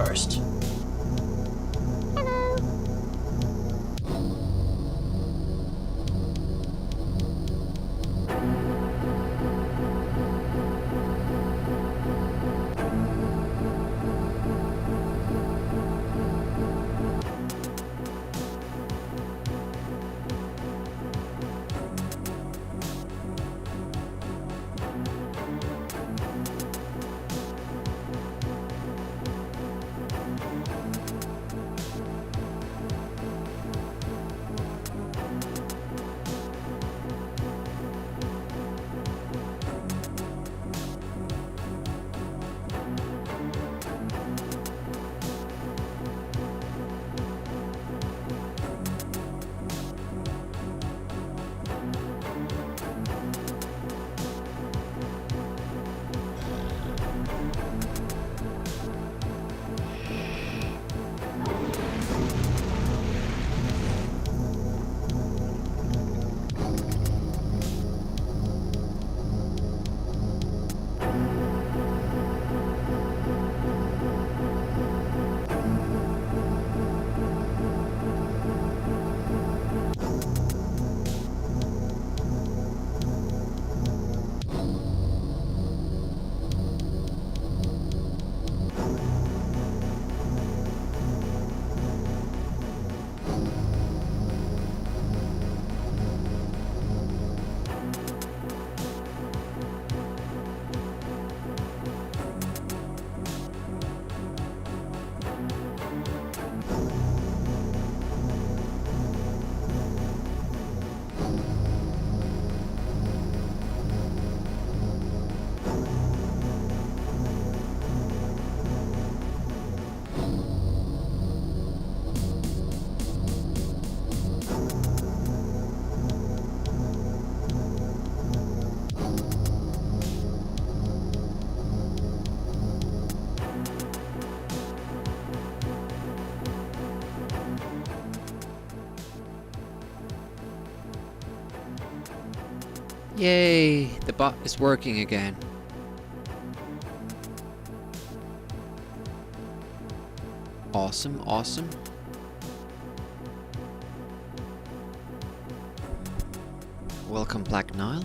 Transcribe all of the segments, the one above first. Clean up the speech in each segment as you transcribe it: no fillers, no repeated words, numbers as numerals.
first. Yay, the bot is working again. Awesome, awesome. Welcome, Black Nile.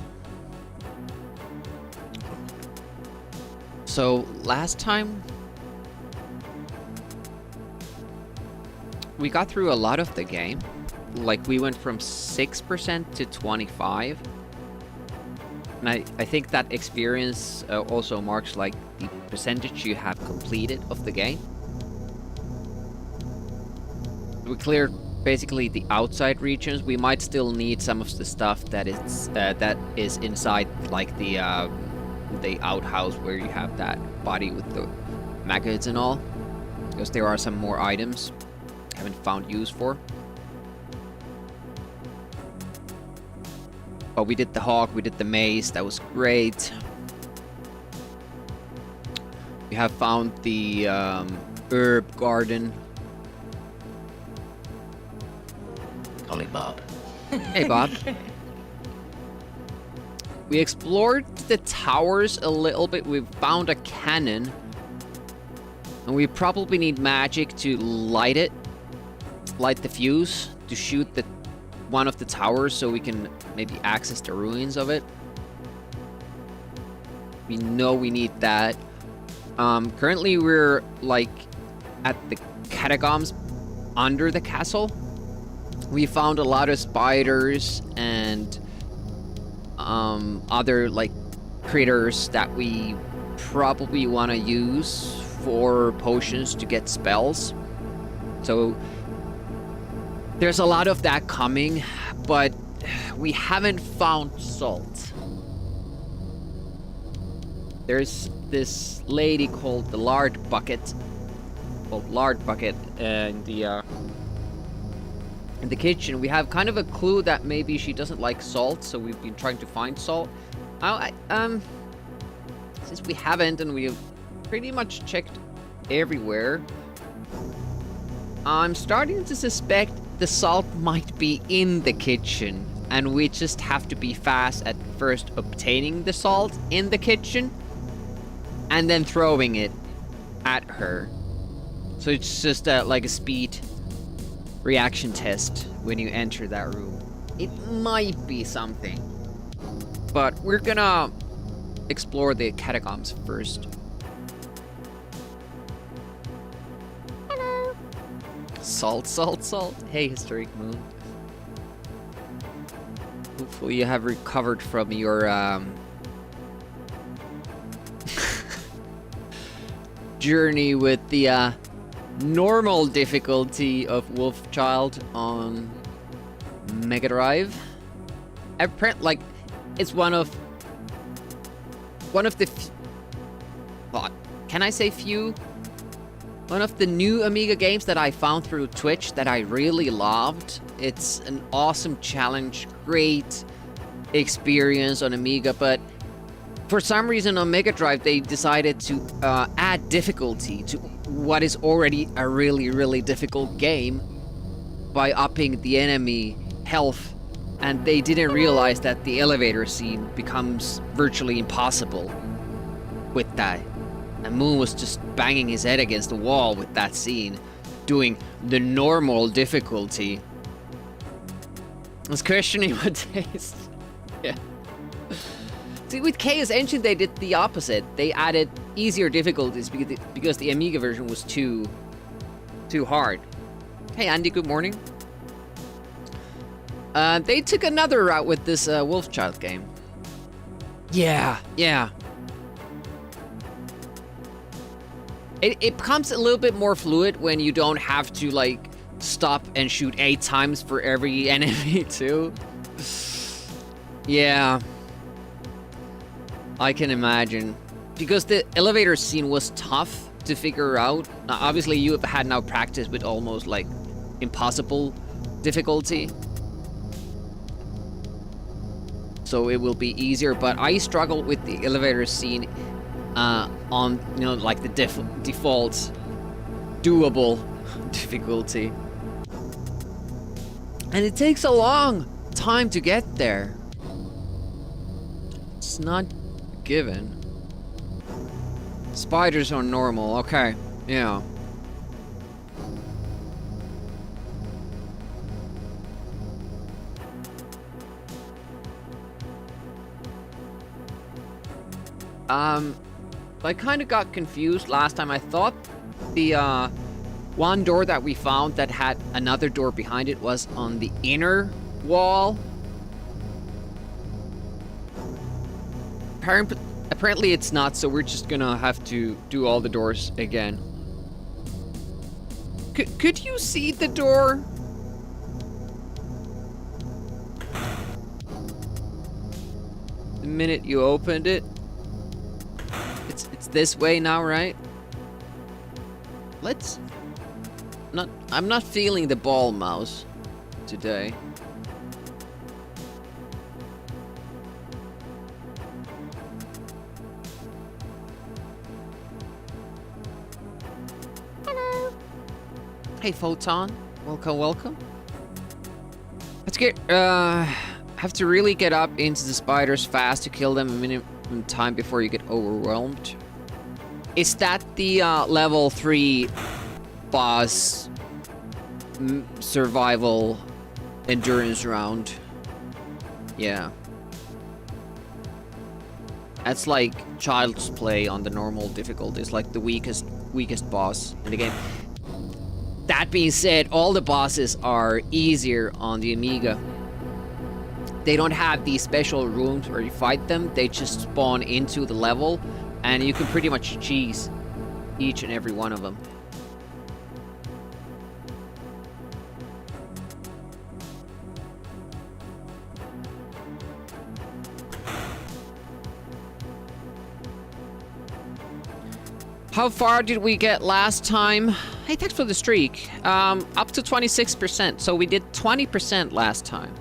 So, last time we got through a lot of the game. Like, we went from 6% to 25%. And I think that experience also marks like the percentage you have completed of the game. We cleared basically the outside regions. We might still need some of the stuff that is inside, like the outhouse where you have that body with the maggots and all, because there are some more items I haven't found use for. But we did the hawk, we did the maze, that was great. We have found the herb garden. Call me Bob. Hey, Bob. We explored the towers a little bit. We found a cannon. And we probably need magic to light it. Light the fuse to shoot one of the towers so we can maybe access the ruins of it. We know we need that. Currently we're like at the catacombs under the castle. We found a lot of spiders and other like critters that we probably want to use for potions to get spells. So there's a lot of that coming, but we haven't found salt. There's this lady called the Lard Bucket, in the kitchen. We have kind of a clue that maybe she doesn't like salt, so we've been trying to find salt. Since we haven't, and we've pretty much checked everywhere, I'm starting to suspect the salt might be in the kitchen, and we just have to be fast at first obtaining the salt in the kitchen and then throwing it at her. So it's just like a speed reaction test when you enter that room. It might be something. But we're gonna explore the catacombs first. Hello. Salt, salt, salt. Hey, Historic Moon. Hopefully you have recovered from your journey with the normal difficulty of Wolfchild on Mega Drive. Like, it's one of the can I say few? One of the new Amiga games that I found through Twitch that I really loved. It's an awesome challenge, great experience on Amiga, but for some reason on Mega Drive they decided to add difficulty to what is already a really, really difficult game by upping the enemy health, and they didn't realize that the elevator scene becomes virtually impossible with that. And Moon was just banging his head against the wall with that scene, doing the normal difficulty. I was questioning my taste. Yeah. See, with Chaos Engine they did the opposite. They added easier difficulties because the Amiga version was too hard. Hey Andy, good morning. They took another route with this Wolfchild game. Yeah. It becomes a little bit more fluid when you don't have to, like, stop and shoot 8 times for every enemy, too. Yeah. I can imagine. Because the elevator scene was tough to figure out. Now, obviously, you have had now practice with almost, like, impossible difficulty. So it will be easier, but I struggle with the elevator scene on, you know, like the default doable difficulty. And it takes a long time to get there. It's not given. Spiders are normal, okay, yeah. I kind of got confused last time. I thought the one door that we found that had another door behind it was on the inner wall. Apparently it's not, so we're just gonna have to do all the doors again. Could you see the door? The minute you opened it. It's this way now, right? I'm not feeling the ball mouse today. Hello. Hey Photon, welcome. Let's get have to really get up into the spiders fast to kill them a minimum time before you get overwhelmed. Is that the level 3 boss survival endurance round? Yeah. That's like child's play on the normal difficulty. It's like the weakest boss in the game. That being said, all the bosses are easier on the Amiga. They don't have these special rooms where you fight them. They just spawn into the level, and you can pretty much cheese each and every one of them. How far did we get last time? Hey, thanks for the streak. Up to 26%. So we did 20% last time.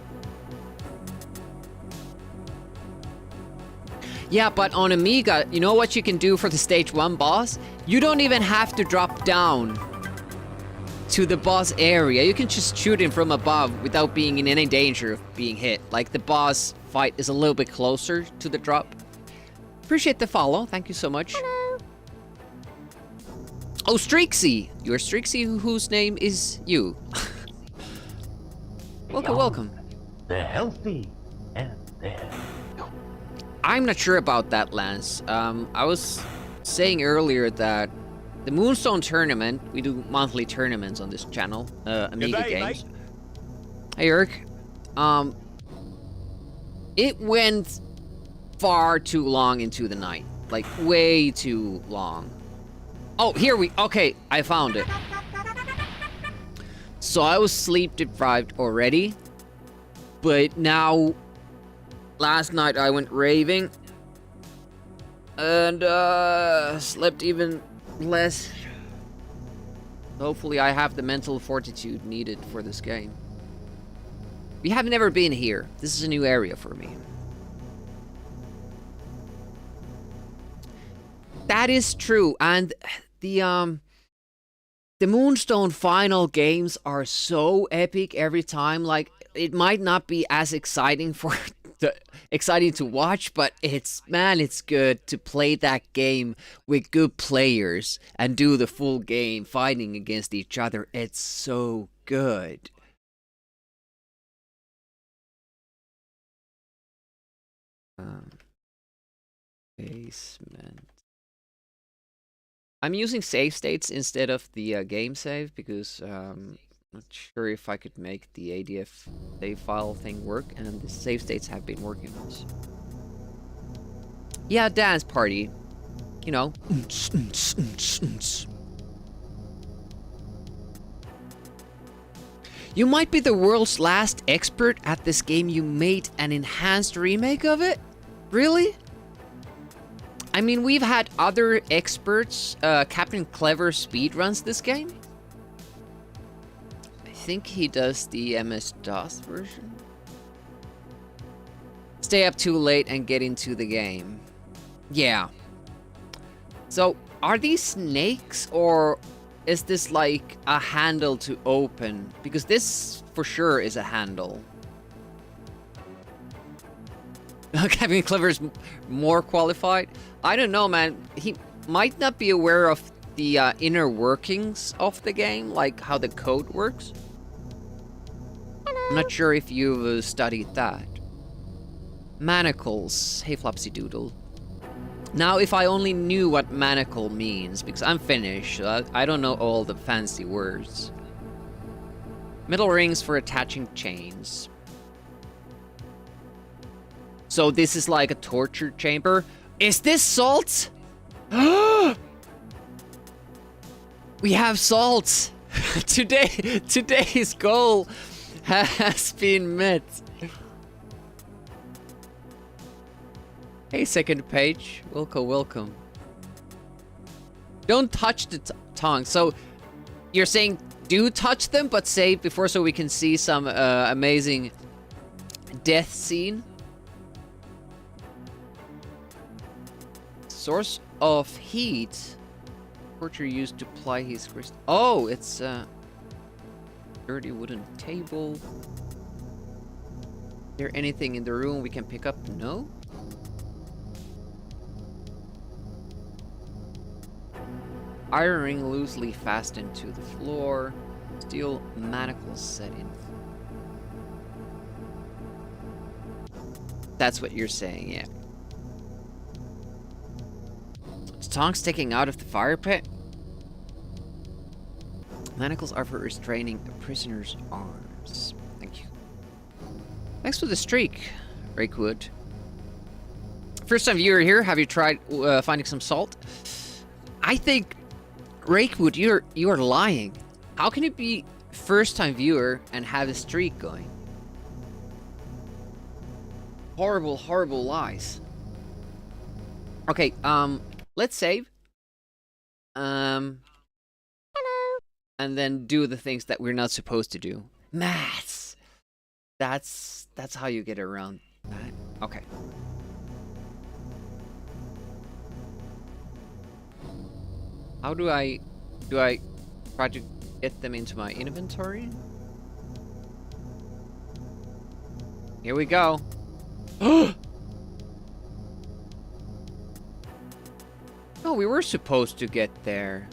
Yeah, but on Amiga, you know what you can do for the stage 1 boss? You don't even have to drop down to the boss area. You can just shoot him from above without being in any danger of being hit. Like, the boss fight is a little bit closer to the drop. Appreciate the follow. Thank you so much. Hello. Oh, Strixie! You're Strixie, whose name is you. Welcome, welcome. They're healthy and they're... I'm not sure about that, Lance. I was saying earlier that the Moonstone tournament, we do monthly tournaments on this channel, Amiga day, games. mate. Hey, Eric. It went far too long into the night. Like, way too long. Oh, okay, I found it. So I was sleep deprived already, but now, last night I went raving, and slept even less. Hopefully I have the mental fortitude needed for this game. We have never been here. This is a new area for me. That is true, and the Moonstone final games are so epic every time. Like, it might not be as exciting exciting to watch, but it's good to play that game with good players and do the full game fighting against each other. It's so good. Basement. I'm using save states instead of the game save because I'm not sure if I could make the ADF save file thing work, and the save states have been working on this. Yeah, dance party. You know. You might be the world's last expert at this game. You made an enhanced remake of it? Really? I mean, we've had other experts, Captain Clever speedruns this game. I think he does the MS-DOS version. Stay up too late and get into the game. Yeah. So, are these snakes, or is this like a handle to open? Because this, for sure, is a handle. Captain Clever's more qualified? I don't know, man. He might not be aware of the inner workings of the game, like how the code works. Hello. I'm not sure if you've studied that. Manacles. Hey, Flopsy Doodle. Now, if I only knew what manacle means, because I'm Finnish, I don't know all the fancy words. Metal rings for attaching chains. So this is like a torture chamber. Is this salt? We have salt. Today's goal has been met. Hey, second page. Welcome. Don't touch the tongue. So you're saying do touch them, but save before so we can see some amazing death scene. Source of heat. Torture used to ply his wrist. Oh, it's a dirty wooden table. Is there anything in the room we can pick up? No. Iron ring loosely fastened to the floor. Steel manacles set in. That's what you're saying, yeah. Tongue sticking out of the fire pit. Manacles are for restraining a prisoner's arms. Thank you. Thanks for the streak, Rakewood. First time viewer here. Have you tried finding some salt? I think, Rakewood, you are lying. How can you be first time viewer and have a streak going? Horrible, horrible lies. Okay, let's save. Hello. And then do the things that we're not supposed to do. Maths. That's how you get around that. Okay. How do I try to get them into my inventory? Here we go. Oh, we were supposed to get there.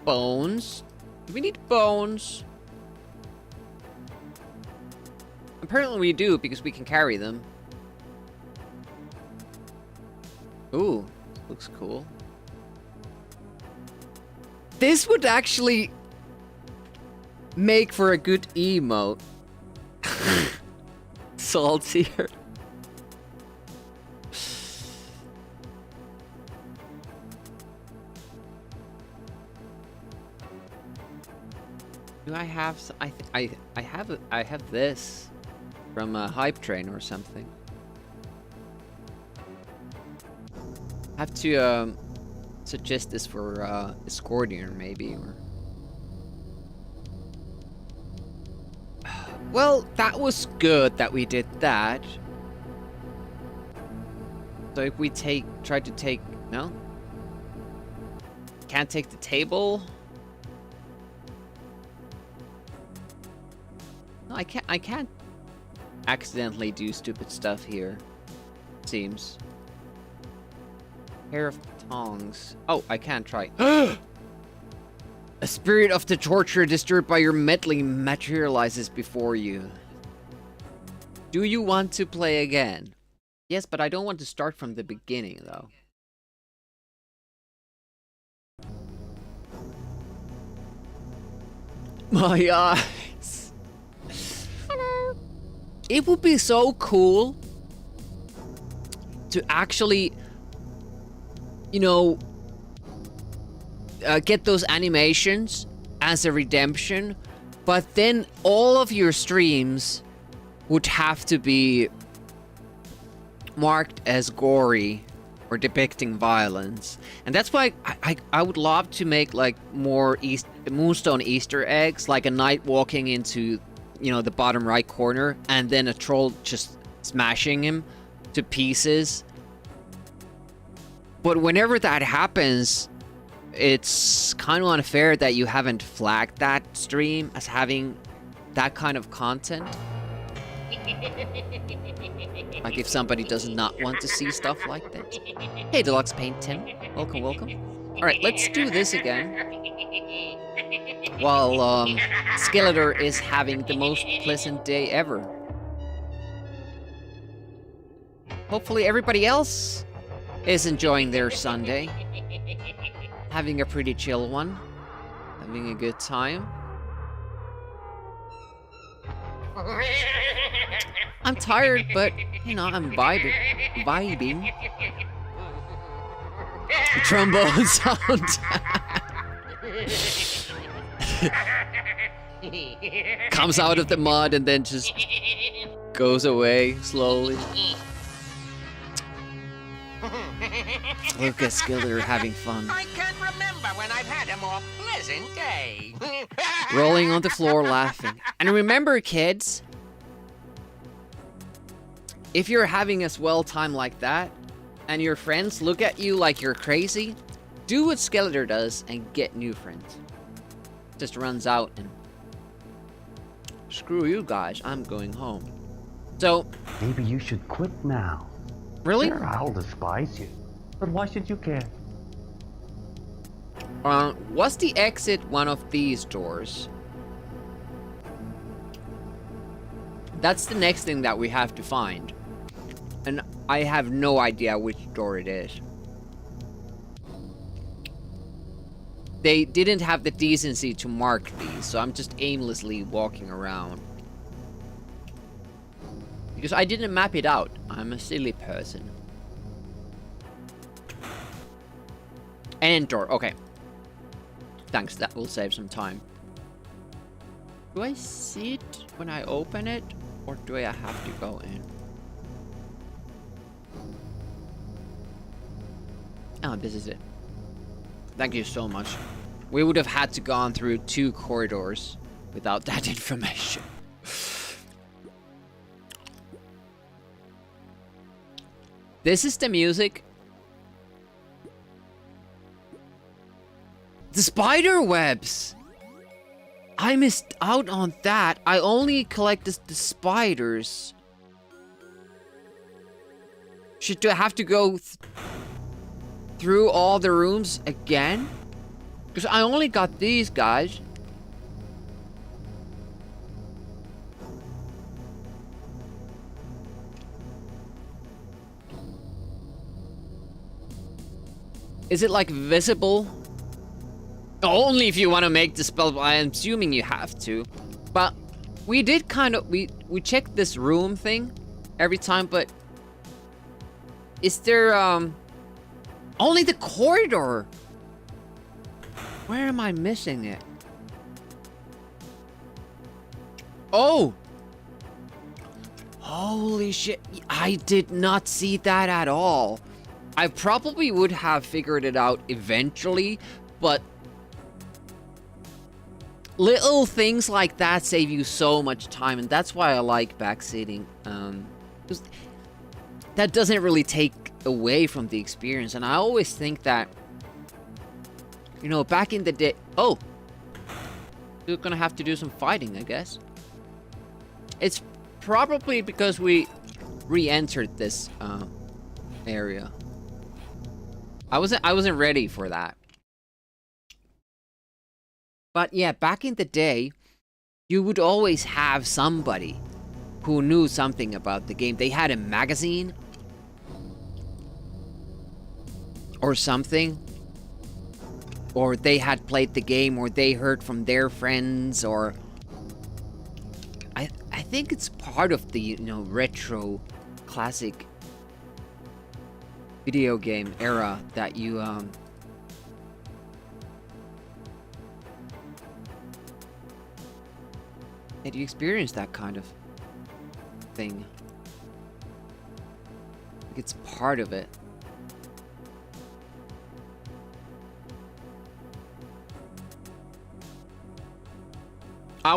Bones? Do we need bones? Apparently we do, because we can carry them. Ooh, looks cool. This would actually make for a good emote. Saltier. Do I have I have this from a hype train or something. I have to suggest this for Scordian maybe, or well, that was good that we did that. So if we try to take, no? Can't take the table? No, I can't accidentally do stupid stuff here. Seems. Pair of tongs. Oh, I can't try. A spirit of the torture disturbed by your meddling materializes before you. Do you want to play again? Yes, but I don't want to start from the beginning, though. My eyes. Hello. It would be so cool to actually, you know, get those animations as a redemption, but then all of your streams would have to be marked as gory or depicting violence. And that's why I would love to make like more Moonstone Easter eggs, like a knight walking into, you know, the bottom right corner and then a troll just smashing him to pieces. But whenever that happens, it's kind of unfair that you haven't flagged that stream as having that kind of content. Like if somebody does not want to see stuff like that. Hey, Deluxe Paint 10. Welcome, welcome. Alright, let's do this again. While Skeletor is having the most pleasant day ever. Hopefully everybody else is enjoying their Sunday. Having a pretty chill one. Having a good time. I'm tired, but, you know, I'm vibing. Trombone sound. Comes out of the mud and then just goes away slowly. Look at Skeletor having fun. I can't remember when I've had a more pleasant day. Rolling on the floor laughing. And remember, kids, if you're having a swell time like that, and your friends look at you like you're crazy, do what Skeletor does and get new friends. Just runs out and... Screw you guys, I'm going home. So... Maybe you should quit now. Really? Sure, I'll despise you. But why should you care? Was the exit one of these doors? That's the next thing that we have to find. And I have no idea which door it is. They didn't have the decency to mark these, so I'm just aimlessly walking around. Because I didn't map it out. I'm a silly person. End door, okay. Thanks, that will save some time. Do I see it when I open it? Or do I have to go in? Oh, this is it. Thank you so much. We would have had to gone through 2 corridors without that information. This is the music. The spider webs! I missed out on that. I only collected the spiders. Do I have to go through all the rooms again? Because I only got these guys. Is it like visible? Only if you want to make the spell, but I'm assuming you have to. But we did kind of, we checked this room thing every time, but is there, only the corridor? Where am I missing it? Oh! Holy shit, I did not see that at all. I probably would have figured it out eventually, but little things like that save you so much time, and that's why I like backseating. That doesn't really take away from the experience, and I always think that, you know, back in the day... Oh! We're gonna have to do some fighting, I guess. It's probably because we re-entered this area. I wasn't ready for that. But yeah, back in the day, you would always have somebody who knew something about the game. They had a magazine or something, or they had played the game, or they heard from their friends, or I think it's part of the, you know, retro classic video game era that you that you experience that kind of thing. Like it's part of it.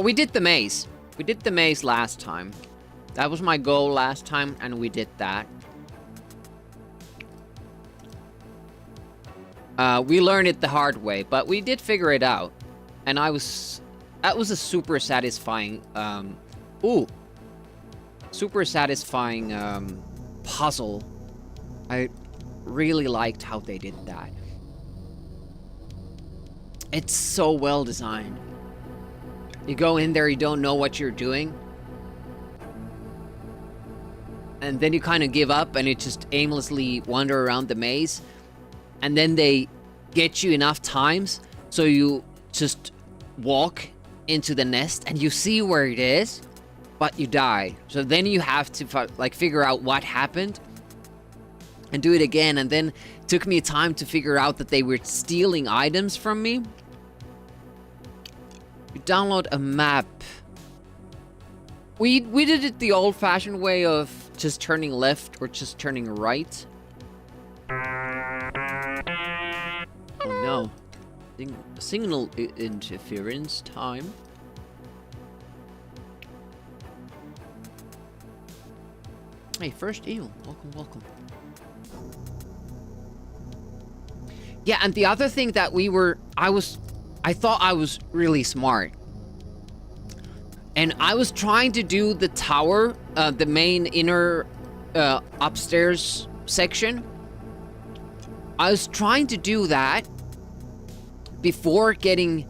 We did the maze. We did the maze last time. That was my goal last time, and we did that. We learned it the hard way, but we did figure it out. And that was a super satisfying, super satisfying, puzzle. I really liked how they did that. It's so well designed. You go in there, you don't know what you're doing. And then you kind of give up and you just aimlessly wander around the maze. And then they get you enough times so you just walk into the nest and you see where it is, but you die. So then you have to like figure out what happened and do it again. And then it took me time to figure out that they were stealing items from me. You download a map. We did it the old-fashioned way of just turning left or just turning right. Oh no. Signal interference time. Hey, first eel. Welcome, welcome. Yeah, and the other thing that I thought I was really smart. And I was trying to do the tower, the main inner upstairs section. I was trying to do that before getting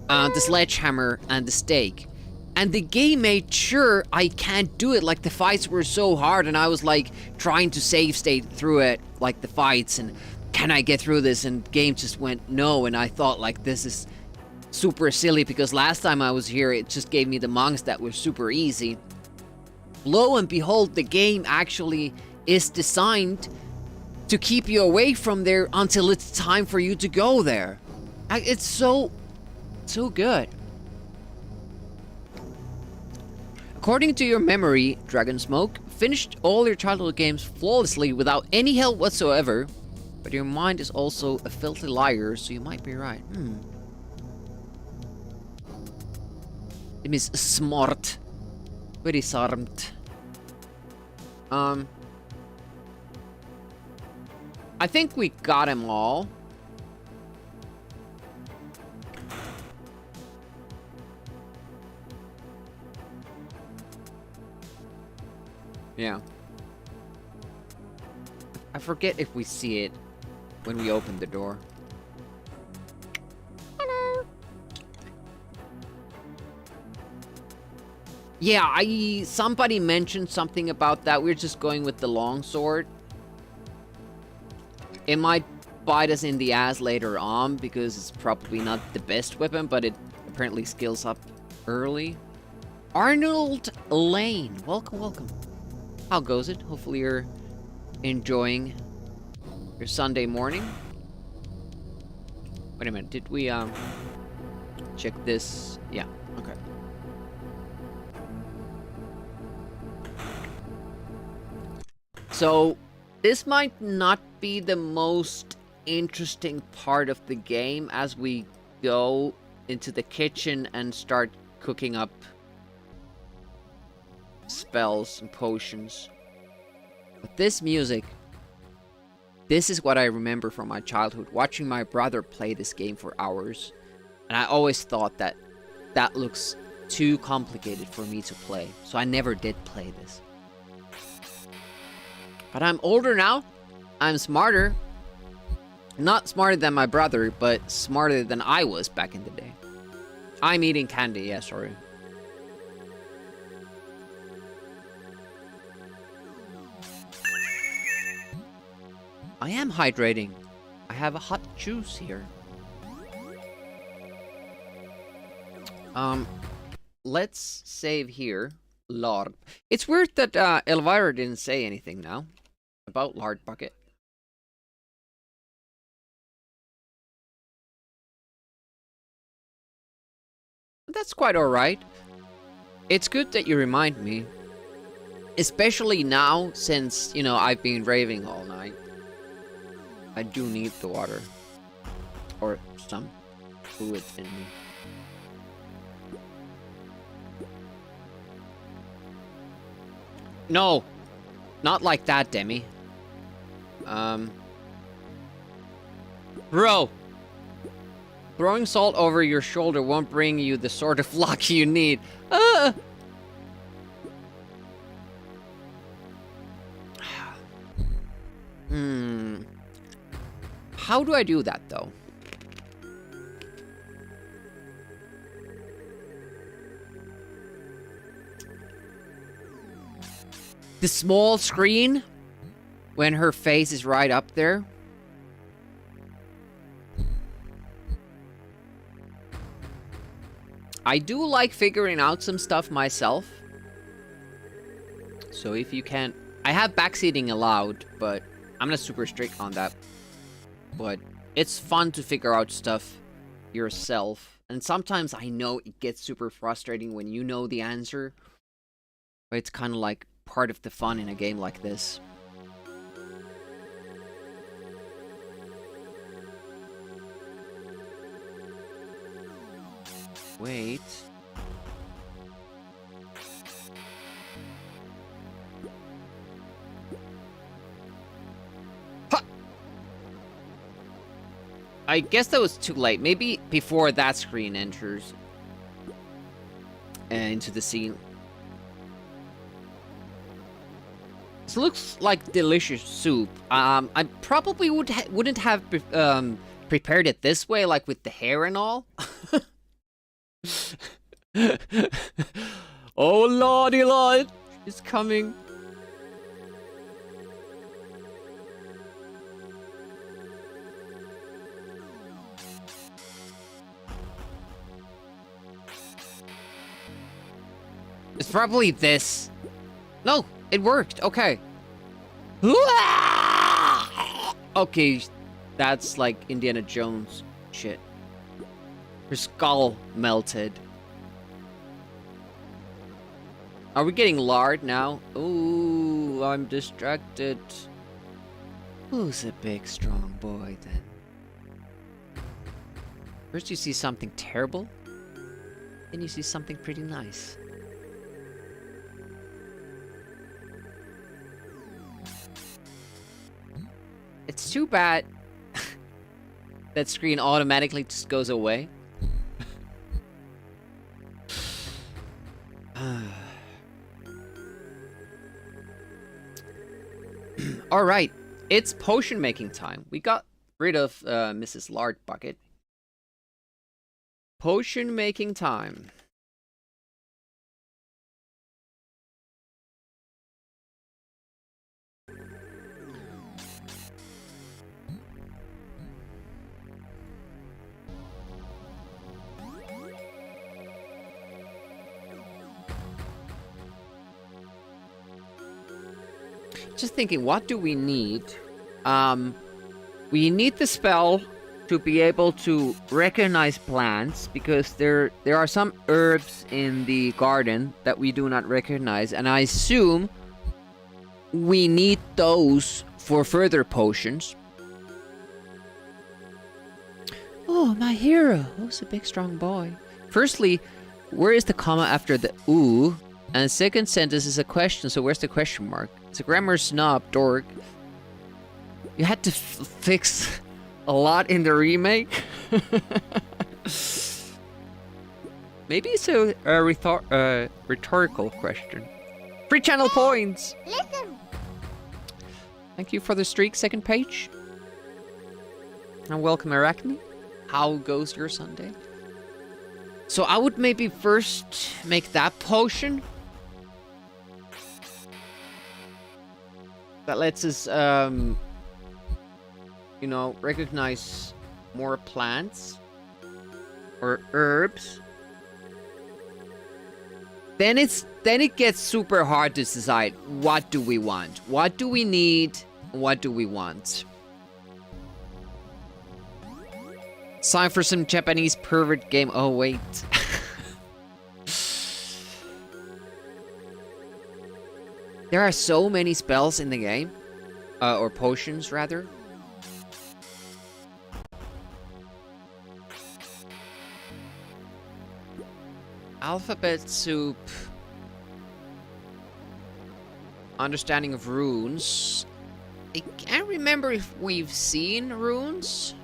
the sledgehammer and the stake. And the game made sure I can't do it. Like, the fights were so hard, and I was like trying to save state through it, like the fights, and can I get through this? And game just went no, and I thought like this is super silly because last time I was here it just gave me the monks that were super easy. Lo and behold, the game actually is designed to keep you away from there until it's time for you to go there. It's so good. According to your memory, Dragon Smoke, finished all your childhood games flawlessly without any help whatsoever, but your mind is also a filthy liar, so you might be right. It is smart. Very smart. I think we got them all. Yeah. I forget if we see it when we open the door. Yeah, somebody mentioned something about that. We're just going with the longsword. It might bite us in the ass later on because it's probably not the best weapon, but it apparently skills up early. Arnold Lane, welcome, welcome. How goes it? Hopefully you're enjoying your Sunday morning. Wait a minute, did we check this? Yeah, okay. So, this might not be the most interesting part of the game as we go into the kitchen and start cooking up spells and potions. But this music, this is what I remember from my childhood, watching my brother play this game for hours. And I always thought that that looks too complicated for me to play, so I never did play this. But I'm older now. I'm smarter. Not smarter than my brother, but smarter than I was back in the day. I'm eating candy, yeah, sorry. I am hydrating. I have a hot juice here. Let's save here. Lard. It's weird that Elvira didn't say anything now about lard bucket. That's quite alright. It's good that you remind me. Especially now, since, you know, I've been raving all night. I do need the water. Or some fluid in me. No! Not like that, Demi. Bro! Throwing salt over your shoulder won't bring you the sort of luck you need. How do I do that, though? The small screen? When her face is right up there? I do like figuring out some stuff myself. So if you can't... I have backseating allowed, but I'm not super strict on that. But it's fun to figure out stuff yourself. And sometimes I know it gets super frustrating when you know the answer. But it's kind of like part of the fun in a game like this. Wait. Ha! I guess that was too late. Maybe before that screen enters into the scene. This looks like delicious soup. I probably wouldn't have prepared it this way, like with the hair and all. Oh lordy lord, she's coming. It's probably this. No, it worked. Okay. Okay, that's like Indiana Jones shit. Her skull melted. Are we getting lard now? Ooh, I'm distracted. Who's a big, strong boy, then? First you see something terrible, then you see something pretty nice. It's too bad that screen automatically just goes away. Alright, it's potion making time. We got rid of Mrs. Lard Bucket. Potion making time. Just thinking, what do we need? We need the spell to be able to recognize plants, because there are some herbs in the garden that we do not recognize, and I assume we need those for further potions. Oh, my hero. Who's a big strong boy? Firstly, where is the comma after the ooh? And second sentence is a question, so where's the question mark? It's a grammar snob, dork. You had to fix a lot in the remake. Maybe it's a rhetorical question. Free channel points! Listen. Thank you for the streak, second page. And welcome, Arachne. How goes your Sunday? So I would maybe first make that potion. That lets us, you know, recognize more plants or herbs. Then it gets super hard to decide, what do we want? What do we need? What do we want? Time for some Japanese pervert game. Oh, wait. There are so many spells in the game. Or potions, rather. Alphabet soup. Understanding of runes. I can't remember if we've seen runes.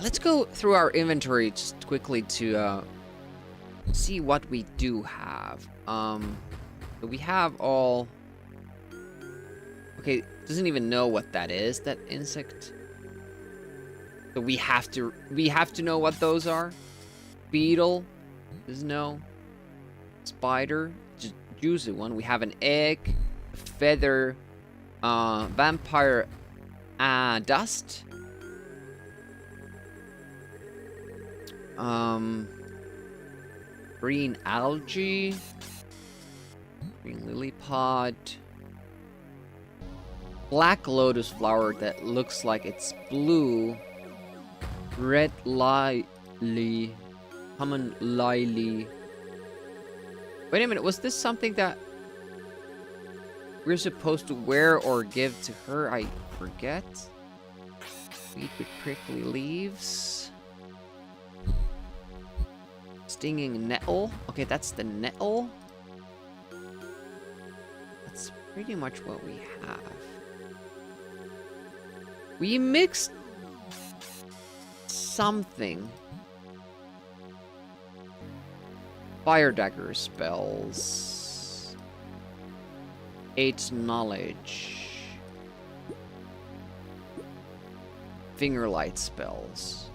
Let's go through our inventory just quickly to see what we do have. So we have all. Okay, doesn't even know what that is. That insect. So we have to know what those are. Beetle, doesn't know. Spider, juicy one. We have an egg, a feather, vampire, dust. Green algae, green lily pod, black lotus flower that looks like it's blue, red lily, common lily. Wait a minute, was this something that we're supposed to wear or give to her? I forget. Weed with prickly leaves. Stinging nettle. Okay, that's the nettle. That's pretty much what we have. We mixed something. Fire dagger spells. 8 knowledge. Finger light spells.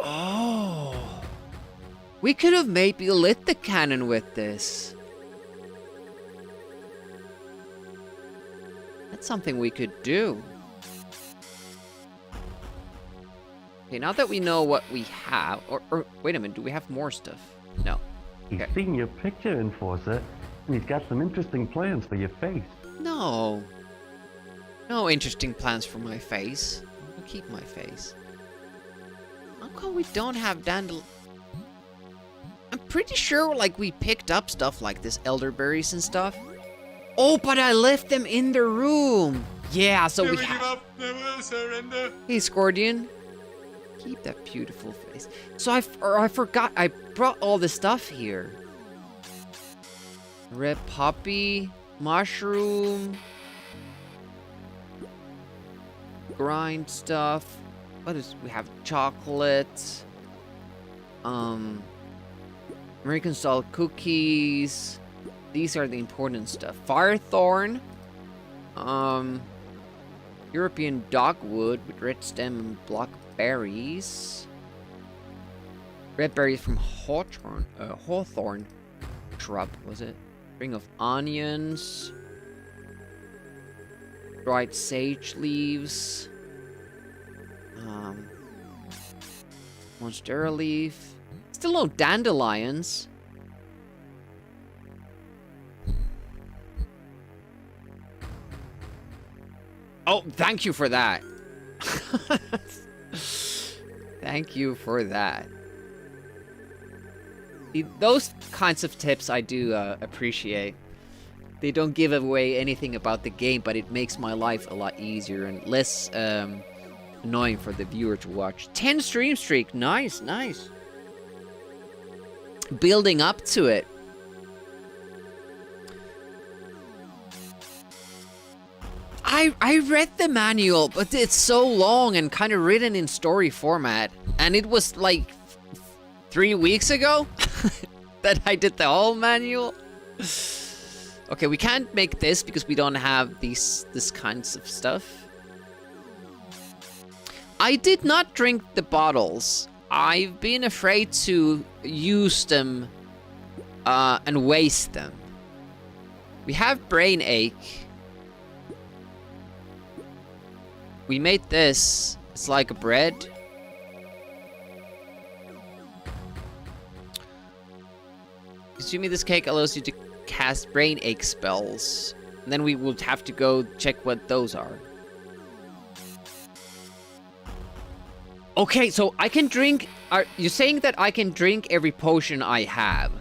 Oh. We could have maybe lit the cannon with this. That's something we could do. Okay, now that we know what we have, or wait a minute, do we have more stuff? No. He's Okay. seen your picture, Enforcer, and he's got some interesting plans for your face. No. No interesting plans for my face. I'll keep my face. How come we don't have dandelion? I'm pretty sure, like, we picked up stuff like this, elderberries and stuff. Oh, but I left them in the room. Yeah, so we have. Never surrender. Hey, Scordian. Keep that beautiful face. So I forgot. I brought all the stuff here. Red poppy, mushroom, grind stuff. What is? We have chocolate. American style cookies. These are the important stuff. Firethorn. European dogwood with red stem and black berries. Red berries from hawthorn shrub, was it? Ring of onions. Dried sage leaves. Monstera leaf. Still no dandelions. Oh, thank you for that. Thank you for that. Those kinds of tips I do appreciate. They don't give away anything about the game, but it makes my life a lot easier and less annoying for the viewer to watch. 10 stream streak. Nice, nice. Building up to it. I read the manual, but it's so long and kind of written in story format. And it was like 3 weeks ago that I did the whole manual. Okay, we can't make this because we don't have this kinds of stuff. I did not drink the bottles. I've been afraid to use them and waste them. We have brain ache. We made this. It's like a bread. Assuming this cake allows you to cast brain ache spells. And then we would have to go check what those are. Okay, so I can drink... You're saying that I can drink every potion I have.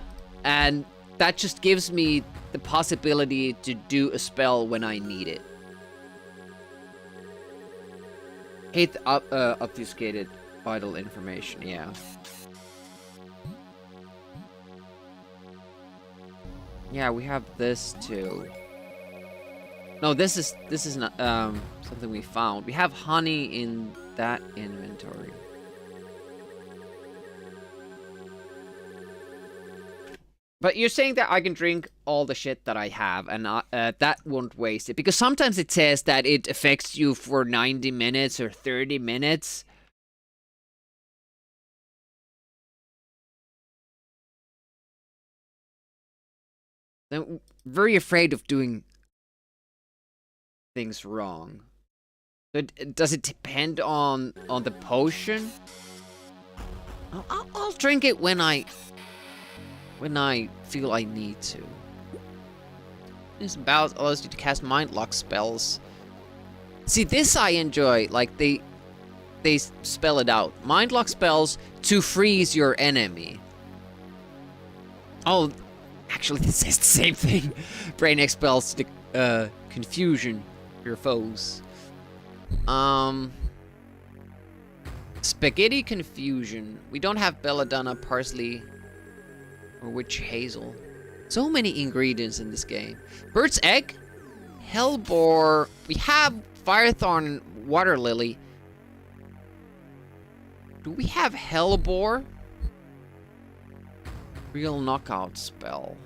And that just gives me the possibility to do a spell when I need it. Hate obfuscated vital information, yeah. Yeah, we have this too. No, this is not something we found. We have honey in that inventory. But you're saying that I can drink all the shit that I have, and that won't waste it. Because sometimes it says that it affects you for 90 minutes or 30 minutes. I'm very afraid of doing things wrong. So does it depend on the potion? I'll drink it when I feel I need to. This bout allows you to cast mind lock spells. See, this I enjoy. Like they spell it out. Mind lock spells to freeze your enemy. Oh, actually, this says the same thing. Brain ache spells to confusion your foes. Spaghetti confusion. We don't have belladonna, parsley, or witch hazel. So many ingredients in this game. Bird's egg, hellebore. We have firethorn and water lily. Do we have hellebore? Real knockout spell.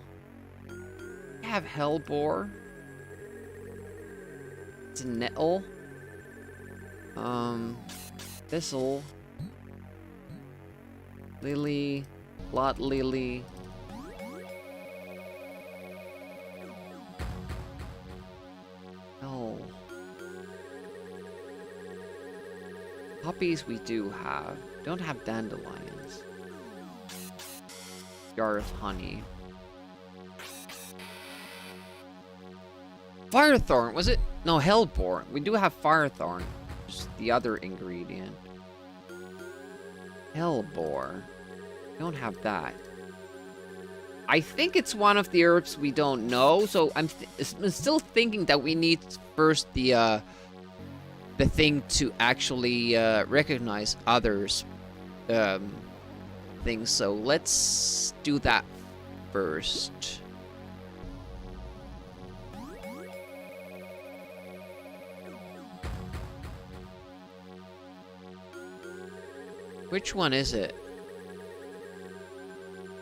We have hellebore. It's a nettle. Thistle. Lily. Lot lily. Oh. Poppies we do have. Don't have dandelions. Jar of honey. Firethorn, was it? No, hellebore. We do have firethorn. Just the other ingredient. Hellebore. We don't have that. I think it's one of the herbs we don't know, so I'm still thinking that we need first the thing to actually recognize others things. So let's do that first. Which one is it?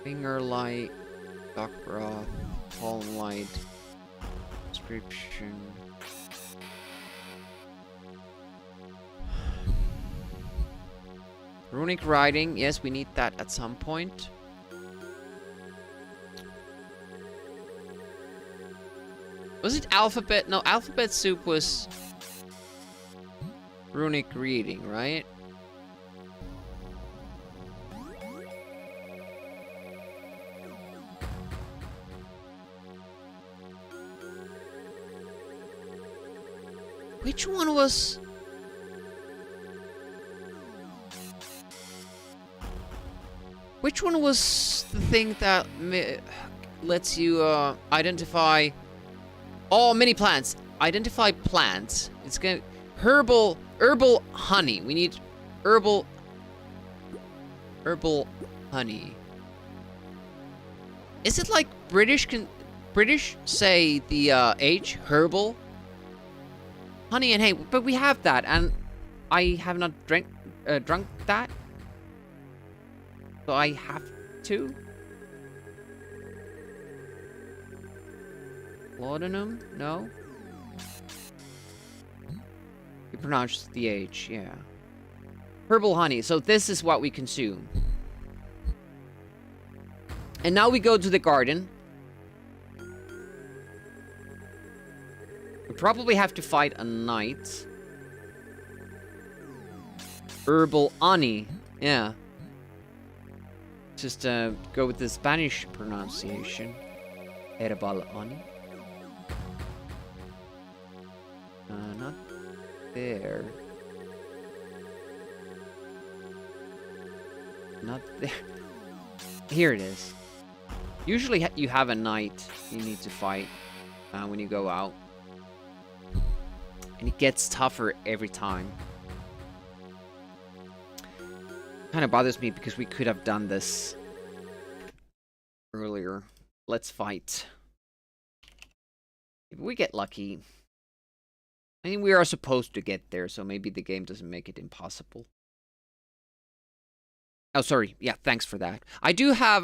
Finger light, dock broth, palm light, description. Runic writing, yes, we need that at some point. Was it alphabet? No, alphabet soup was runic reading, right? Which one was... Which one was the thing that lets you identify... Oh, mini plants. Identify plants. It's gonna... Herbal honey. We need herbal honey. Is it like British say the H? Herbal? Honey and hay. But we have that, and I have not drunk that. So I have to. Laudanum? No. You pronounce the H, yeah. Herbal honey. So this is what we consume. And now we go to the garden. We probably have to fight a knight. Herbal honey. Yeah. Just go with the Spanish pronunciation. Herbal honey. Not there. Not there. Here it is. Usually you have a knight you need to fight when you go out. And it gets tougher every time. Kind of bothers me because we could have done this earlier. Let's fight. If we get lucky. I mean, we are supposed to get there, so maybe the game doesn't make it impossible. Oh, sorry. Yeah, thanks for that. I do have,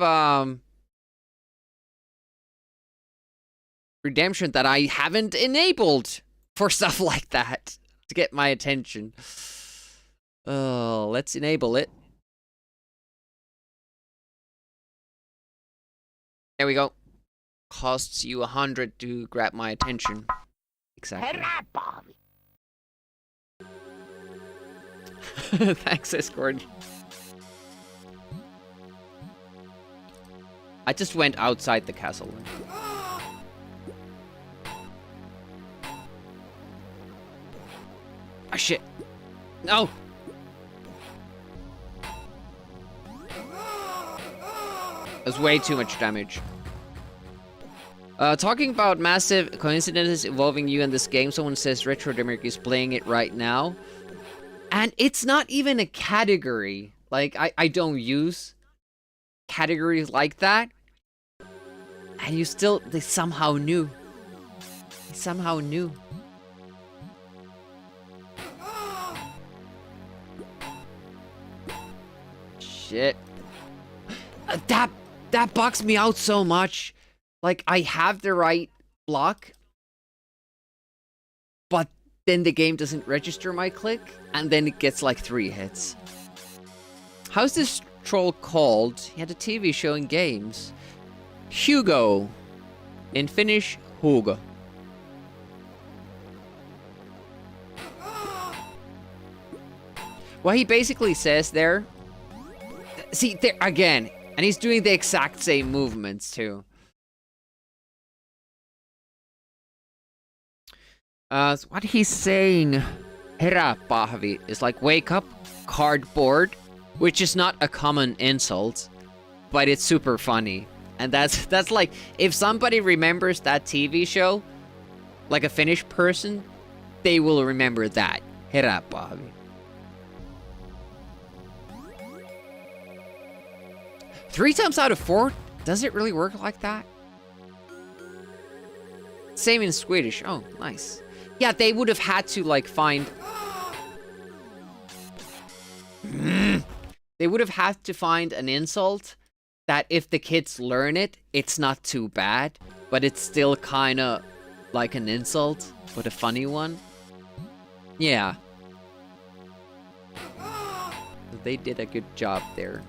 redemption that I haven't enabled for stuff like that to get my attention. Oh, let's enable it. There we go. Costs you 100 to grab my attention. Exactly. Thanks, Escort. I just went outside the castle. Ah, shit. No! That's way too much damage. Talking about massive coincidences involving you in this game, someone says Retro Demeric is playing it right now. And it's not even a category. Like, I don't use categories like that. And you still, they somehow knew. They somehow knew. Shit. That bugs me out so much. Like, I have the right block, but then the game doesn't register my click, and then it gets like 3 hits. How's this troll called? He had a TV show and games. Hugo. In Finnish, Hugo. What he basically says there... See, there again, and he's doing the exact same movements, too. What he's saying, herää pahvi, is like wake up, cardboard, which is not a common insult, but it's super funny. And that's like, if somebody remembers that TV show, like a Finnish person, they will remember that. Herää pahvi. Three times out of 4? Does it really work like that? Same in Swedish. Oh, nice. Yeah, they would have had to, like, find... They would have had to find an insult that if the kids learn it, it's not too bad, but it's still kind of like an insult, but a funny one. Yeah. They did a good job there.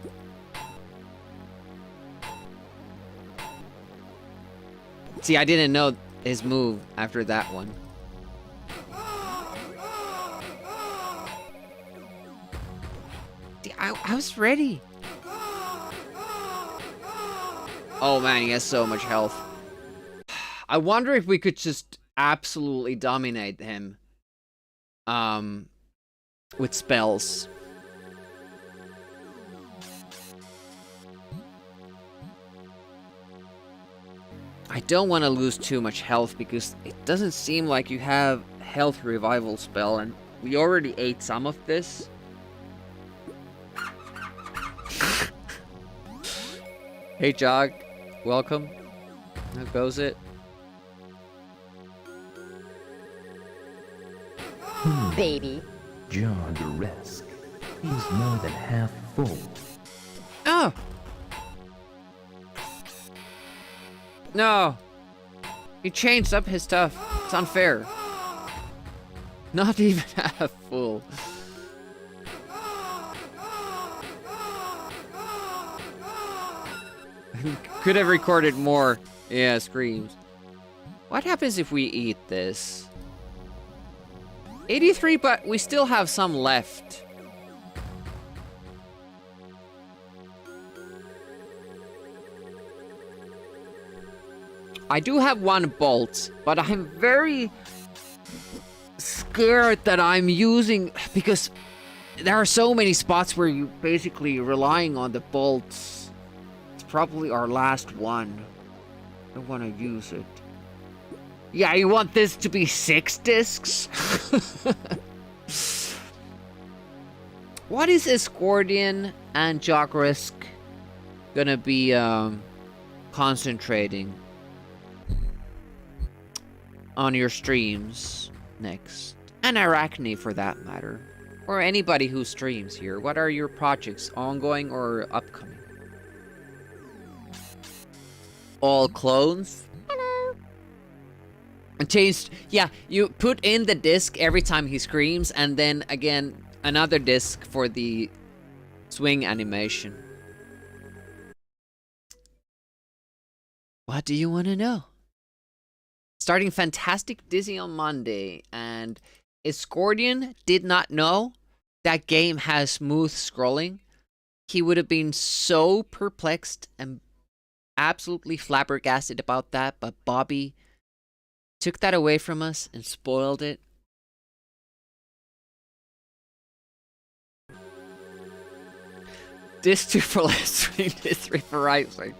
See, I didn't know his move after that one. I was ready. Oh man, he has so much health. I wonder if we could just absolutely dominate him with spells. I don't want to lose too much health because it doesn't seem like you have health revival spell, and we already ate some of this. Hey Jog, welcome. How goes it? Baby. Jog-esque. He's more than half full. Oh! No! He changed up his stuff. It's unfair. Not even half full. Could have recorded more. Yeah, screams. What happens if we eat this? 83, but we still have some left. I do have one bolt, but I'm very scared that I'm using, because there are so many spots where you basically relying on the bolts. It's probably our last one. I want to use it. Yeah, you want this to be 6 discs? What is Escordian and Jogrisk gonna be concentrating on your streams next? And Arachne, for that matter. Or anybody who streams here. What are your projects, ongoing or upcoming? All clones? And changed, yeah, you put in the disc every time he screams, and then again, another disc for the swing animation. What do you want to know? Starting Fantastic Dizzy on Monday, and Escordian did not know that game has smooth scrolling. He would have been so perplexed and absolutely flabbergasted about that, but Bobby took that away from us and spoiled it. This 2 for left swing, this 3 for right swing.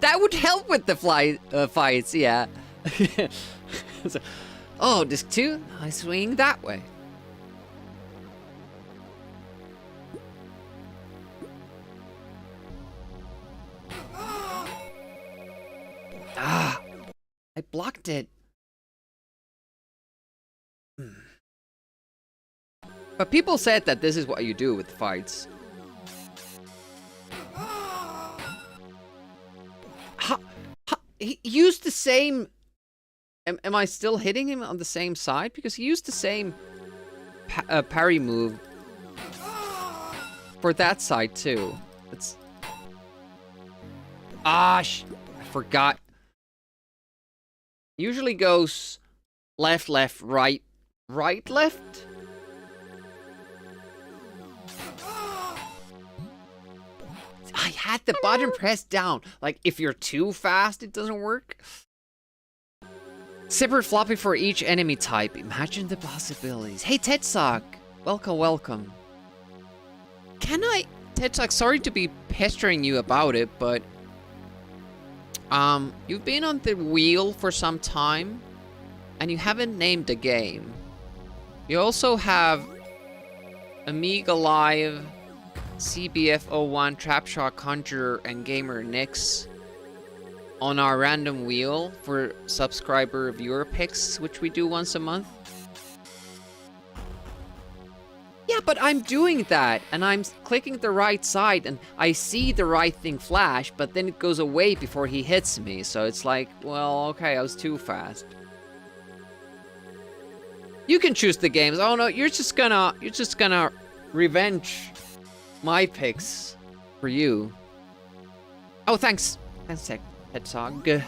That would help with the fights, yeah. So, oh, disc 2, I swing that way. Ah, I blocked it. But people said that this is what you do with fights. He used the same... Am I still hitting him on the same side? Because he used the same parry move for that side too. It's... I forgot. Usually goes left, left, right, right, left. I had the button pressed down. Like, if you're too fast, it doesn't work. Separate floppy for each enemy type. Imagine the possibilities. Hey, Tetsock. Welcome, welcome. Can I... Tetsock, sorry to be pestering you about it, but... you've been on the wheel for some time, and you haven't named a game. You also have Amiga Live, CBF01, Trapshot, Conjurer, and Gamer Nix on our random wheel for subscriber viewer picks, which we do once a month. Yeah, but I'm doing that, and I'm clicking the right side, and I see the right thing flash, but then it goes away before he hits me, so it's like, well, okay, I was too fast. You can choose the games. Oh no, you're just gonna revenge my picks for you. Oh, thanks. Thanks, Hetzog.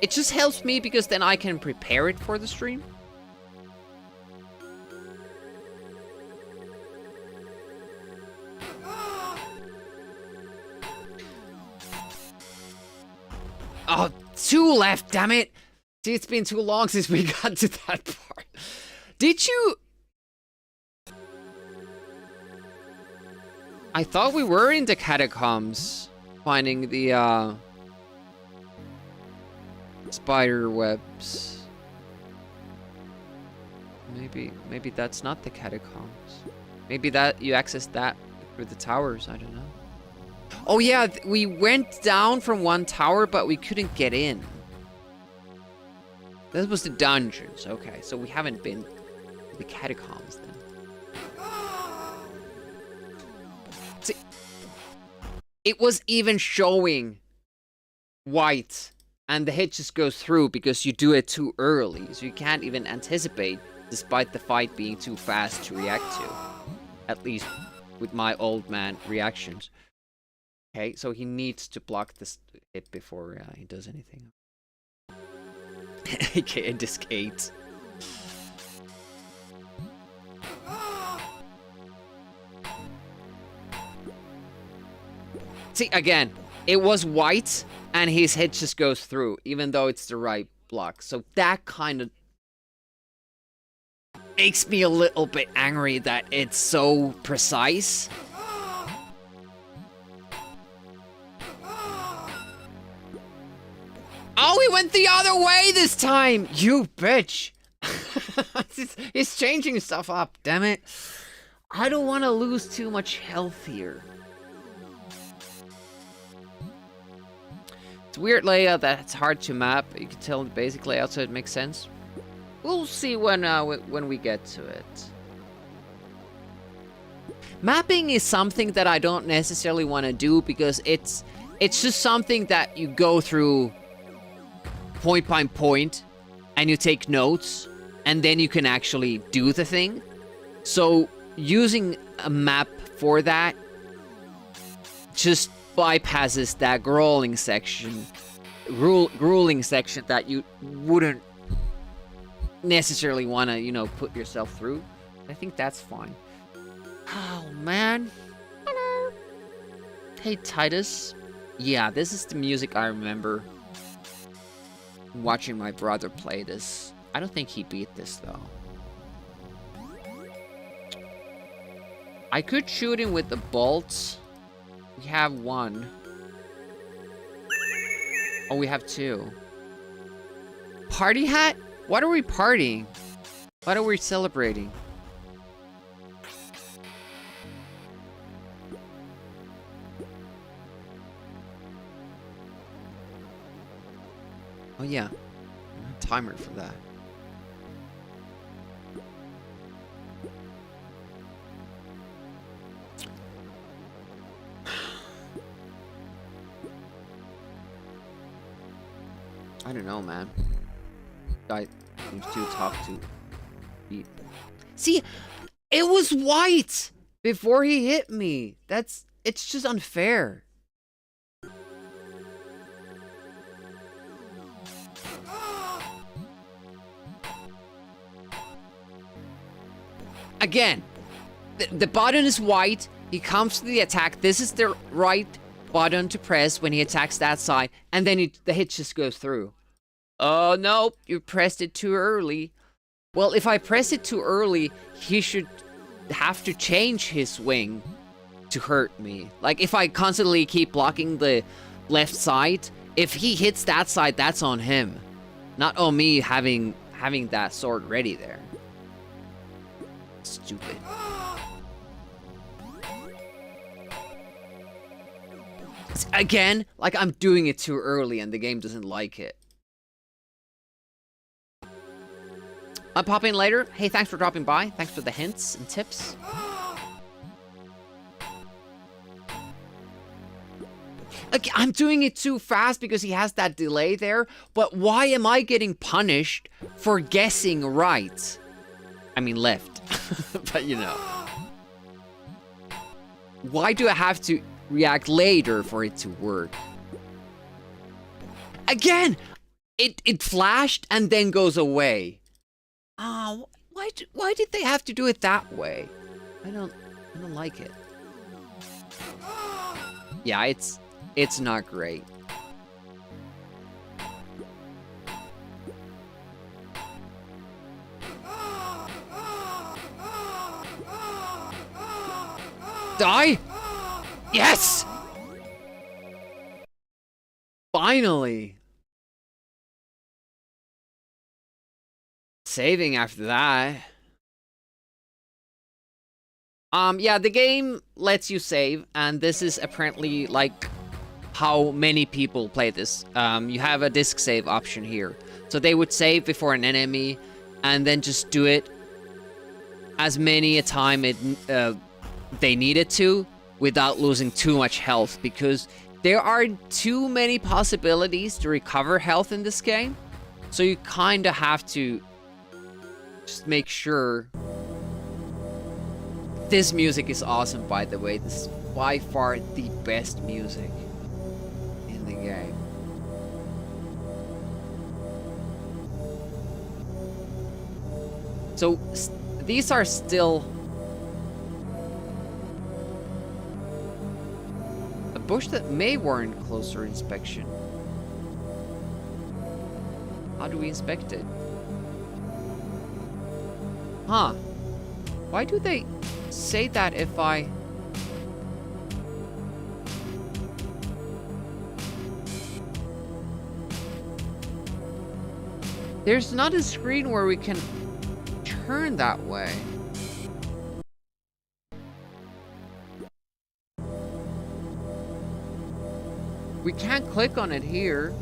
It just helps me because then I can prepare it for the stream. Oh, 2 left, damn it. See, it's been too long since we got to that part. Did you I thought we were in the catacombs, finding the spider webs. Maybe that's not the catacombs. Maybe that you access that through the towers. I don't know. Oh yeah, we went down from one tower, but we couldn't get in. This was the dungeons. Okay, so we haven't been to the catacombs then. See, it was even showing white, and the hit just goes through because you do it too early, so you can't even anticipate, despite the fight being too fast to react to. At least with my old man reactions. Okay, so he needs to block this hit before he does anything. AKA Discate. See, again, it was white, and his hit just goes through, even though it's the right block. So that kind of makes me a little bit angry that it's so precise. Oh, he went the other way this time! You bitch! He's changing stuff up, damn it. I don't want to lose too much health here. It's a weird layout that's hard to map. You can tell the basic layout so it makes sense. We'll see when we get to it. Mapping is something that I don't necessarily want to do because it's just something that you go through point by point and you take notes and then you can actually do the thing. So using a map for that just bypasses that grueling section that you wouldn't necessarily want to, you know, put yourself through. I think that's fine. Oh, man. Hello. Hey, Titus. Yeah, this is the music I remember watching my brother play this. I don't think he beat this, though. I could shoot him with the bolts. We have one. Oh, we have two. Party hat? What are we partying? What are we celebrating? Oh yeah, timer for that. I don't know, man. Guy seems too tough to beat. See, it was white before he hit me. It's just unfair. Again, the button is white. He comes to the attack. This is the right button to press when he attacks that side, and then the hit just goes through. Oh, no, you pressed it too early. Well, if I press it too early, he should have to change his swing to hurt me. Like, if I constantly keep blocking the left side, if he hits that side, that's on him. Not on me having that sword ready there. Stupid. Again, like I'm doing it too early and the game doesn't like it. I'll pop in later. Hey, thanks for dropping by. Thanks for the hints and tips. Like, I'm doing it too fast because he has that delay there, but why am I getting punished for guessing right? I mean left, but you know. Why do I have to react later for it to work? Again, it flashed and then goes away. Oh, why did they have to do it that way? I don't like it. Yeah, it's not great. Die! Yes! Finally! Saving after that. Yeah, the game lets you save, and this is apparently like how many people play this. You have a disc save option here. So they would save before an enemy, and then just do it as many a time they needed to, without losing too much health, because there are too many possibilities to recover health in this game. So you kind of have to just make sure. This music is awesome, by the way. This is by far the best music in the game. So these are still a bush that may warrant closer inspection. How do we inspect it? Huh. Why do they say that if I... There's not a screen where we can turn that way. We can't click on it here.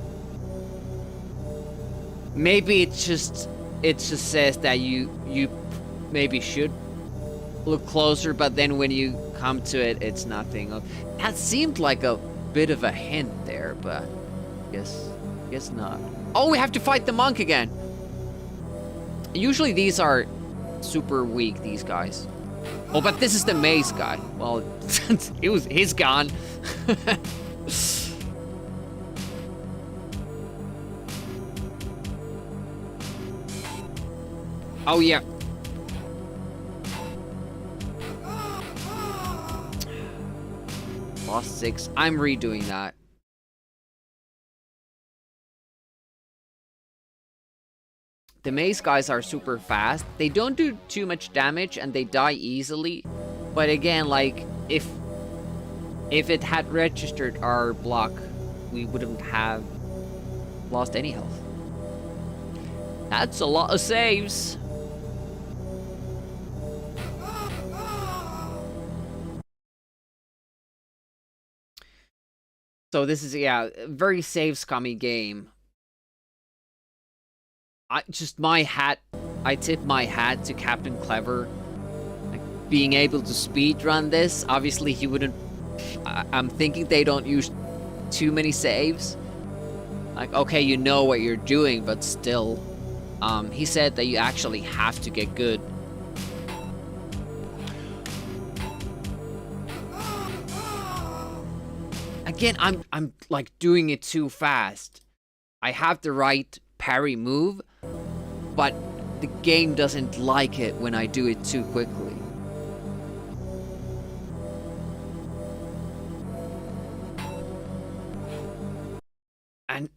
Maybe it just says that you maybe should look closer, but then when you come to it, it's nothing. That seemed like a bit of a hint there, but guess not. Oh, we have to fight the monk again. Usually these are super weak, these guys. Oh, but this is the maze guy. Well, he's gone. Oh yeah. Lost 6. I'm redoing that. The maze guys are super fast. They don't do too much damage and they die easily. But again, like if it had registered our block, we wouldn't have lost any health. That's a lot of saves. So this is, yeah, a very save scummy game. I tip my hat to Captain Clever. Like, being able to speedrun this. Obviously he wouldn't, I'm thinking they don't use too many saves. Like, okay, you know what you're doing, but still. He said that you actually have to get good. Again, I'm like doing it too fast. I have the right parry move, but the game doesn't like it when I do it too quickly. And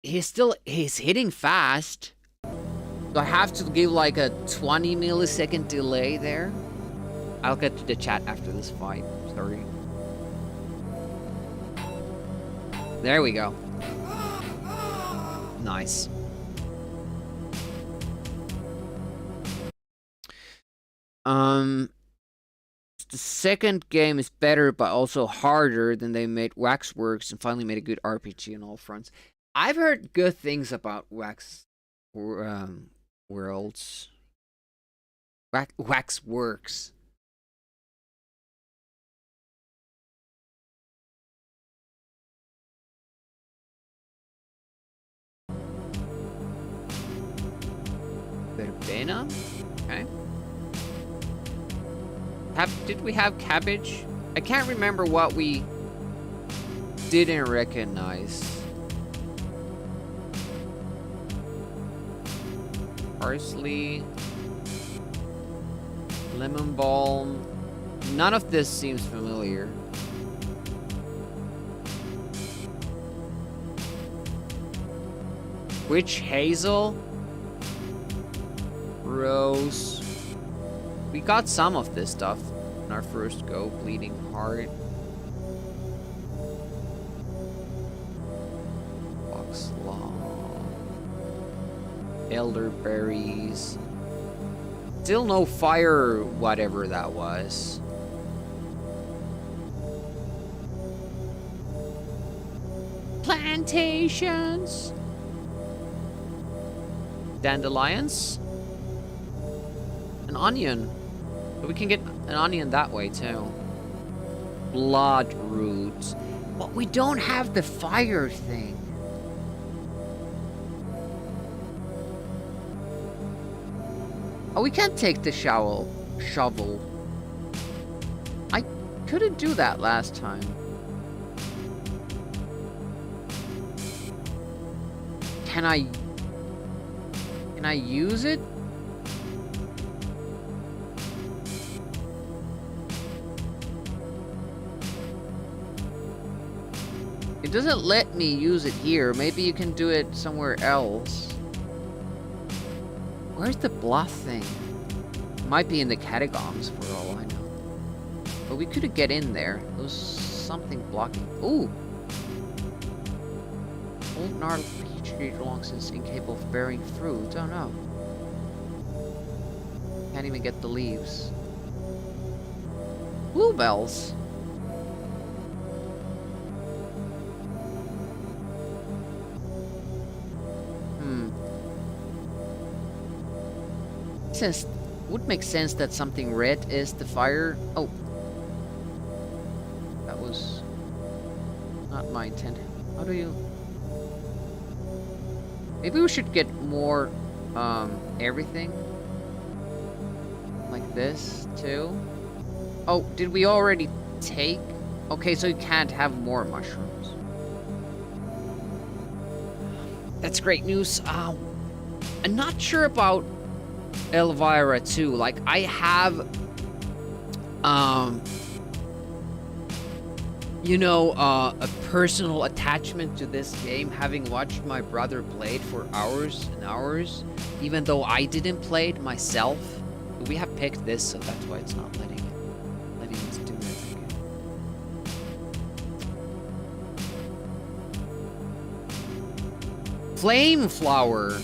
he's hitting fast. So I have to give like a 20 millisecond delay there. I'll get to the chat after this fight. Sorry. There we go. Nice. The second game is better, but also harder than they made Waxworks and finally made a good RPG on all fronts. I've heard good things about Worlds. Waxworks. Verbena? Okay. Did we have cabbage? I can't remember what we didn't recognize. Parsley. Lemon balm. None of this seems familiar. Witch hazel? Rose. We got some of this stuff. on our first go. Bleeding heart. Law. Elderberries. Still no fire, whatever that was. Plantations. Dandelions. An onion. But we can get an onion that way too. Blood roots. But we don't have the fire thing. Oh, we can't take the shovel. I couldn't do that last time. Can I use it? It doesn't let me use it here. Maybe you can do it somewhere else. Where's the bluff thing? It might be in the catacombs for all I know. But we could get in there. There was something blocking. Ooh! Old gnarled peach tree long since incapable of bearing fruit. Oh no. Can't even get the leaves. Bluebells. Since would make sense that something red is the fire. Oh, that was not my intent. How do you? Maybe we should get more everything like this too. Oh, did we already take? Okay, so you can't have more mushrooms. That's great news. I'm not sure about Elvira too. Like, I have you know, a personal attachment to this game, having watched my brother play it for hours and hours, even though I didn't play it myself. We have picked this, so that's why it's not letting us do that again. Flame flower.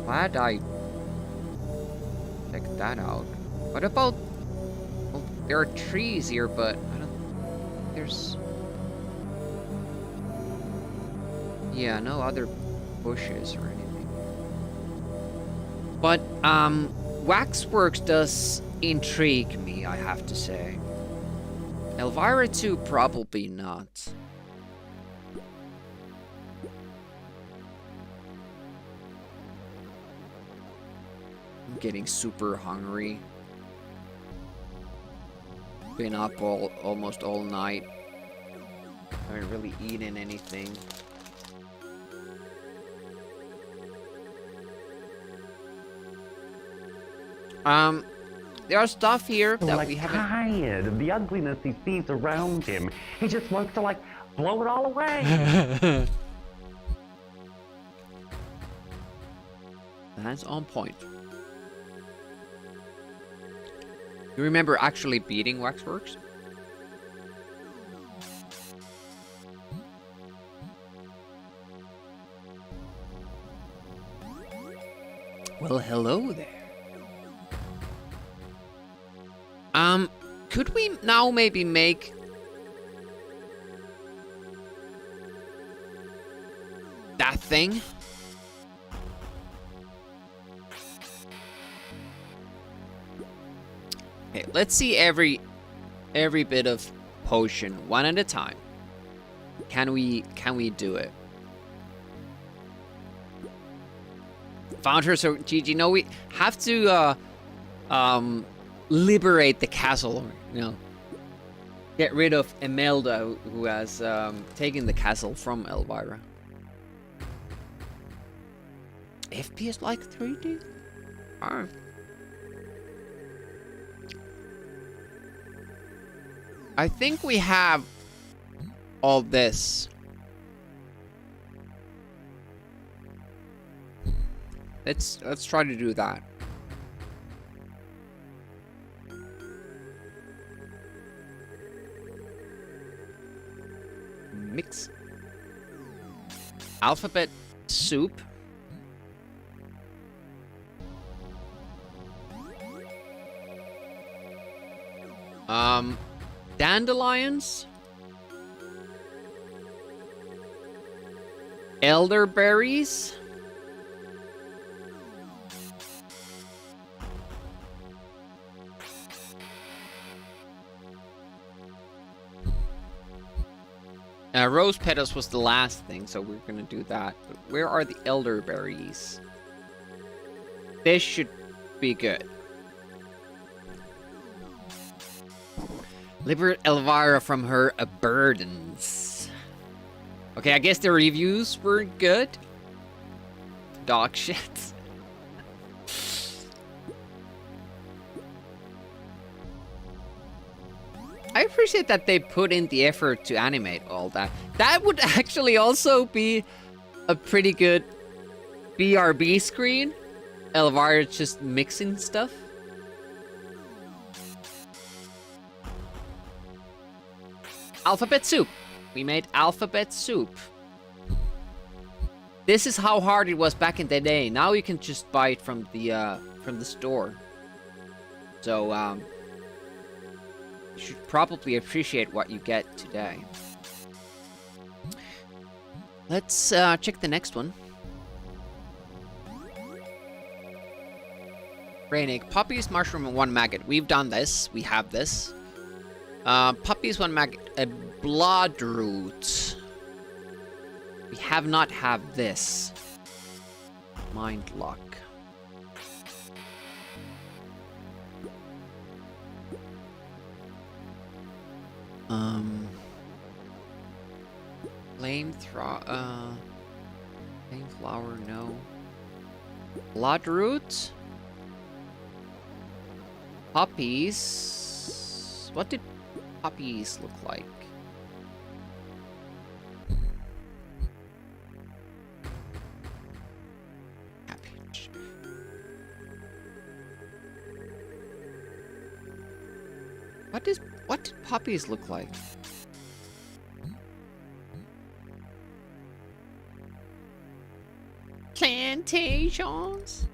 Glad I checked that out. What about... Well, there are trees here, but I don't... There's... Yeah, no other bushes or anything. But, Waxworks does intrigue me, I have to say. Elvira 2, probably not. Getting super hungry. Been up almost all night. Haven't really eaten anything. There are stuff here that like we haven't... tired of the ugliness he sees around him. He just wants to, like, blow it all away. That's on point. You remember actually beating Waxworks? Well, hello there. Could we now maybe make... that thing? Okay, let's see every bit of potion one at a time. Can we do it? Found her, so GG. No, we have to liberate the castle, you know. Get rid of Imelda, who has taken the castle from Elvira. FPS like 3D? Oh. I think we have all this. Let's try to do that. Mix. Alphabet soup. Dandelions. Elderberries. Rose petals was the last thing, so we're gonna do that. But where are the elderberries? This should be good. Liberate Elvira from her burdens. Okay, I guess the reviews were good. Dog shit. I appreciate that they put in the effort to animate all that. That would actually also be a pretty good BRB screen. Elvira just mixing stuff. Alphabet soup. We made alphabet soup. This is how hard it was back in the day. Now you can just buy it from the store. So you should probably appreciate what you get today. Let's check the next one. Brain egg, puppies, mushroom, and 1 maggot. We've done this. We have this. Puppies, 1 maggot, a bloodroot. We have not have this. Mind lock. Flamethrower, no. Bloodroot. Puppies. What did puppies look like? Cabbage. What did puppies look like? Plantations.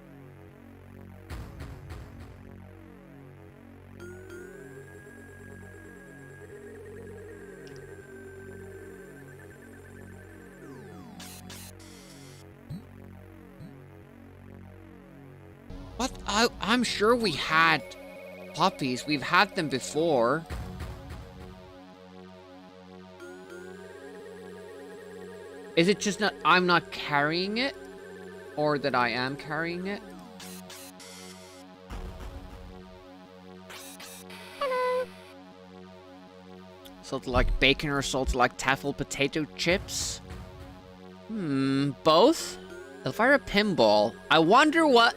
What? I'm sure we had puppies. We've had them before. Is it just not I'm not carrying it? Or that I am carrying it? Hello. Salt like bacon or salt like taffel potato chips? Both? Elvira Pinball. I wonder what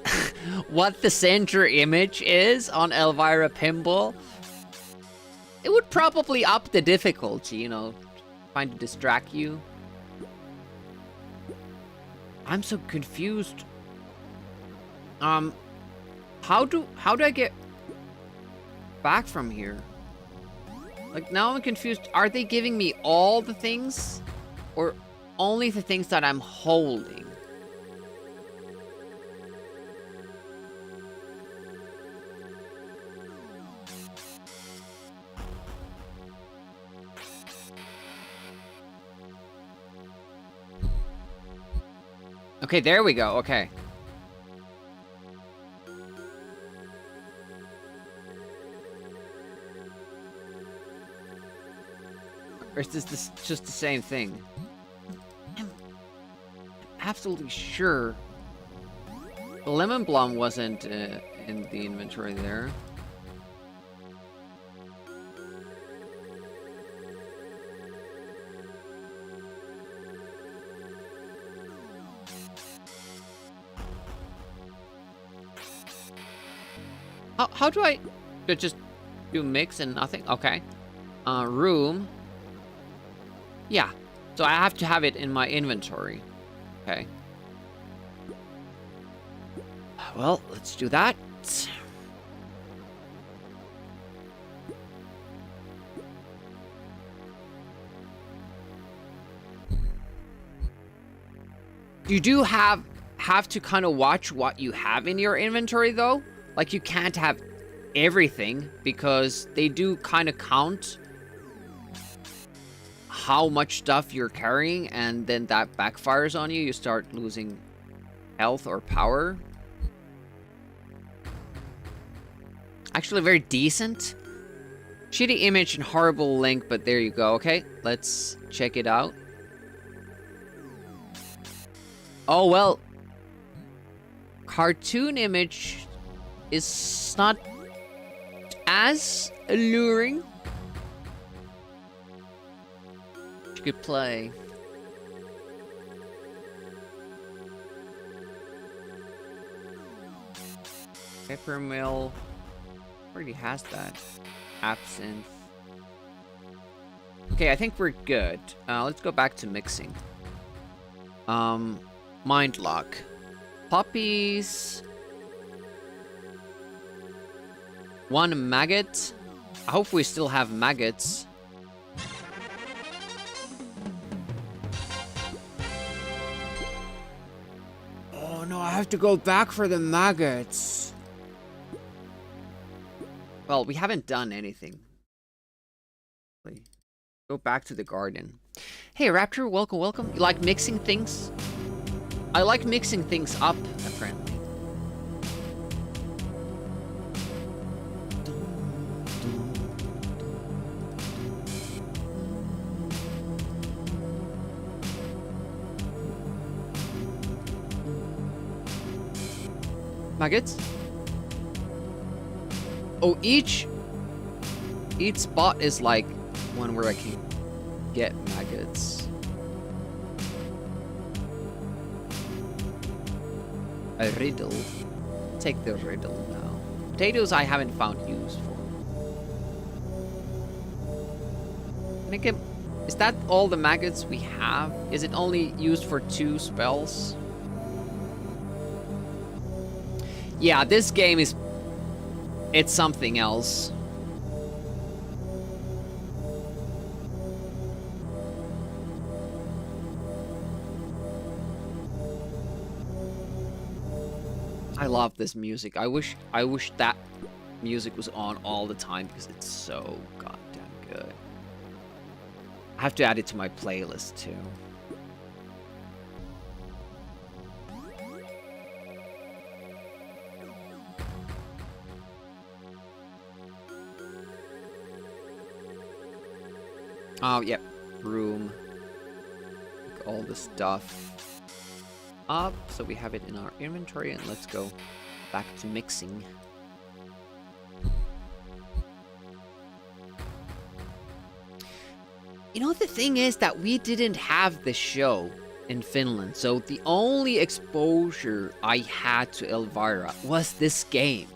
what the center image is on Elvira Pinball. It would probably up the difficulty, you know, trying to distract you. I'm so confused. How do I get back from here? Like, now I'm confused. Are they giving me all the things? Or only the things that I'm holding? Okay, there we go. Okay. Or is this just the same thing? I'm absolutely sure the lemon blom wasn't in the inventory there. How do I just do mix and nothing? Okay. Room. Yeah. So I have to have it in my inventory. Okay. Well, let's do that. You do have to kind of watch what you have in your inventory, though. Like, you can't have everything, because they do kind of count how much stuff you're carrying, and then that backfires on you. You start losing health or power. Actually, very decent. Shitty image and horrible link, but there you go. Okay, let's check it out. Oh, well. Cartoon image is not as alluring. Good play. Peppermill already has that. Absinthe. Okay, I think we're good. Let's go back to mixing. Mind lock. Poppies. 1 maggot. I hope we still have maggots. Oh no, I have to go back for the maggots. Well, we haven't done anything. Go back to the garden. Hey, Raptor, welcome, welcome. You like mixing things? I like mixing things up, apparently. Maggots? Oh, each spot is like one where I can get maggots. A riddle. Take the riddle now. Potatoes I haven't found use for. Can I get... Is that all the maggots we have? Is it only used for 2 spells? Yeah, this game is... It's something else. I love this music. I wish that music was on all the time because it's so goddamn good. I have to add it to my playlist too. Oh, yep. Room. Pick all the stuff up so we have it in our inventory, and let's go back to mixing. You know, the thing is that we didn't have the show in Finland, so the only exposure I had to Elvira was this game.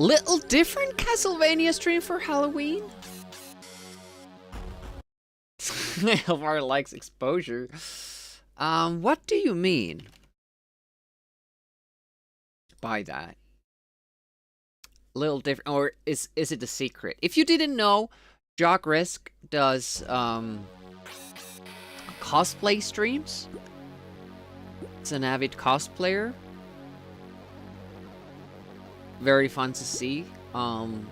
Little different Castlevania stream for Halloween? Elvira likes exposure. What do you mean by that? Little different, or is it a secret? If you didn't know, Jock Risk does cosplay streams. It's an avid cosplayer. Very fun to see.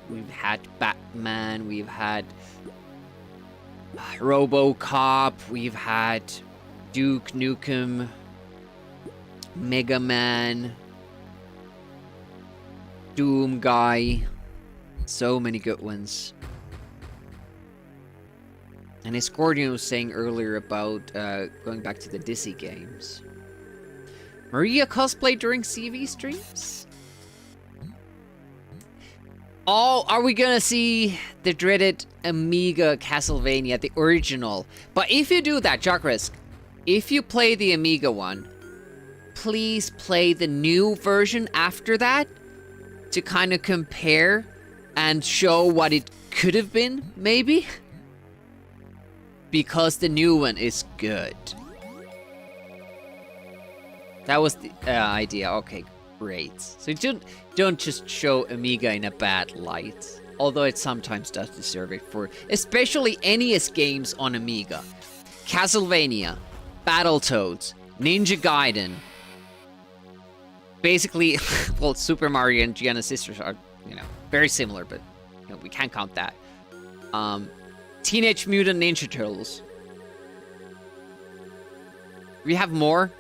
We've had Batman, we've had RoboCop, we've had Duke Nukem, Mega Man, Doom Guy. So many good ones. And Escordian was saying earlier about going back to the Dizzy games. Maria cosplay during CV streams? Oh, are we gonna see the dreaded Amiga Castlevania, the original? But if you do that, Jock Risk, if you play the Amiga one, please play the new version after that, to kind of compare and show what it could have been, maybe? Because the new one is good. That was the idea. Okay, great. So don't just show Amiga in a bad light. Although it sometimes does deserve it for especially NES games on Amiga. Castlevania, Battletoads, Ninja Gaiden. Basically, well, Super Mario and Gianna Sisters are, very similar, but we can't count that. Teenage Mutant Ninja Turtles. We have more.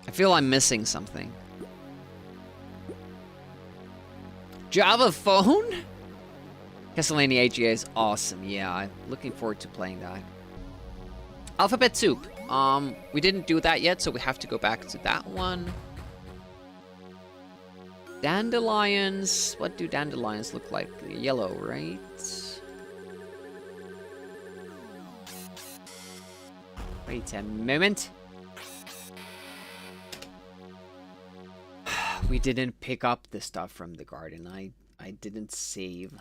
I feel I'm missing something. Java phone? Castlevania AGA is awesome. Yeah, I'm looking forward to playing that. Alphabet Soup. We didn't do that yet, so we have to go back to that one. Dandelions. What do dandelions look like? Yellow, right? Wait a moment. We didn't pick up the stuff from the garden. I didn't save.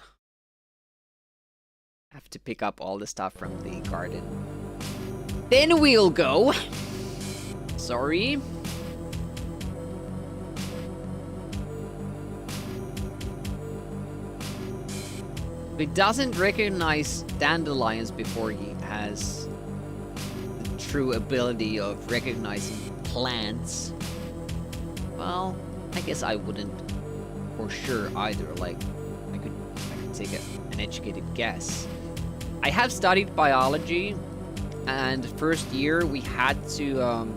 Have to pick up all the stuff from the garden. Then we'll go. Sorry. He doesn't recognize dandelions before he has the true ability of recognizing plants. Well, I guess I wouldn't for sure either. Like, I could take an educated guess. I have studied biology, and first year we had to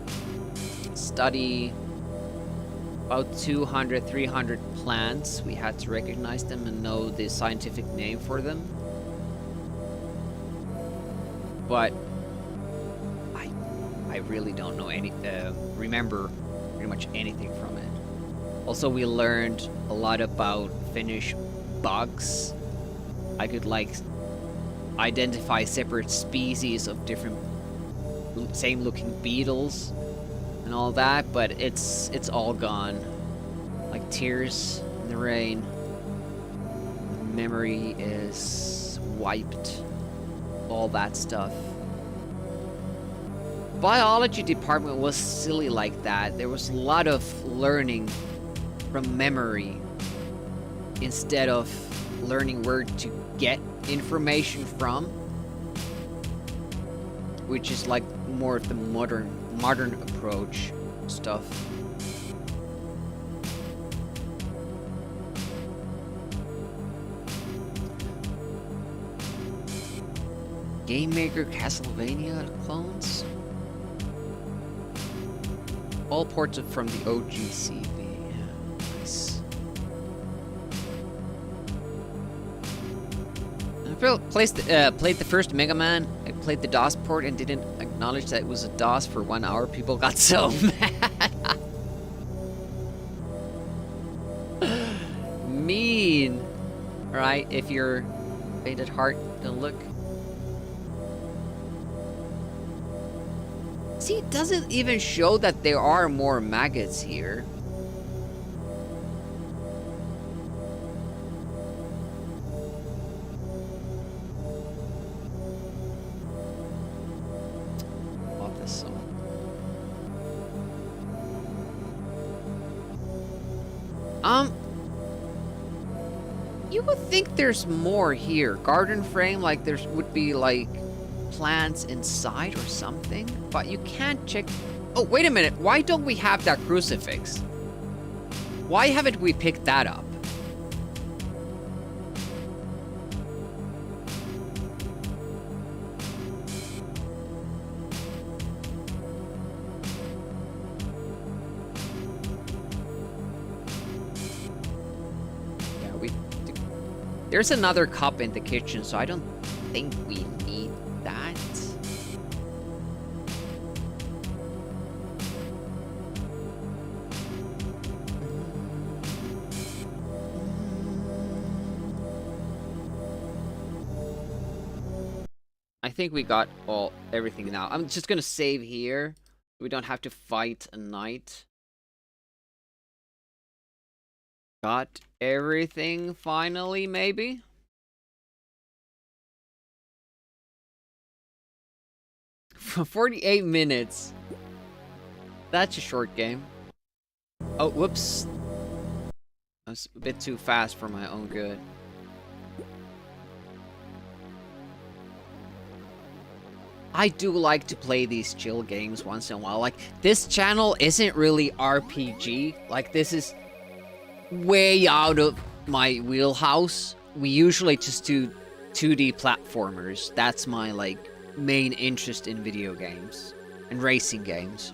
study about 200, 300 plants. We had to recognize them and know the scientific name for them. But I really don't know remember pretty much anything from it. Also, we learned a lot about Finnish bugs. I could identify separate species of different same looking beetles and all that, but it's all gone. Like tears in the rain. Memory is wiped. All that stuff. Biology department was silly like that. There was a lot of learning from memory instead of learning where to get information from, which is like more of the modern approach stuff. Game Maker Castlevania clones. All ports are from the OG CV. Nice. I played the first Mega Man. I played the DOS port and didn't acknowledge that it was a DOS for 1 hour. People got so mad. Mean. Right? If you're faint at heart, don't look. See, it doesn't even show that there are more maggots here. Love this song. You would think there's more here. Garden frame, like there would be like plants inside or something, but you can't check. Oh, wait a minute. Why don't we have that crucifix? Why haven't we picked that up? Yeah, there's another cup in the kitchen, so I don't think we need that. I think we got everything now. I'm just gonna save here. We don't have to fight a knight. Got everything finally, maybe? For 48 minutes. That's a short game. Oh, whoops. I was a bit too fast for my own good. I do like to play these chill games once in a while. Like, this channel isn't really RPG. Like, this is way out of my wheelhouse. We usually just do 2D platformers. That's my, like, main interest in video games and racing games.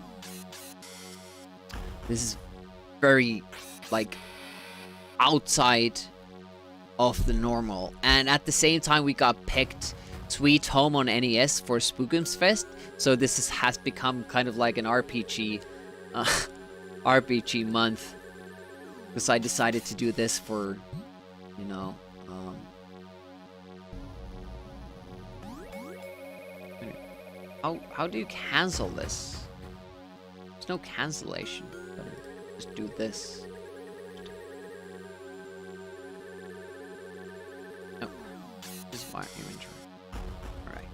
This is very, like, outside of the normal. And at the same time, we got picked Sweet Home on NES for Spookums Fest, so this has become kind of like an RPG RPG month, because I decided to do this for, you know, how do you cancel this? There's no cancellation. Just do this. Oh, this is my inventory. Alright.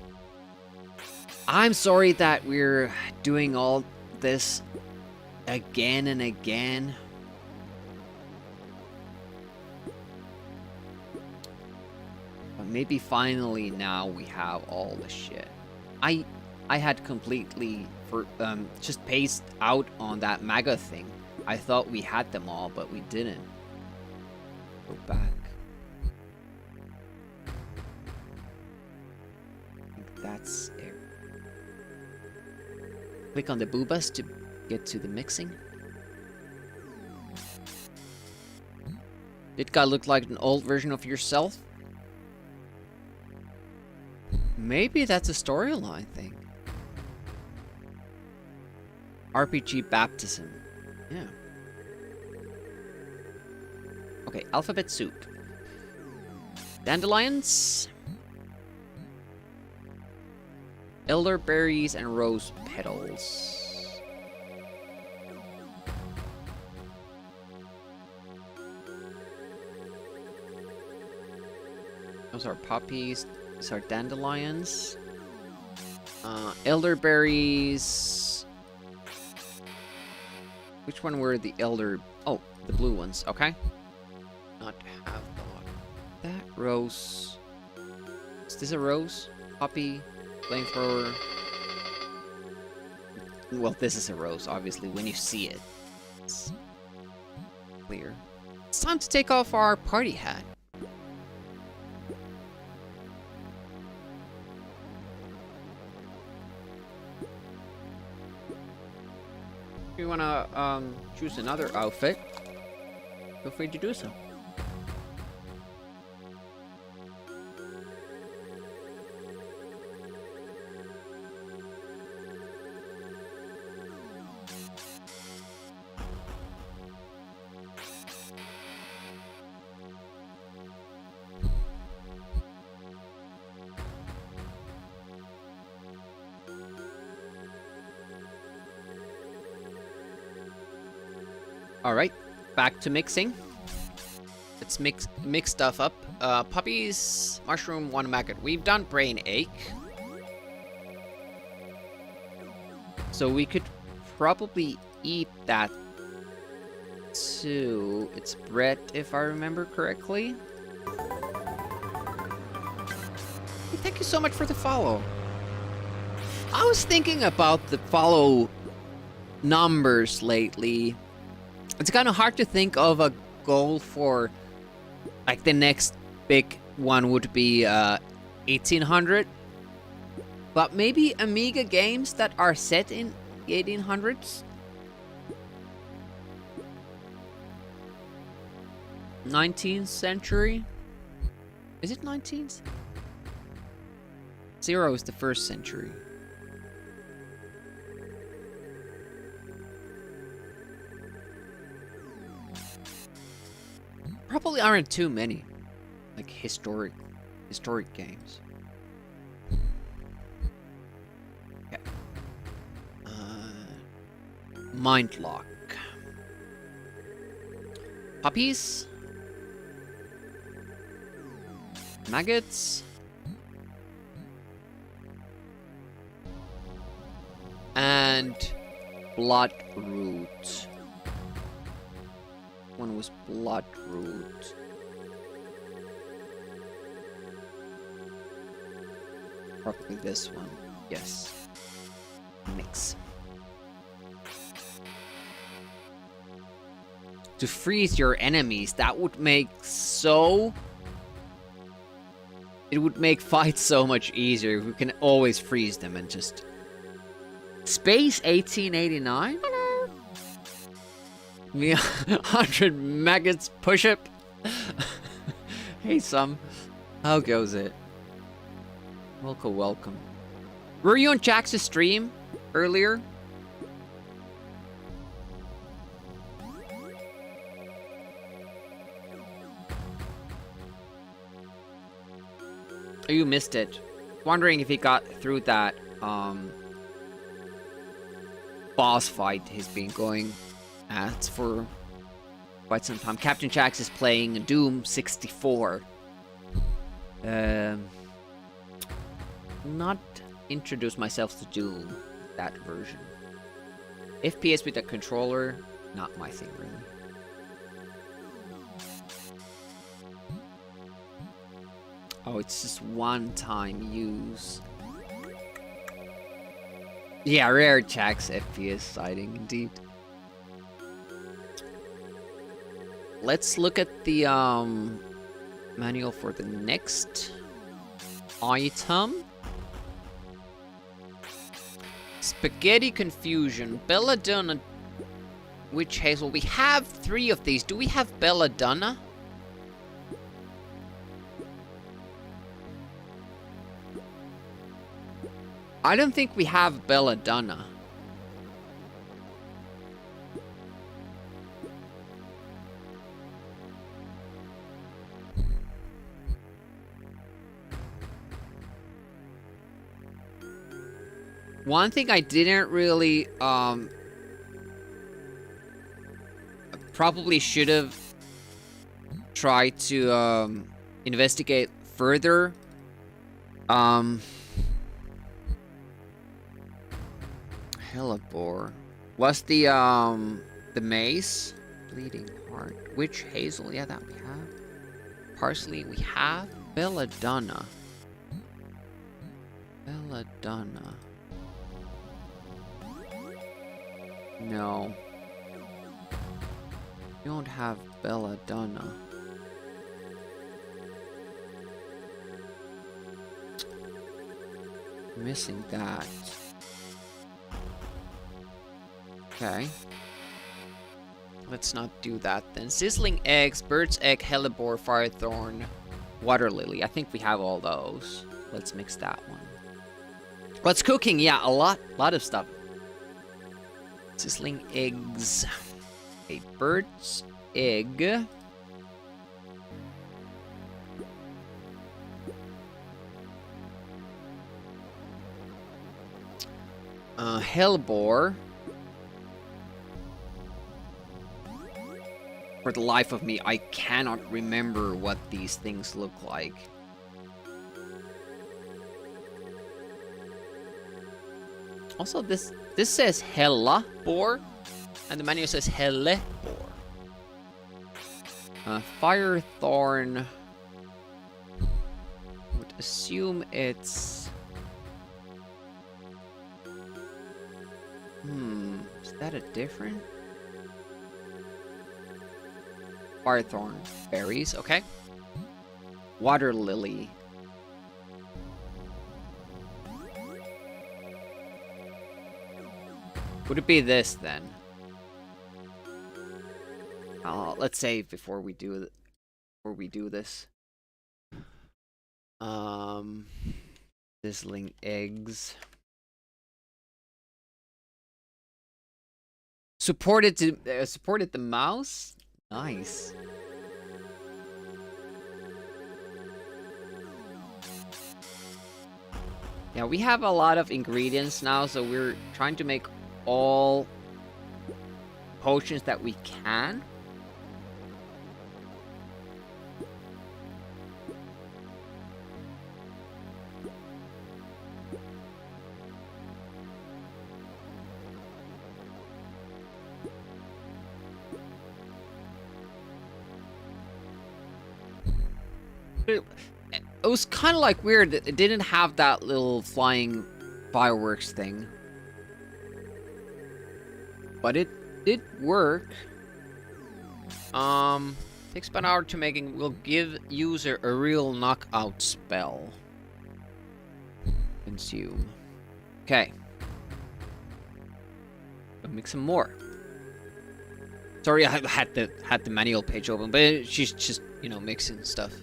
I'm sorry that we're doing all this again and again. But maybe finally now we have all the shit. I had completely just paced out on that MAGA thing. I thought we had them all, but we didn't. Go back. I think that's it. Click on the boobas to get to the mixing. Did guy look like an old version of yourself? Maybe that's a storyline thing. RPG baptism. Yeah. Okay, alphabet soup. Dandelions. Elderberries and rose petals. Those are poppies. These are dandelions. Elderberries. Which one were the elder? Oh, the blue ones. Okay. Not have dog. That rose. Is this a rose? Poppy. Flamethrower. Well, this is a rose, obviously, when you see it. It's clear. It's time to take off our party hat. If you wanna choose another outfit, feel free to do so. Alright, back to mixing. Let's mix stuff up. Puppies, mushroom, one maggot. We've done brain ache. So we could probably eat that too. It's bread, if I remember correctly. Hey, thank you so much for the follow. I was thinking about the follow numbers lately. It's kind of hard to think of a goal for, like, the next big one would be 1800. But maybe Amiga games that are set in the 1800s? 19th century? Is it 19th? 0 is the first century. Probably aren't too many, like, historic games. Mind lock. Puppies. Maggots. And bloodroot. One was bloodroot. Probably this one. Yes. Mix. To freeze your enemies, that would make so... It would make fights so much easier if we can always freeze them and just... Space 1889? Hello. Me 100 maggots push-up. Hey, Sam. How goes it? Welcome, welcome. Were you on Jack's stream earlier? Oh, you missed it. Wondering if he got through that boss fight he's been going at for quite some time. Captain Jax is playing Doom 64. Not introduce myself to Doom, that version. FPS with a controller, not my thing really. Oh, it's just one-time use. Yeah, rare Jax FPS sighting indeed. Let's look at the manual for the next item. Spaghetti Confusion, Belladonna, Witch Hazel. We have 3 of these. Do we have Belladonna? I don't think we have Belladonna. One thing I didn't really, probably should have tried to, investigate further, Hellebore was the mace, Bleeding Heart, Witch Hazel, yeah, that we have. Parsley, we have. Belladonna. Belladonna. No. We don't have Belladonna. Missing that. Okay. Let's not do that then. Sizzling Eggs, Bird's Egg, Hellebore, Firethorn, Water Lily. I think we have all those. Let's mix that one. What's cooking? Yeah, a lot of stuff. Sizzling Eggs. A Bird's Egg. Hellebore. For the life of me, I cannot remember what these things look like. Also, this says Hellebore, and the menu says Hellebore. Firethorn. Would assume it's. Is that a different? Firethorn berries, okay. Water Lily. Would it be this then? Let's save before we do this. Sizzling Eggs. Supported the mouse. Nice. Yeah, we have a lot of ingredients now, so we're trying to make all potions that we can. It was kind of like weird that it didn't have that little flying fireworks thing. But it did work. Takes about an hour to making. Will give user a real knockout spell. Consume. Okay. I'll make some more. Sorry, I had the manual page open, but she's just, you know, mixing stuff.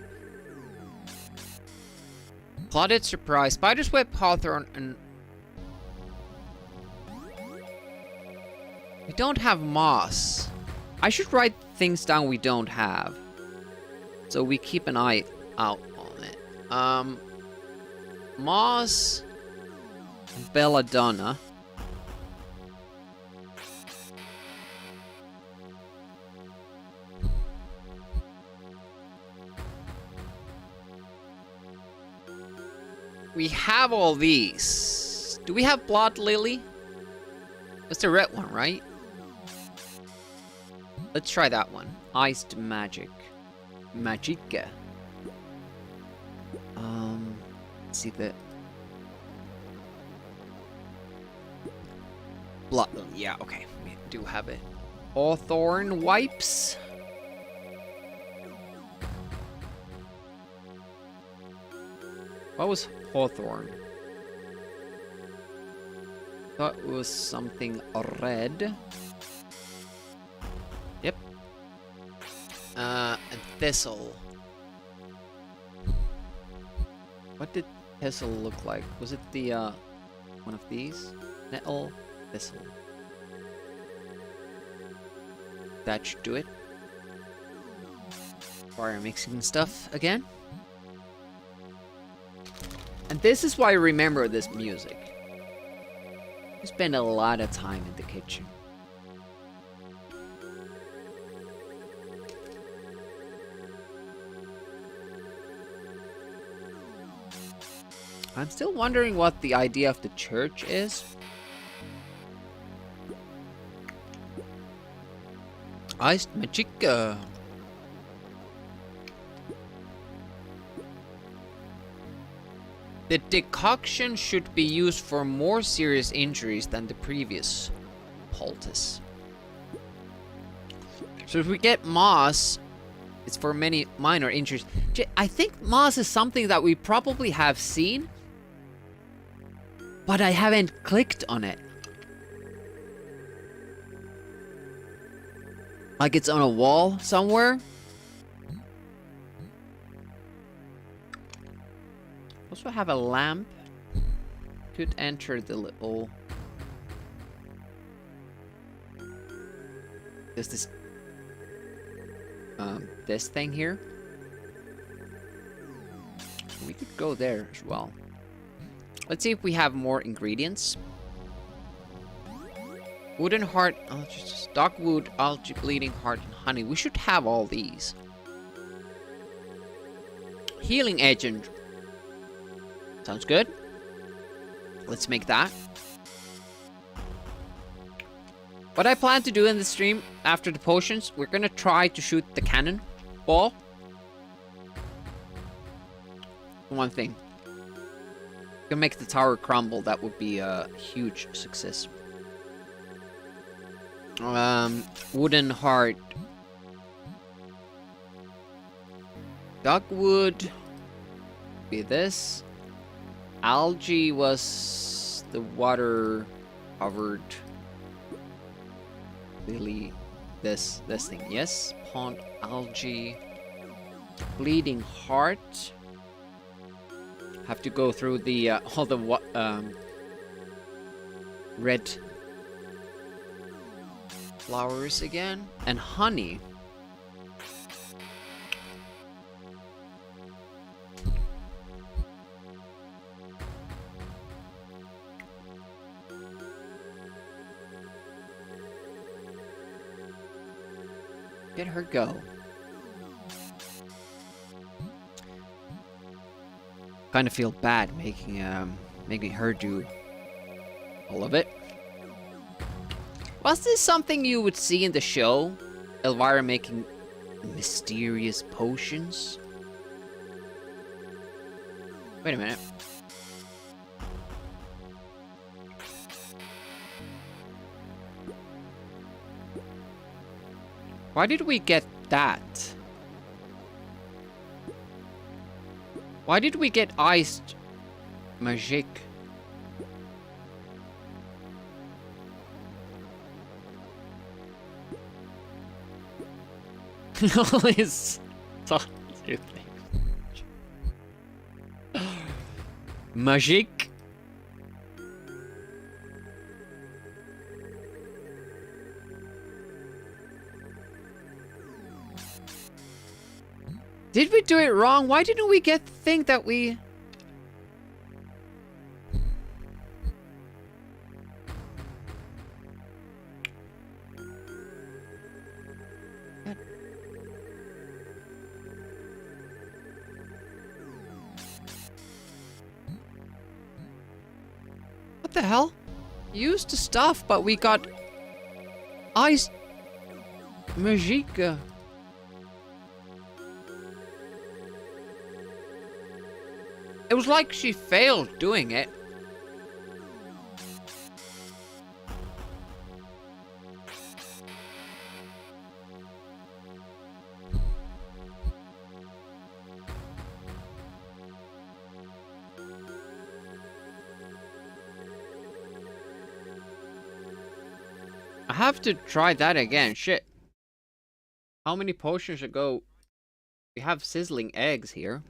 Plotted surprise. Spider's web, hawthorn, and we don't have moss. I should write things down we don't have, so we keep an eye out on it. Moss, belladonna. We have all these. Do we have blood lily? That's the red one, right? Let's try that one. Iced magic. Magica. Let's see the blood. Yeah, okay. We do have it. Hawthorn wipes. What was hawthorn? Thought it was something red. Yep. A thistle. What did thistle look like? Was it the one of these? Nettle, thistle. That should do it. Fire mixing stuff again. And this is why I remember this music. I spend a lot of time in the kitchen. I'm still wondering what the idea of the church is. Iced Magica. The decoction should be used for more serious injuries than the previous poultice. So if we get moss, it's for many minor injuries. I think moss is something that we probably have seen, but I haven't clicked on it. Like it's on a wall somewhere. Also have a lamp. Could enter the little... There's this thing here. We could go there as well. Let's see if we have more ingredients. Wooden heart, stockwood, algae, bleeding heart, and honey. We should have all these. Healing agent. Sounds good. Let's make that. What I plan to do in the stream after the potions, we're gonna try to shoot the cannon ball. One thing. If we can make the tower crumble, that would be a huge success. Wooden heart. Dogwood. Be this. Algae was the water covered. Really, this thing. Yes, pond algae. Bleeding heart. Have to go through the all the red flowers again, and honey. Let her go. Kind of feel bad making her do all of it. Was this something you would see in the show? Elvira making mysterious potions? Wait a minute. Why did we get that? Why did we get iced magic? All these things. Magic. Did we do it wrong? Why didn't we get the thing that we... What the hell? Used the stuff, but we got... Ice... Magica. It was like she failed doing it. I have to try that again. Shit. How many potions ago? We have sizzling eggs here.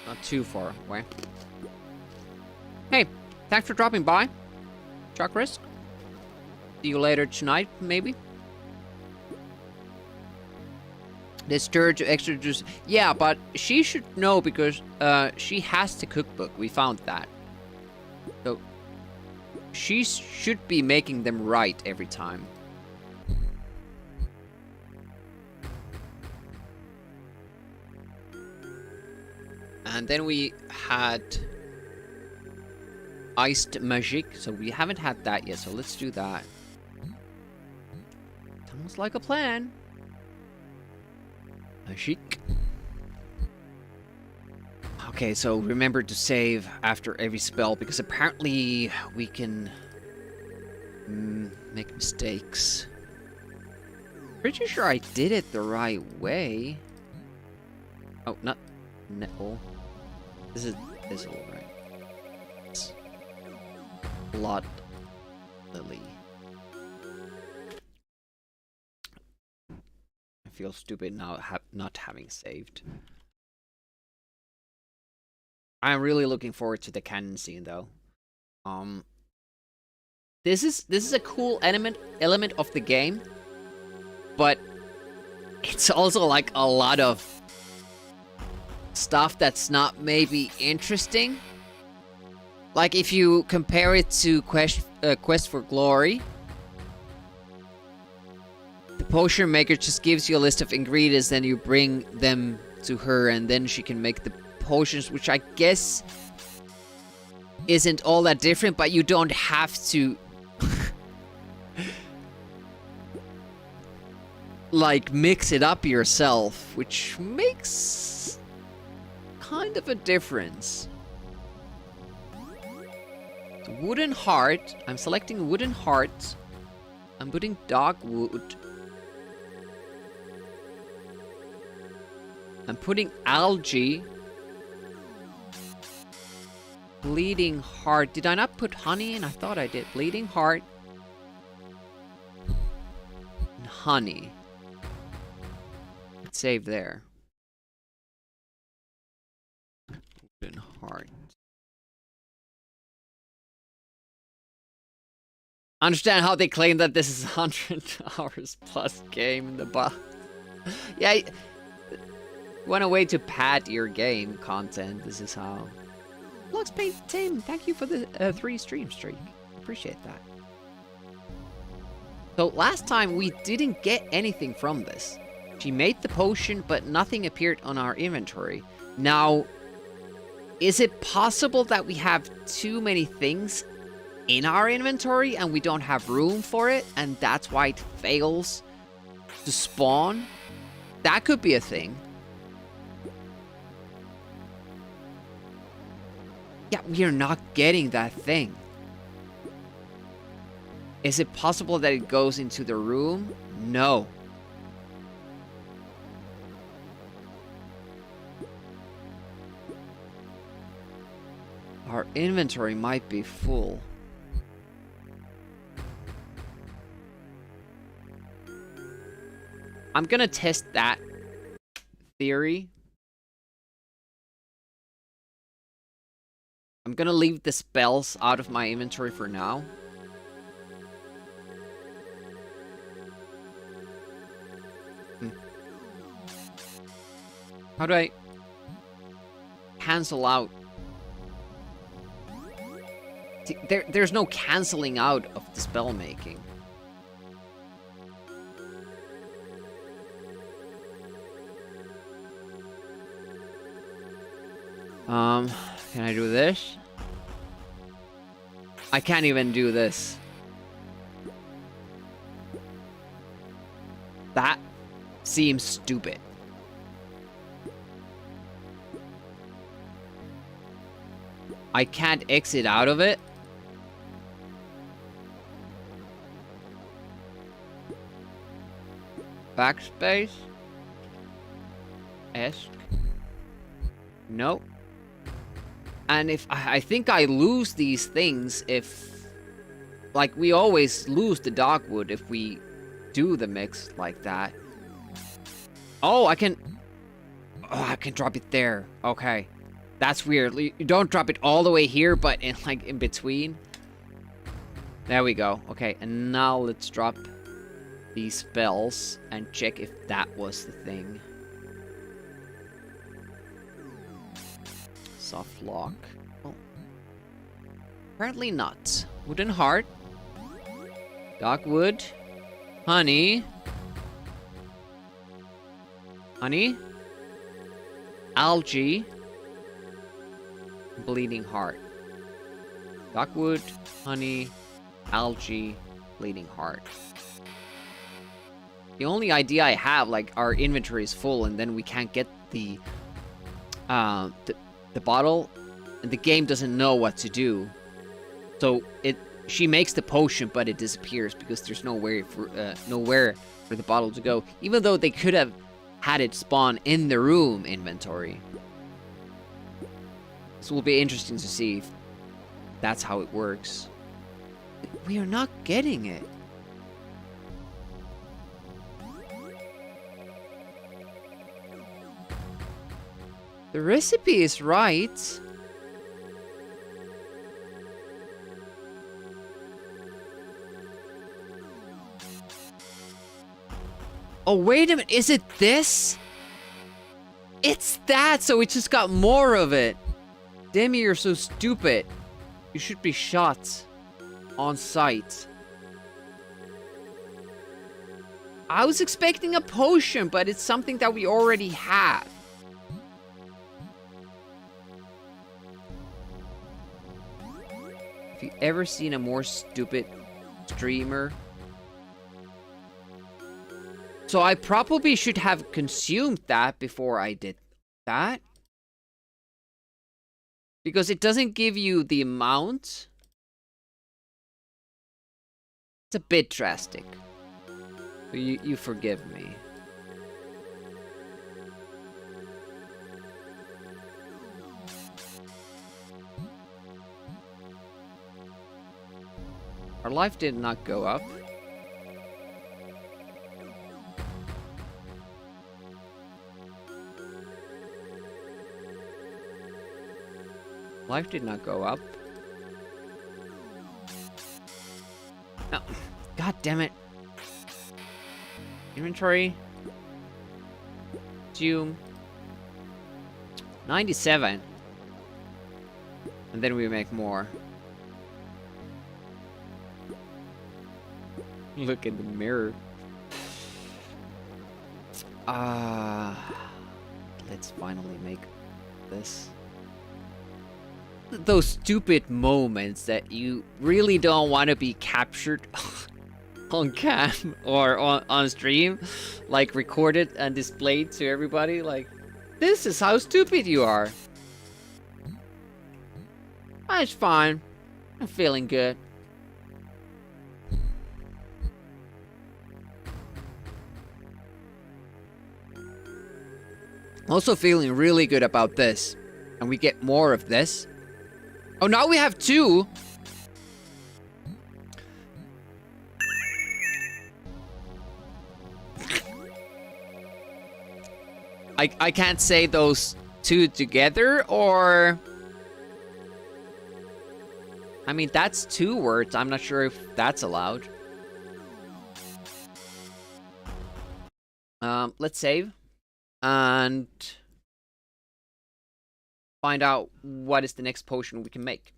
Not too far away. Hey, thanks for dropping by, Chuck Risk. See you later tonight, maybe. The stirred extra juice. Yeah, but she should know because she has the cookbook. We found that. So she should be making them right every time. And then we had iced magic, so we haven't had that yet, so let's do that. Sounds like a plan. Magic. Okay, so remember to save after every spell, because apparently we can make mistakes. Pretty sure I did it the right way. Oh, not... No. This is all right. It's Blood Lily. I feel stupid now not having saved. I'm really looking forward to the cannon scene though. This is a cool element of the game, but it's also like a lot of stuff that's not maybe interesting. Like if you compare it to Quest for Glory, the potion maker just gives you a list of ingredients, then you bring them to her and then she can make the potions, which I guess isn't all that different, but you don't have to like mix it up yourself, which makes kind of a difference. Wooden heart. I'm selecting wooden heart. I'm putting dogwood. I'm putting algae. Bleeding heart. Did I not put honey in? I thought I did. Bleeding heart. And honey. Let's save there. Wooden heart. Understand how they claim that this is 100 hours plus game in the box. Yeah, Want a way to pad your game content, this is how. Lux Paint Tim, thank you for the 3 stream streak. Appreciate that. So last time we didn't get anything from this. She made the potion, but nothing appeared on our inventory. Now, is it possible that we have too many things in our inventory and we don't have room for it, and that's why it fails to spawn? That could be a thing. Yeah, we are not getting that thing. Is it possible that it goes into the room? No. Our inventory might be full. I'm gonna test that theory. I'm gonna leave the spells out of my inventory for now. How do I cancel out? See, there's no canceling out of the spell making. Can I do this? I can't even do this. That seems stupid. I can't exit out of it. Backspace. Esc. Nope. And if I think I lose these things if, like, we always lose the dogwood if we do the mix like that. Oh, I can drop it there. Okay. That's weird. You don't drop it all the way here, but in, like, in between. There we go. Okay, and now let's drop these spells and check if that was the thing. Soft lock. Oh. Apparently not. Wooden heart. Dogwood. Honey. Honey. Algae. Bleeding heart. Dogwood, honey, algae, bleeding heart. The only idea I have, like, our inventory is full and then we can't get the bottle, and the game doesn't know what to do. So she makes the potion, but it disappears because there's nowhere for the bottle to go. Even though they could have had it spawn in the room inventory. This will be interesting to see if that's how it works. We are not getting it. The recipe is right. Oh, wait a minute. Is it this? It's that, so we just got more of it. Demi, you're so stupid. You should be shot on sight. I was expecting a potion, but it's something that we already have. Have you ever seen a more stupid streamer? So I probably should have consumed that before I did that. Because it doesn't give you the amount. It's a bit drastic. But you forgive me. Our life did not go up. Life did not go up. No. God damn it. Inventory. Consume. 97. And then we make more. Look in the mirror. Let's finally make this. Those stupid moments that you really don't want to be captured on cam or on stream, like recorded and displayed to everybody. Like, this is how stupid you are. It's fine. I'm feeling good. Also feeling really good about this. And we get more of this. Oh, now we have 2. I can't say those 2 together, or... I mean, that's 2 words. I'm not sure if that's allowed. Let's save. And... find out what is the next potion we can make.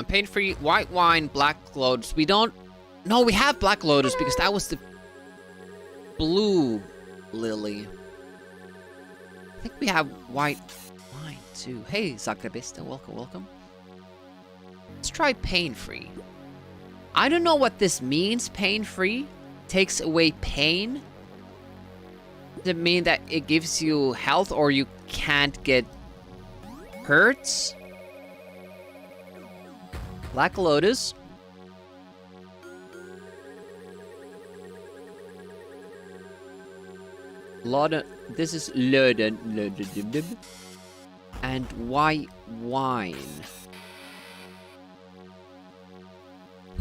Pain-free, white wine, black lotus. We don't... No, we have black lotus because that was the blue lily. I think we have white wine too. Hey, Zagrabista, welcome, welcome. Let's try pain-free. I don't know what this means, pain-free. Takes away pain. Does it mean that it gives you health or you can't get hurts? Black Lotus. This is Loden. And white wine.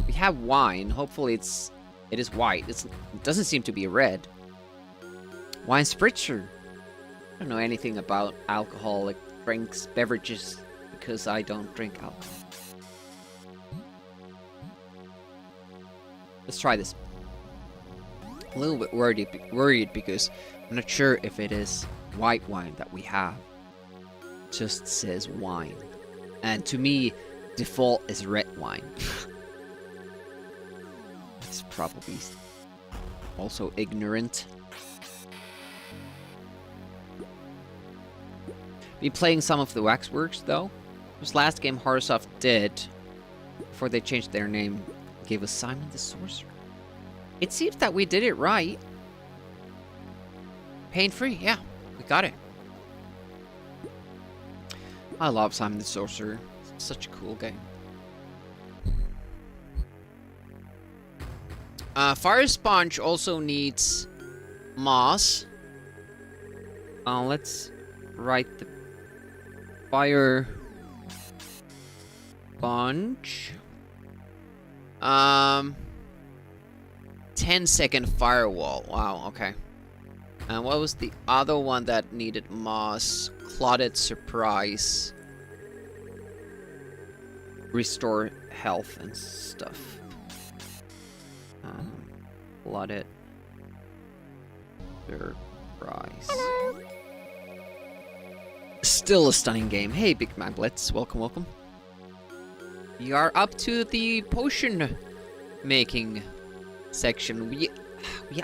We have wine. Hopefully it is white. It doesn't seem to be red. Wine spritzer. I don't know anything about alcoholic drinks, beverages, because I don't drink alcohol. Let's try this. A little bit worried because I'm not sure if it is white wine that we have. It just says wine. And to me, default is red wine. It's probably also ignorant. Been playing some of the Waxworks though. This last game Horrorsoft did, before they changed their name, gave us Simon the Sorcerer. It seems that we did it right. Pain-free, yeah, we got it. I love Simon the Sorcerer. It's such a cool game. Fire Sponge also needs moss. Let's write the Fire Sponge. 10-second firewall. Wow, okay. And what was the other one that needed moss? Clotted Surprise. Restore health and stuff. Clotted Surprise. Hello. Still a stunning game. Hey, Big Man Blitz. Welcome, welcome. We are up to the potion making section. We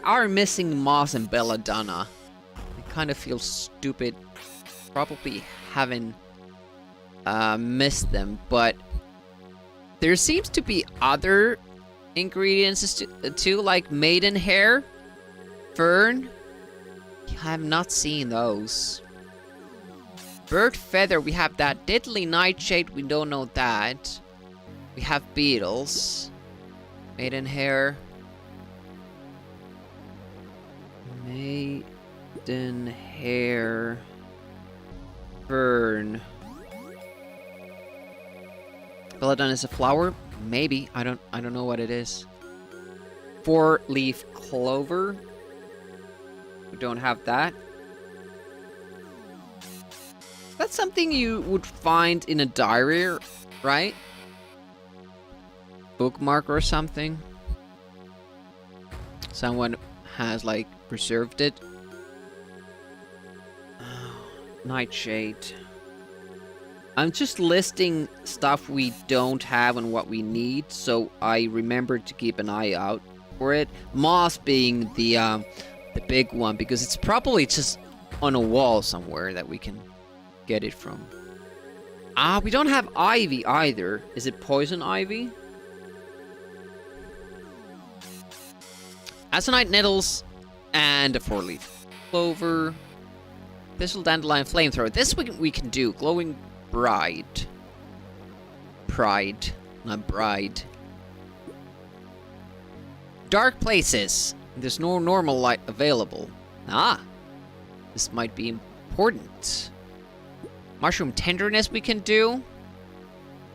are missing Moss and Belladonna. I kind of feel stupid. Probably haven't missed them, but there seems to be other ingredients too, like Maidenhair, Fern. I have not seen those. Bird Feather, we have that. Deadly Nightshade, we don't know that. We have beetles. Maidenhair. Maidenhair. Fern. Belladonna is a flower? Maybe. I don't know what it is. 4-leaf clover. We don't have that. That's something you would find in a diary, right? bookmark or something. Someone has like preserved it. Nightshade. I'm just listing stuff we don't have and what we need, so I remember to keep an eye out for it. Moss being the big one, because it's probably just on a wall somewhere that we can get it from. We don't have ivy either. Is it poison ivy? Azonite nettles and a 4-leaf clover. Thistle, dandelion, flamethrower. This we can do. Glowing bride. Pride, not bride. Dark places. There's no normal light available. This might be important. Mushroom tenderness we can do.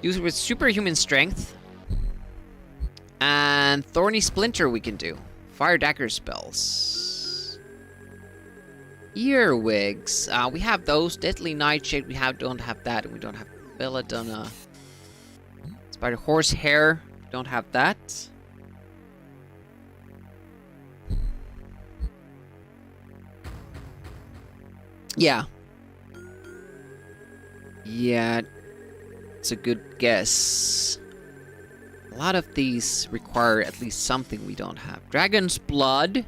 Use it with superhuman strength. And thorny splinter we can do. Fire dagger spells. Earwigs. We have those. Deadly nightshade. We don't have that, and we don't have belladonna. Spider horsehair. Don't have that. Yeah. Yeah. It's a good guess. A lot of these require at least something we don't have. Dragon's blood.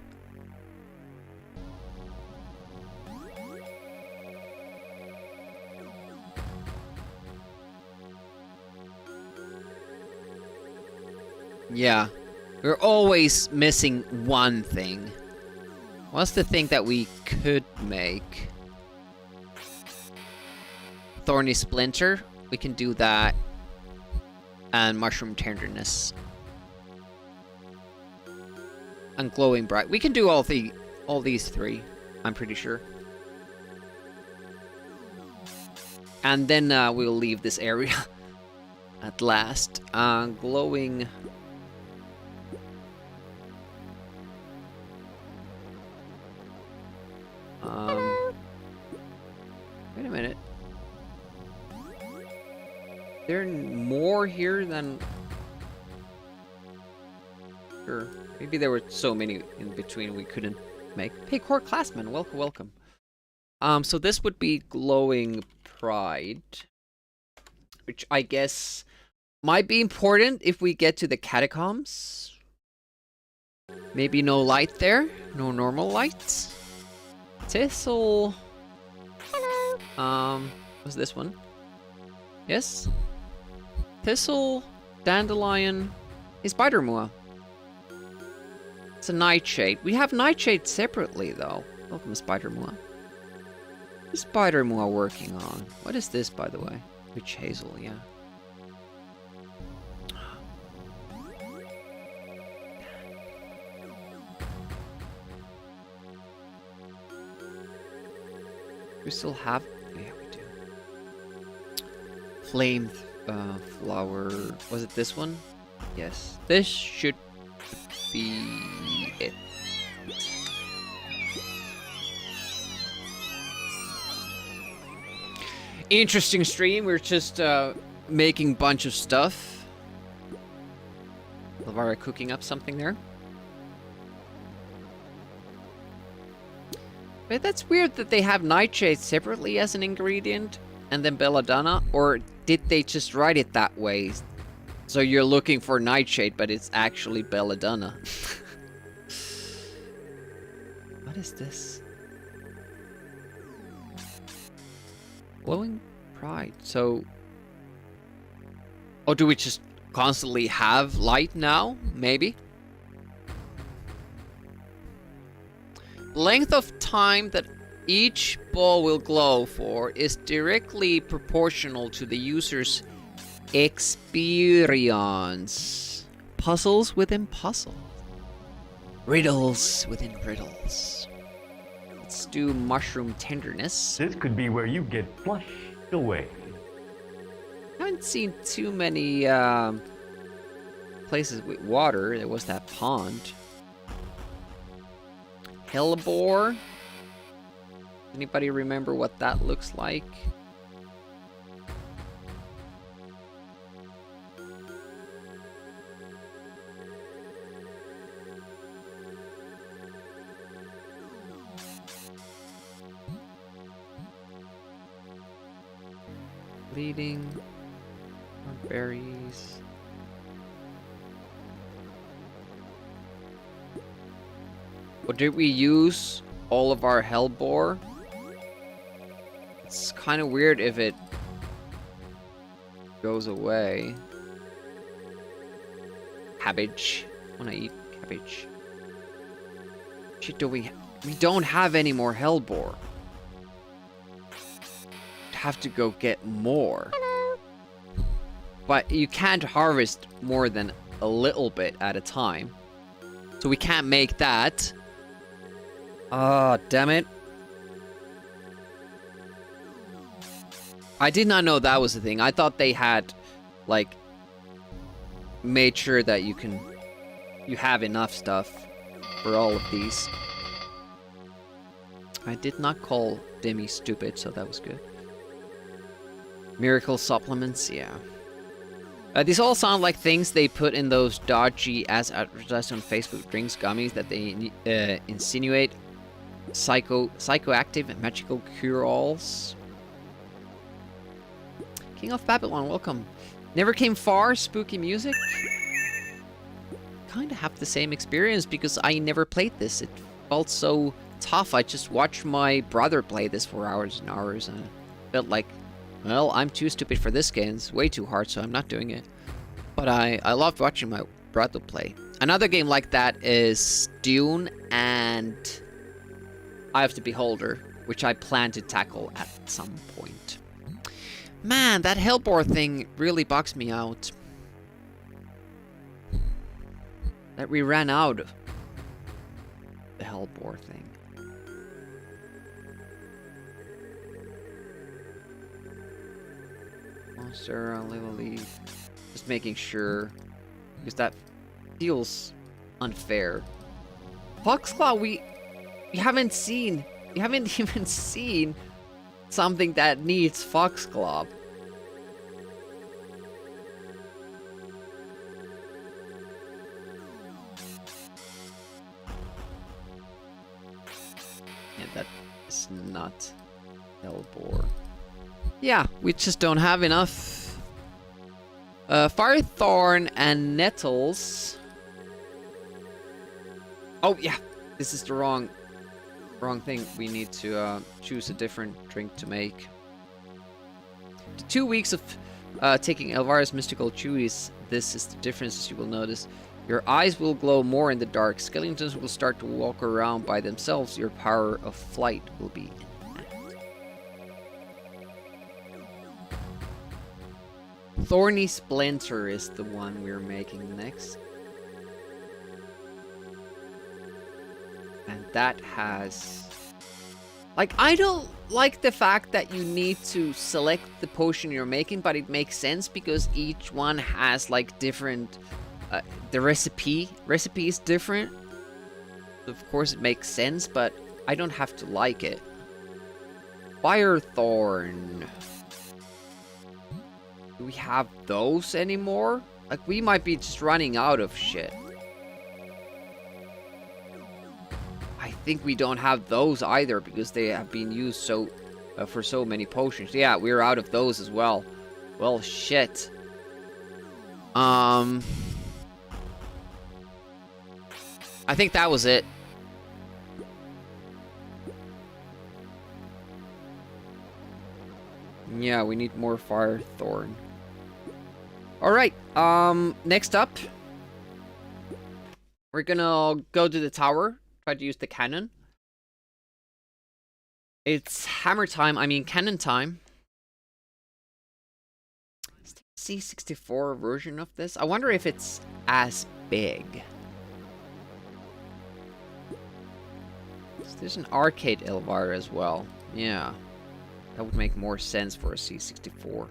Yeah. We're always missing one thing. What's the thing that we could make? Thorny splinter. We can do that. And mushroom tenderness. And glowing bright. We can do all these three, I'm pretty sure. And then we'll leave this area at last. Glowing. Wait a minute. There are more here than... Sure. Maybe there were so many in between we couldn't make. Hey, core classman, welcome, welcome. So this would be glowing pride, which I guess might be important if we get to the catacombs. Maybe no light there, no normal light. Thistle. Hello. What's this one? Yes. Thistle, dandelion, a spider moa. It's a nightshade. We have nightshade separately though. Welcome, spider moa. What is spider moa working on? What is this, by the way? Witch hazel, yeah. We still have... Yeah, we do. Flame flower... Was it this one? Yes. This should be it. Interesting stream. We're just making a bunch of stuff. Elvira cooking up something there. But that's weird that they have nightshade separately as an ingredient and then belladonna, or did they just write it that way? So you're looking for nightshade, but it's actually belladonna. What is this? Glowing pride. So... Oh, do we just constantly have light now? Maybe? Length of time that each ball will glow for is directly proportional to the user's experience. Puzzles within puzzles. Riddles within riddles. Let's do mushroom tenderness. This could be where you get flushed away. I haven't seen too many places with water. There was that pond. Hellebore. Anybody remember what that looks like? Bleeding. Berries. Or did we use all of our hellbore? It's kind of weird if it goes away. Cabbage. I wanna eat cabbage. Shit, we don't have any more hellbore. Have to go get more. Hello. But you can't harvest more than a little bit at a time. So we can't make that. Ah, damn it. I did not know that was the thing. I thought they had, like, made sure that you have enough stuff for all of these. I did not call Demi stupid, so that was good. Miracle supplements, yeah. These all sound like things they put in those dodgy as advertised on Facebook drinks gummies that they insinuate psychoactive and magical cure-alls. King of Babylon, welcome. Never came far, spooky music. Kind of have the same experience because I never played this. It felt so tough. I just watched my brother play this for hours and hours and it felt like, well, I'm too stupid for this game. It's way too hard, so I'm not doing it. But I loved watching my brother play. Another game like that is Dune and Eye of the Beholder, which I plan to tackle at some point. Man, that hellbore thing really bugs me out. That we ran out of the hellbore thing. Monster, Lily. Just making sure. Because that feels unfair. Foxclaw, we haven't seen. We haven't even seen something that needs Foxclaw. Yeah, that is not hellbore. Yeah, we just don't have enough. Firethorn and Nettles. Oh yeah, this is the wrong thing. We need to choose a different drink to make. The 2 weeks of taking Elvira's mystical chewies, this is the difference, as you will notice. Your eyes will glow more in the dark. Skeletons will start to walk around by themselves. Your power of flight will be enhanced. Thorny Splinter is the one we're making next. And that has... Like, I don't like the fact that you need to select the potion you're making, but it makes sense because each one has, like, different... the recipe is different. Of course it makes sense, but I don't have to like it. Firethorn. Do we have those anymore? Like, we might be just running out of shit. I think we don't have those either because they have been used so for so many potions. Yeah, we're out of those as well. Well, shit. I think that was it. Yeah, we need more Firethorn. Alright, next up, we're gonna go to the tower, try to use the cannon. It's hammer time, I mean cannon time. Is there a C64 version of this? I wonder if it's as big. There's an arcade Elvira as well. Yeah, that would make more sense for a C64.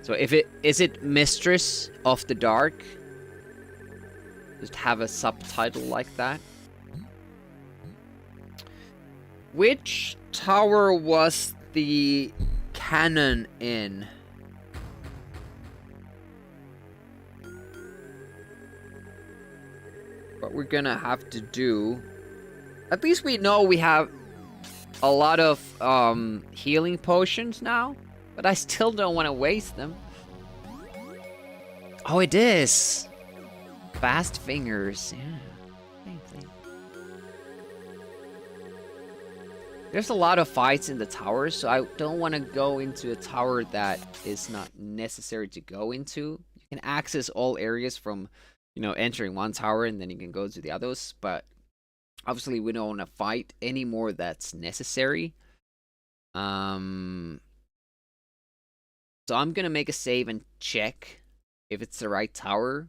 So if is it Mistress of the Dark? Just have a subtitle like that. Which tower was the cannon in? What we're gonna have to do... At least we know we have a lot of healing potions now, but I still don't want to waste them. Oh, it is. Fast fingers. Yeah. Same thing. There's a lot of fights in the towers, so I don't want to go into a tower that is not necessary to go into. You can access all areas from, you know, entering one tower and then you can go to the others, but obviously we don't want to fight anymore that's necessary. So I'm gonna make a save and check if it's the right tower.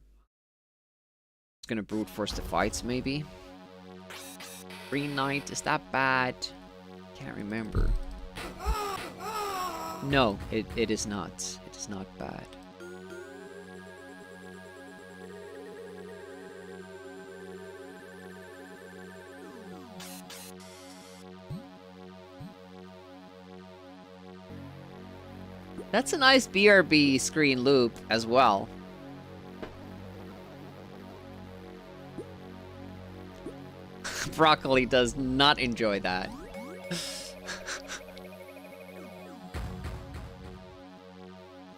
It's gonna brute force the fights, maybe. Green Knight, is that bad? Can't remember. No, it is not. It is not bad. That's a nice BRB screen loop as well. Broccoli does not enjoy that.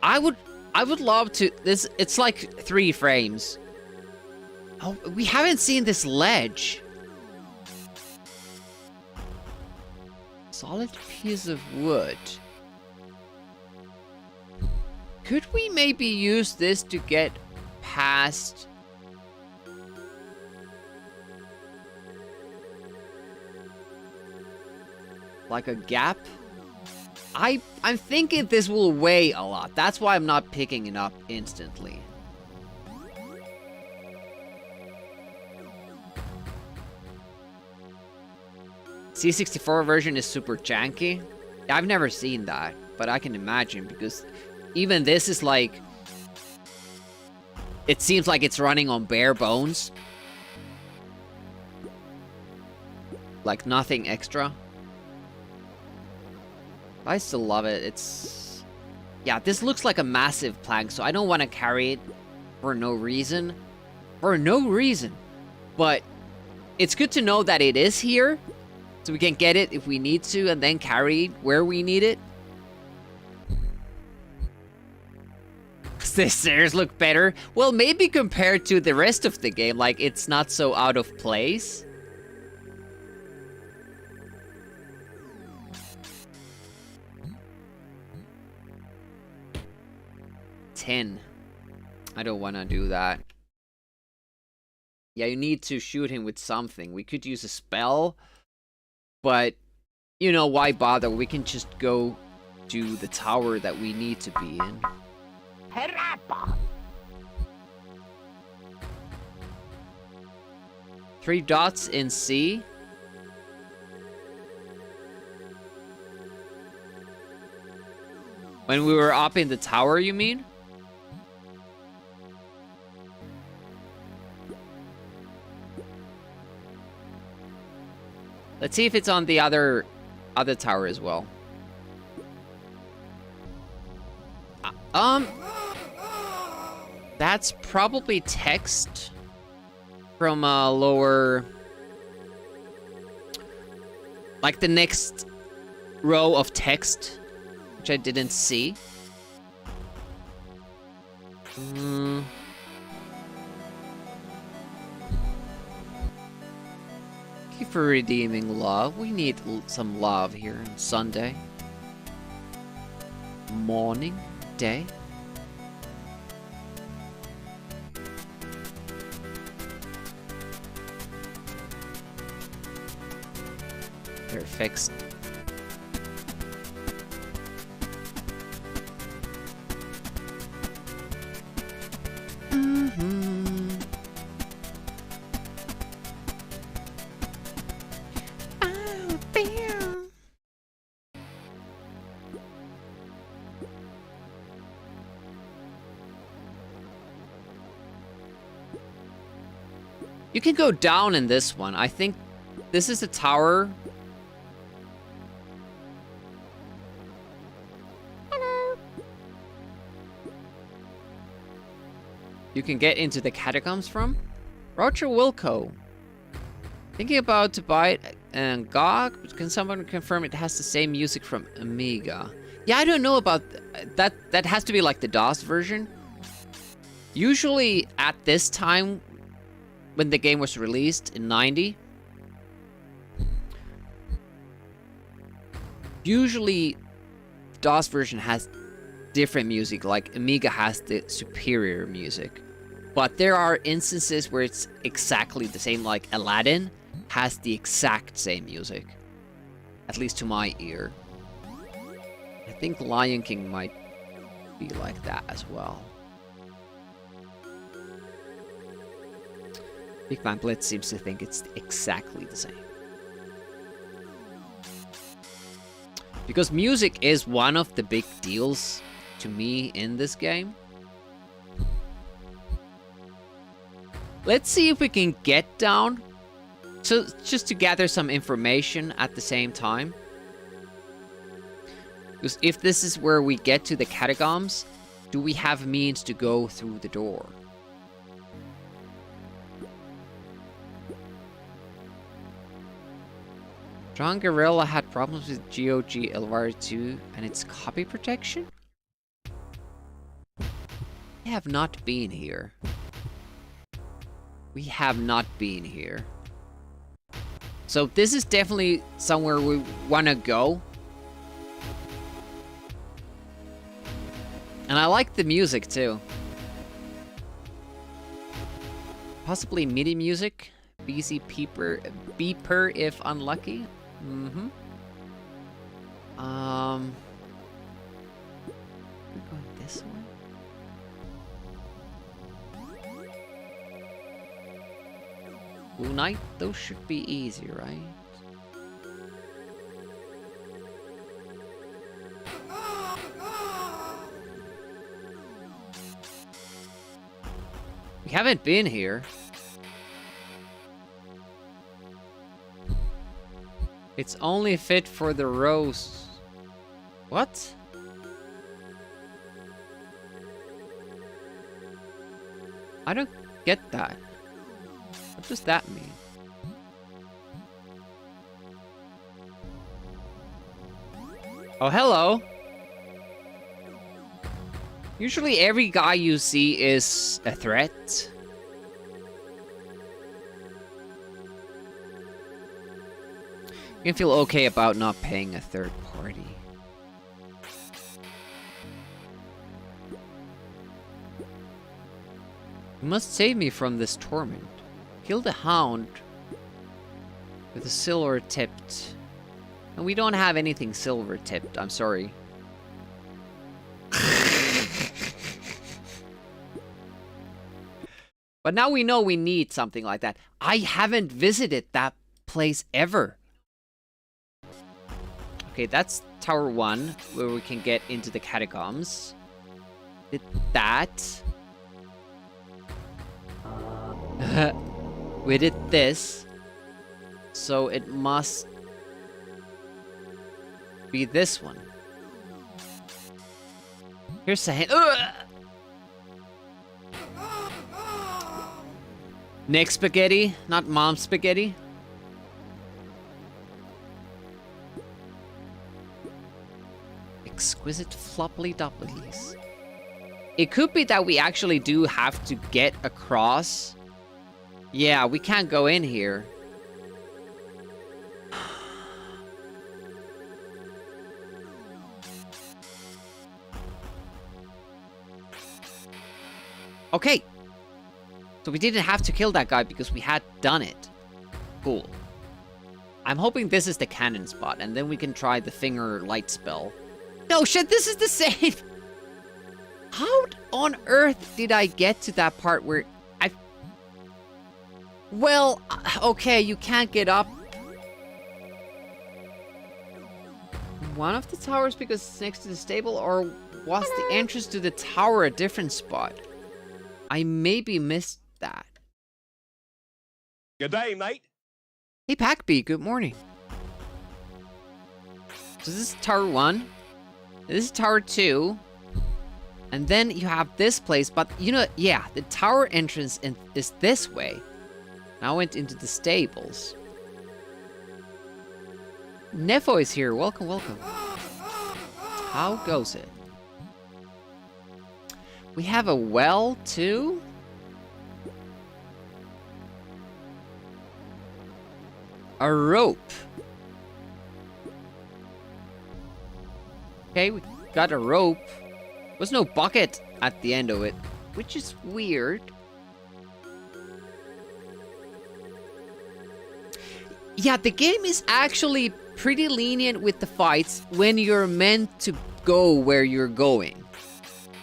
I would love to. It's like 3 frames. Oh, we haven't seen this ledge. Solid piece of wood. Could we maybe use this to get past? Like a gap? I'm thinking this will weigh a lot. That's why I'm not picking it up instantly. C64 version is super janky. I've never seen that, but I can imagine because even this is like, it seems like it's running on bare bones. Like nothing extra. I still love it. It's... Yeah, this looks like a massive plank, so I don't want to carry it for no reason. For no reason. But it's good to know that it is here, so we can get it if we need to, and then carry it where we need it. The stairs look better. Well, maybe compared to the rest of the game, like, it's not so out of place. I don't want to do that. Yeah, you need to shoot him with something. We could use a spell, but, you know, why bother? We can just go to the tower that we need to be in. 3 dots in C. When we were up in the tower, you mean? Let's see if it's on the other tower as well. That's probably text from a lower, like the next row of text, which I didn't see. Thank you for redeeming love. We need some love here on Sunday. Morning, day. They're fixed. You can go down in this one. I think this is a tower. Hello. You can get into the catacombs from. Roger Wilco. Thinking about to buy it. and GOG. Can someone confirm it has the same music from Amiga? Yeah, I don't know about that. That has to be like the DOS version. Usually at this time, when the game was released in 90, usually DOS version has different music, like Amiga has the superior music. But there are instances where it's exactly the same, like Aladdin has the exact same music. At least to my ear. I think Lion King might be like that as well. Big Man Blitz seems to think it's exactly the same. Because music is one of the big deals to me in this game. Let's see if we can get down. So, just to gather some information at the same time. Because if this is where we get to the catacombs, do we have means to go through the door? John Gorilla had problems with GOG Elvira 2 and its copy protection? We have not been here. We have not been here. So this is definitely somewhere we want to go. And I like the music too. Possibly MIDI music. BC beeper if unlucky. Mm-hmm. We're going this way. Blue Knight, those should be easy, right? We haven't been here. It's only fit for the rose. What? I don't get that. What does that mean? Oh, hello. Usually every guy you see is a threat. You can feel okay about not paying a third party. You must save me from this torment. Kill the hound with a silver tipped. And we don't have anything silver tipped, I'm sorry. But now we know we need something like that. I haven't visited that place ever. Okay, that's Tower 1, where we can get into the catacombs. Did that. We did this. So it must be this one. Here's a hint. Nick spaghetti, not mom spaghetti. Exquisite floppily dopplies. It could be that we actually do have to get across. Yeah, we can't go in here. Okay. So we didn't have to kill that guy because we had done it. Cool. I'm hoping this is the cannon spot, and then we can try the finger light spell. No shit, this is the same! How on earth did I get to that part where I... Well, okay, you can't get up one of the towers because it's next to the stable, or was the entrance to the tower a different spot? I maybe missed that. Good day, mate. Hey, Packbee, good morning. So this is Tower 1. This is Tower 2. And then you have this place, but you know, yeah, the tower entrance is this way. Now I went into the stables. Nefo is here. Welcome, welcome. How goes it? We have a well, too? A rope. Okay, we got a rope. There's no bucket at the end of it, which is weird. Yeah, the game is actually pretty lenient with the fights when you're meant to go where you're going.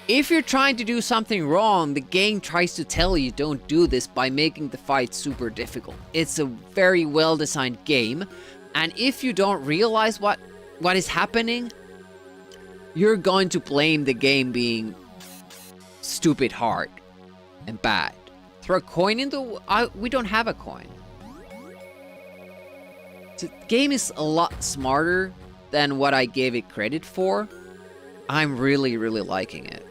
If you're trying to do something wrong, the game tries to tell you don't do this by making the fight super difficult. It's a very well-designed game, and if you don't realize what is happening, you're going to blame the game being stupid hard and bad. Throw a coin in the... we don't have a coin. The game is a lot smarter than what I gave it credit for. I'm really, really liking it.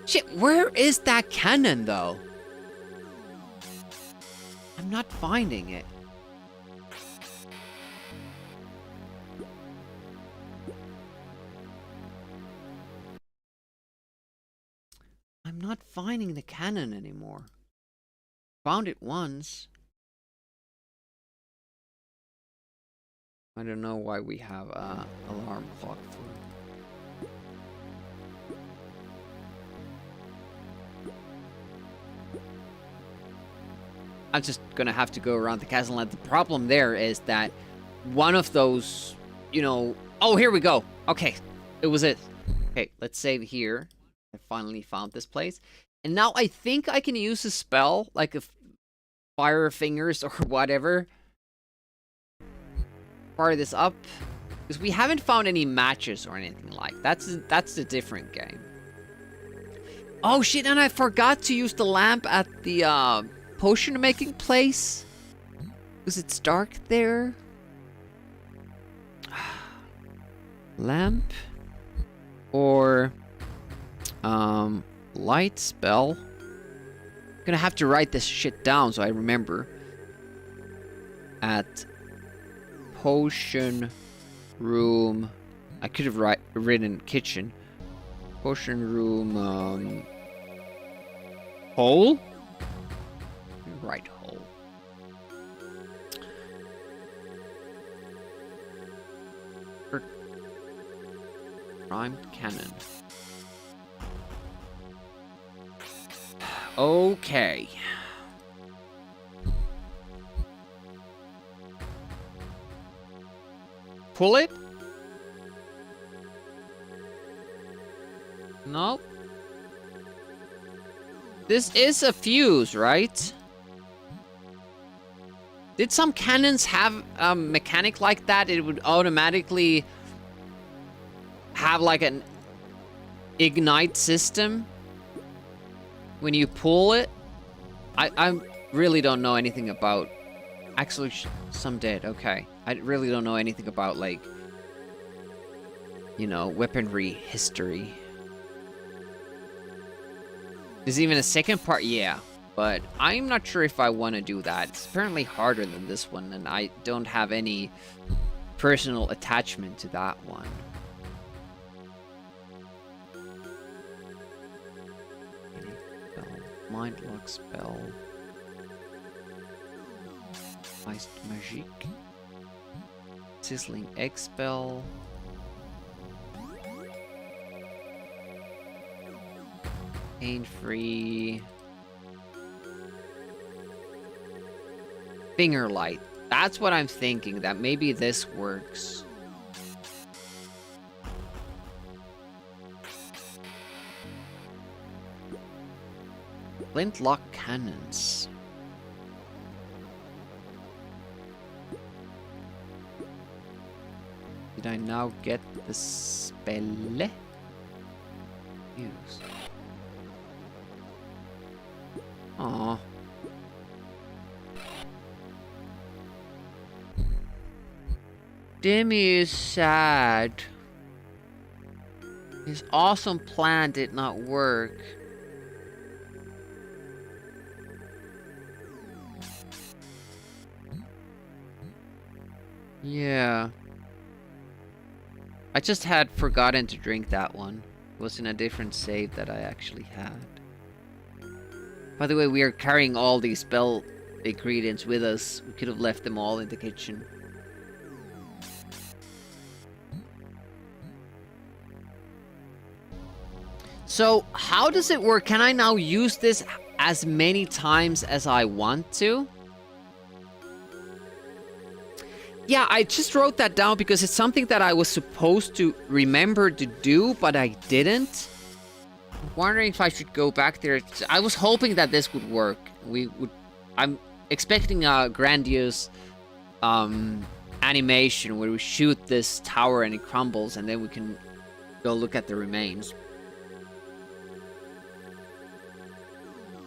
Shit, where is that cannon, though? I'm not finding it. I'm not finding the cannon anymore. Found it once. I don't know why we have a alarm clock for it. I'm just gonna have to go around the castle, and the problem there is that one of those, you know... Oh, here we go! Okay, it was it. Okay, let's save here. I finally found this place. And now I think I can use a spell, like a fire fingers or whatever. Fire this up. Because we haven't found any matches or anything like that. That's a different game. Oh shit, and I forgot to use the lamp at the potion making place. Because it's dark there. Lamp. Or light spell. I'm gonna have to write this shit down so I remember. At potion room. I could have written kitchen. Potion room. Hole? Right hole. Primed cannon. Okay. Pull it? No. This is a fuse, right? Did some cannons have a mechanic like that? It would automatically have like an ignite system when you pull it. I really don't know anything about... Actually, some did. Okay. I really don't know anything about, like, you know, weaponry history. There's even a second part, yeah. But I'm not sure if I want to do that. It's apparently harder than this one, and I don't have any personal attachment to that one. Mind lock spell. Iced magic. Sizzling egg spell. Pain free. Finger light. That's what I'm thinking, that maybe this works. Flintlock cannons. Did I now get the spell? Use. Aww. Demi is sad. His awesome plan did not work. Yeah. I just had forgotten to drink that one. It was in a different save that I actually had. By the way, we are carrying all these spell ingredients with us. We could have left them all in the kitchen. So, how does it work? Can I now use this as many times as I want to? Yeah, I just wrote that down because it's something that I was supposed to remember to do, but I didn't. I'm wondering if I should go back there. I was hoping that this would work. I'm expecting a grandiose animation where we shoot this tower and it crumbles, and then we can go look at the remains.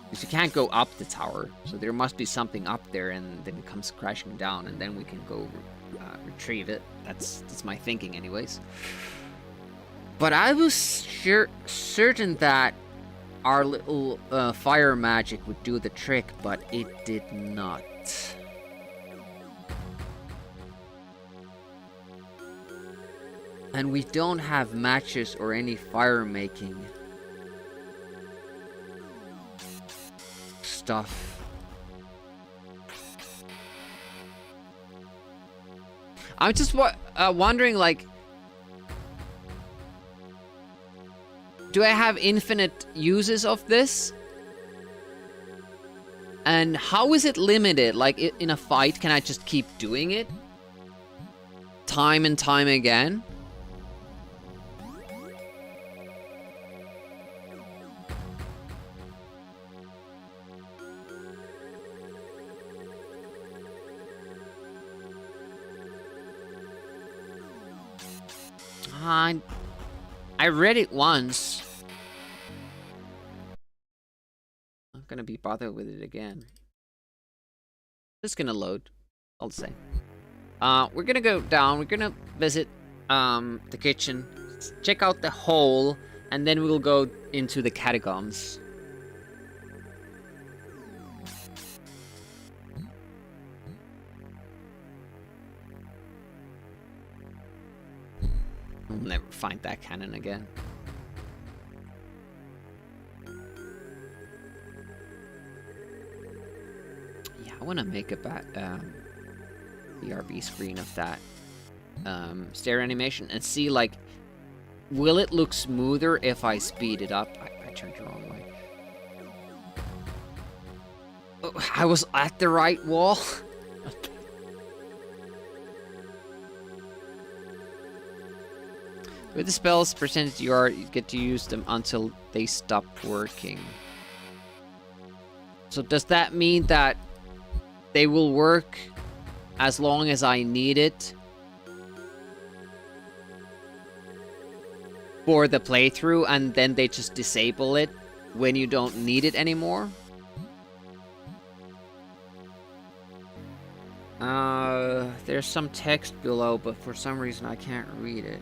Because you can't go up the tower, so there must be something up there, and then it comes crashing down, and then we can go retrieve it. That's my thinking, anyways. But I was certain that our little fire magic would do the trick, but it did not. And we don't have matches or any fire making stuff. I'm just wondering, like, do I have infinite uses of this? And how is it limited? Like, in a fight, can I just keep doing it? Time and time again? I read it once. I'm not gonna be bothered with it again. It's gonna load, I'll say. We're gonna go down. We're gonna visit the kitchen, check out the hole, and then we'll go into the catacombs. We'll never find that cannon again. Yeah, I want to make a BRB screen of that stair animation and see, like, will it look smoother if I speed it up? I turned the wrong way. Oh, I was at the right wall. With the spells percentage you get to use them until they stop working. So does that mean that they will work as long as I need it for the playthrough, and then they just disable it when you don't need it anymore? There's some text below, but for some reason I can't read it.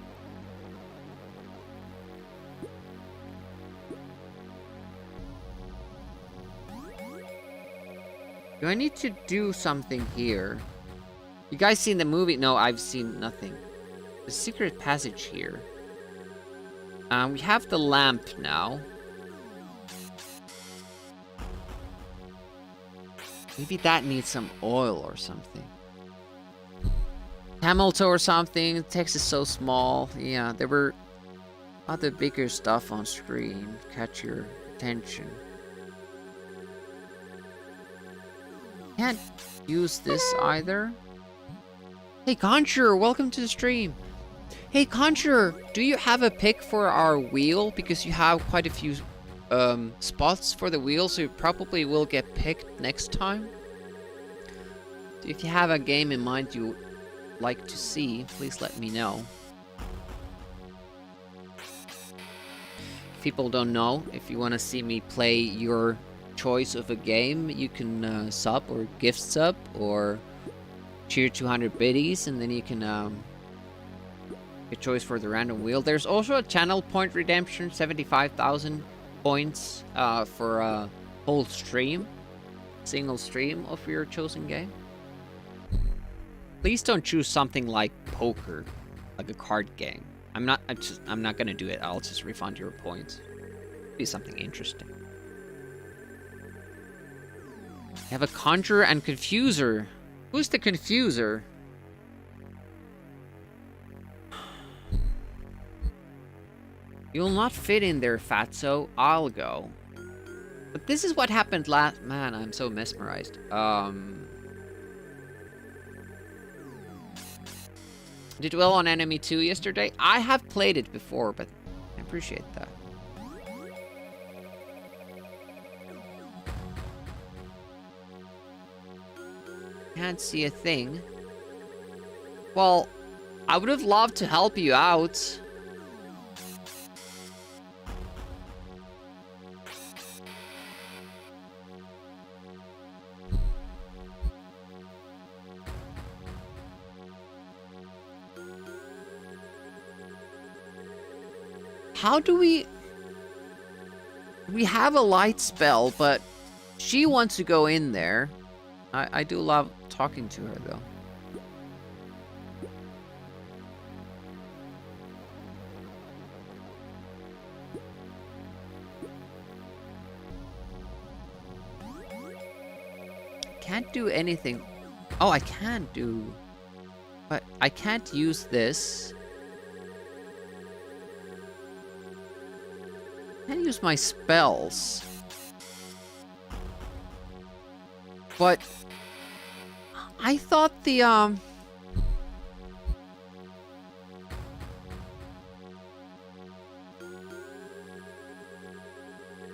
Do I need to do something here? You guys seen the movie? No, I've seen nothing. The secret passage here. We have the lamp now. Maybe that needs some oil or something. Camel toe or something. The text is so small. Yeah, there were other bigger stuff on screen. Catch your attention. Can't use this either. Hey Conjurer, welcome to the stream. Hey Conjurer, do you have a pick for our wheel? Because you have quite a few spots for the wheel, so you probably will get picked next time. If you have a game in mind you would like to see, please let me know. If people don't know, if you want to see me play your choice of a game, you can sub or gift sub or cheer 200 biddies, and then you can get choice for the random wheel. There's also a channel point redemption, 75,000 points for a whole stream, single stream of your chosen game. Please don't choose something like poker, like a card game. I'm not gonna do it. I'll just refund your points. Be something interesting. I have a Conjurer and Confuser. Who's the Confuser? You'll not fit in there, Fatso. I'll go. But this is what happened last... Man, I'm so mesmerized. Did well on Enemy 2 yesterday? I have played it before, but I appreciate that. Can't see a thing. Well, I would have loved to help you out. How do we... We have a light spell, but she wants to go in there. I do love talking to her, though. Can't do anything. Oh, I can do... But I can't use this. I can use my spells. But... I thought the,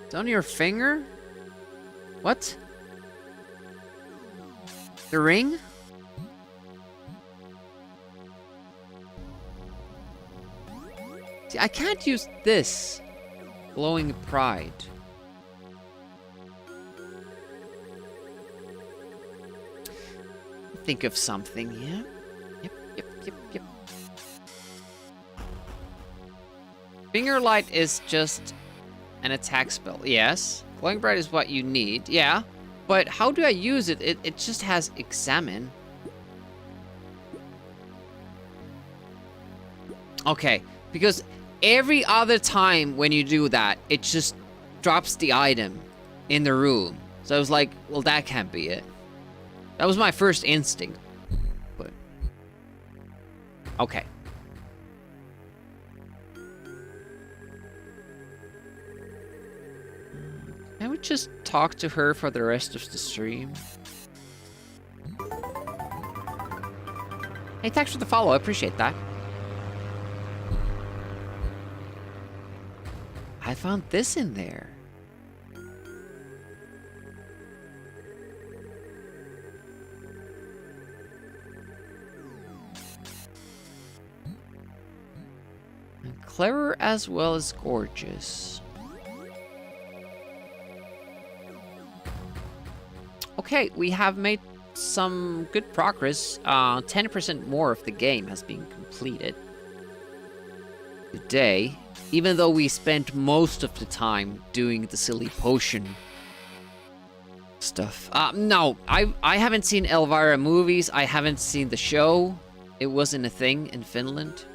It's on your finger? What? The ring? See, I can't use this. Glowing Pride. Think of something, yeah? Yep. Finger Light is just an attack spell, yes. Glowing Bright is what you need, yeah. But how do I use it? It just has Examine. Okay, because every other time when you do that, it just drops the item in the room. So I was like, well, that can't be it. That was my first instinct. But... Okay. Can we just talk to her for the rest of the stream? Hey, thanks for the follow. I appreciate that. I found this in there. Clever as well as gorgeous. Okay, we have made some good progress. 10% more of the game has been completed today, even though we spent most of the time doing the silly potion stuff. No, I haven't seen Elvira movies. I haven't seen the show. It wasn't a thing in Finland.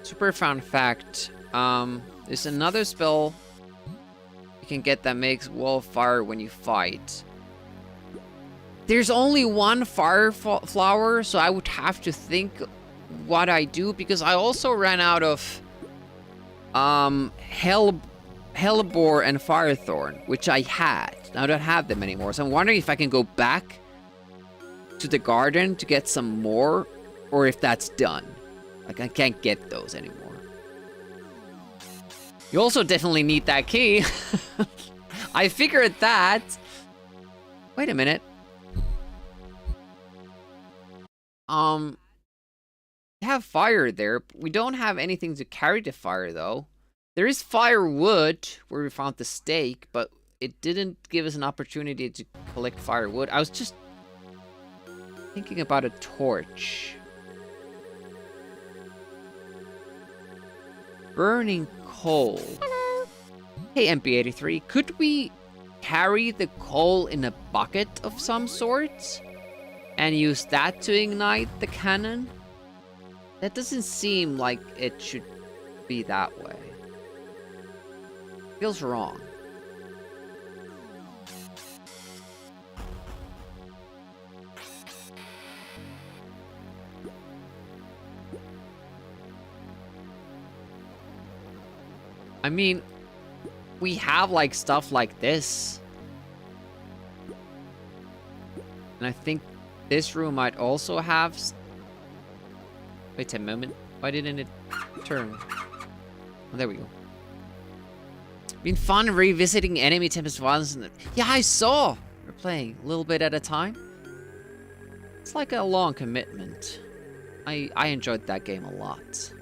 Super fun fact, there's another spell you can get that makes wall of fire when you fight. There's only one fire flower, so I would have to think what I do, because I also ran out of Hellbore and Firethorn, which I had. Now I don't have them anymore, so I'm wondering if I can go back to the garden to get some more, or if that's done. Like, I can't get those anymore. You also definitely need that key. I figured that. Wait a minute. We have fire there. We don't have anything to carry the fire, though. There is firewood, where we found the stake, but it didn't give us an opportunity to collect firewood. I was just thinking about a torch. Burning coal. Hello. Hey, MP83. Could we carry the coal in a bucket of some sort? and use that to ignite the cannon? That doesn't seem like it should be that way. Feels wrong. I mean, we have like stuff like this. And I think this room might also have... Wait a moment. Why didn't it turn? Oh, there we go. Been fun revisiting enemy tempest once. Yeah, I saw. We're playing a little bit at a time. It's like a long commitment. I enjoyed that game a lot.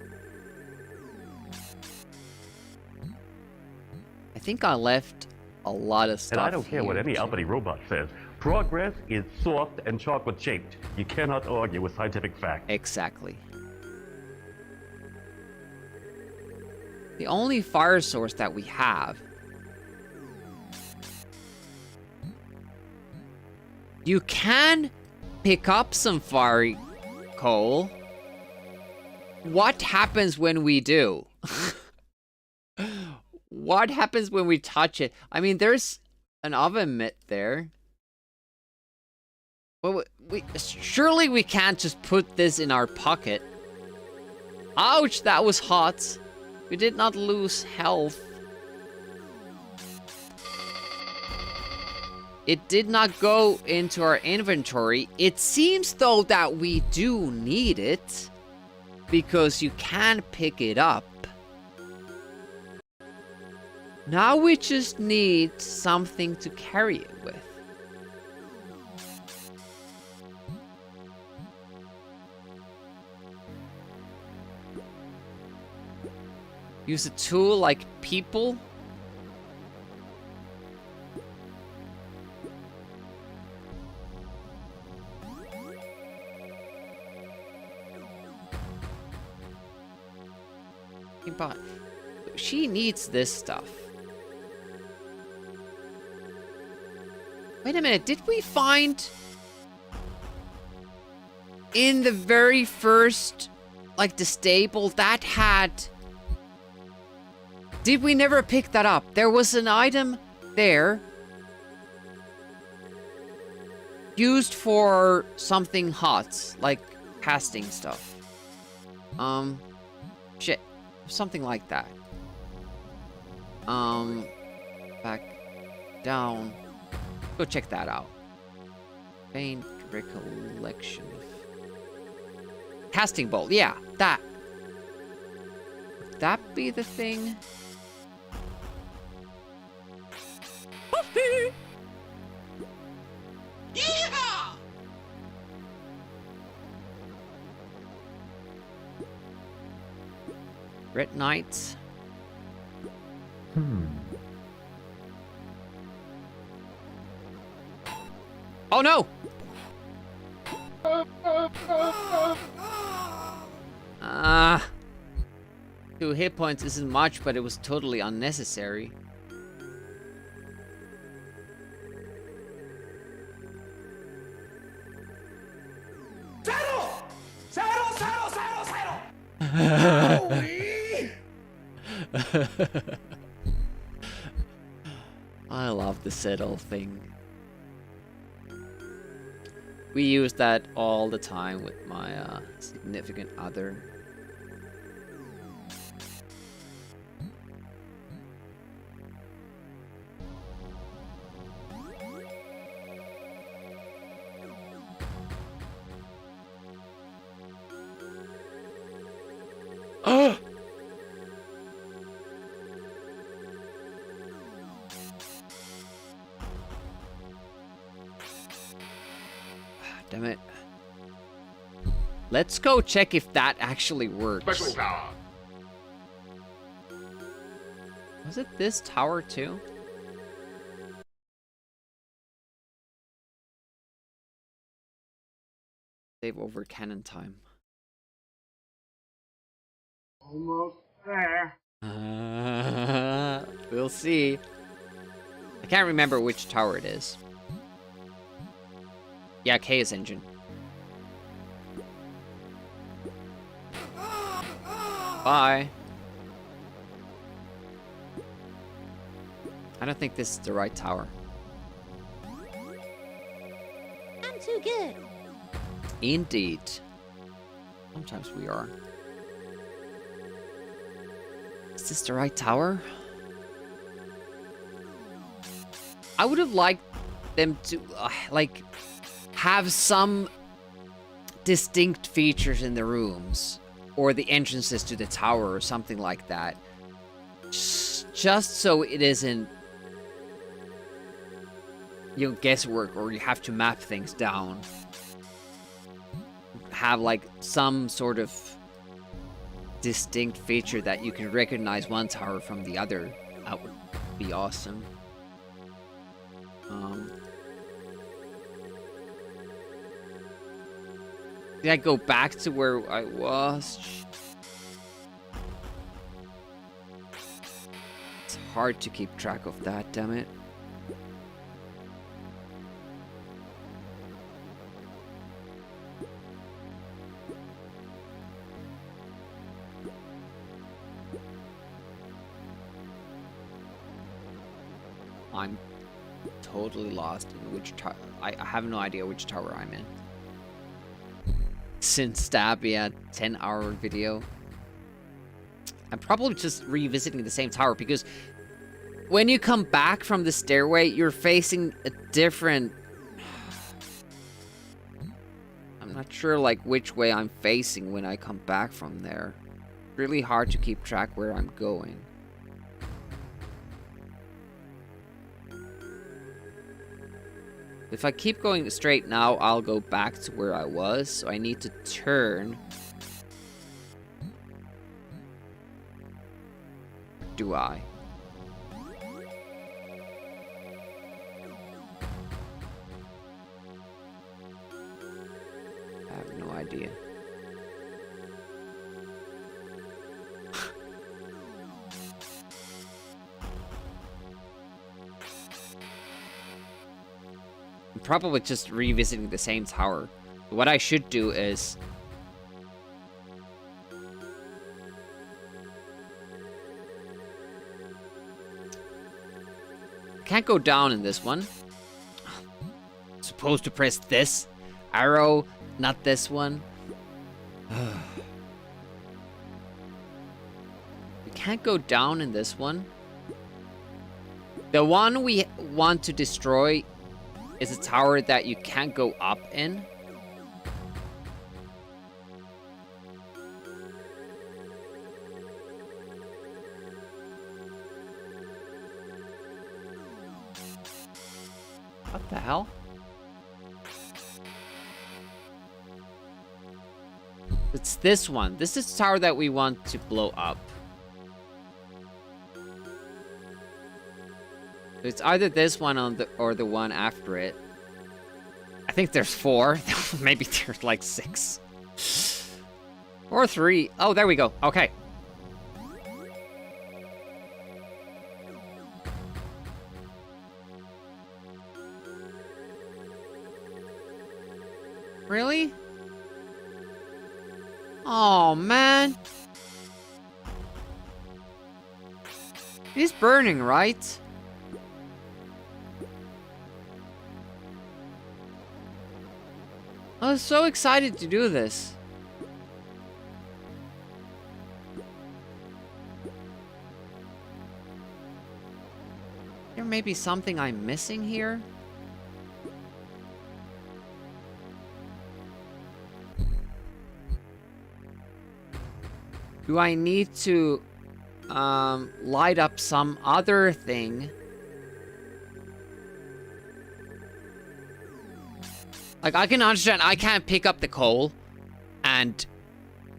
I think I left a lot of stuff. And I don't care what here, any too. uppity robot says. Progress is soft and chocolate shaped. You cannot argue with scientific fact. Exactly. The only fire source that we have... You can pick up some fiery coal. What happens when we do? What happens when we touch it? I mean, there's an oven mitt there. Well, surely we can't just put this in our pocket. Ouch, that was hot. We did not lose health. It did not go into our inventory. It seems though that we do need it, because you can pick it up. Now we just need something to carry it with. Use a tool like people. But she needs this stuff. Wait a minute, did we find in the very first, like, the stable that had... Did we never pick that up? There was an item there used for something hot, like casting stuff. Shit. Something like that. Back down. Go check that out. Faint recollection of... Casting bolt, yeah, that. Would that be the thing? Yeehaw! Red Knights. Oh no! Ah. 2 hit points isn't much, but it was totally unnecessary. Saddle! Saddle, saddle, saddle, saddle! I love the settle thing. We use that all the time with my significant other. Oh! Damn it. Let's go check if that actually works. Special power. Was it this tower too? Save over cannon time. Almost there. We'll see. I can't remember which tower it is. Yeah, Chaos Engine. Bye. I don't think this is the right tower. I'm too good. Indeed. Sometimes we are. Is this the right tower? I would have liked them to, like, have some distinct features in the rooms. Or the entrances to the tower or something like that. Just so it isn't, you know, guesswork or you have to map things down. Have like some sort of distinct feature that you can recognize one tower from the other. That would be awesome. Did I go back to where I was? It's hard to keep track of that, damn it. I'm totally lost in which tower. I have no idea which tower I'm in. Since Stabby 10-hour video. I'm probably just revisiting the same tower because when you come back from the stairway, you're facing a different... I'm not sure like which way I'm facing when I come back from there. Really hard to keep track where I'm going. If I keep going straight now, I'll go back to where I was, so I need to turn. Do I? I have no idea. I'm probably just revisiting the same tower. What I should do is... I can't go down in this one. Supposed to press this arrow, not this one. We can't go down in this one. The one we want to destroy is a tower that you can't go up in. What the hell? It's this one. This is the tower that we want to blow up. It's either this one or the one after it. I think there's 4. Maybe there's like 6. Or 3. Oh, there we go. Okay. Really? Oh, man. He's burning, right? I was so excited to do this. There may be something I'm missing here. Do I need to light up some other thing? Like, I can understand I can't pick up the coal and,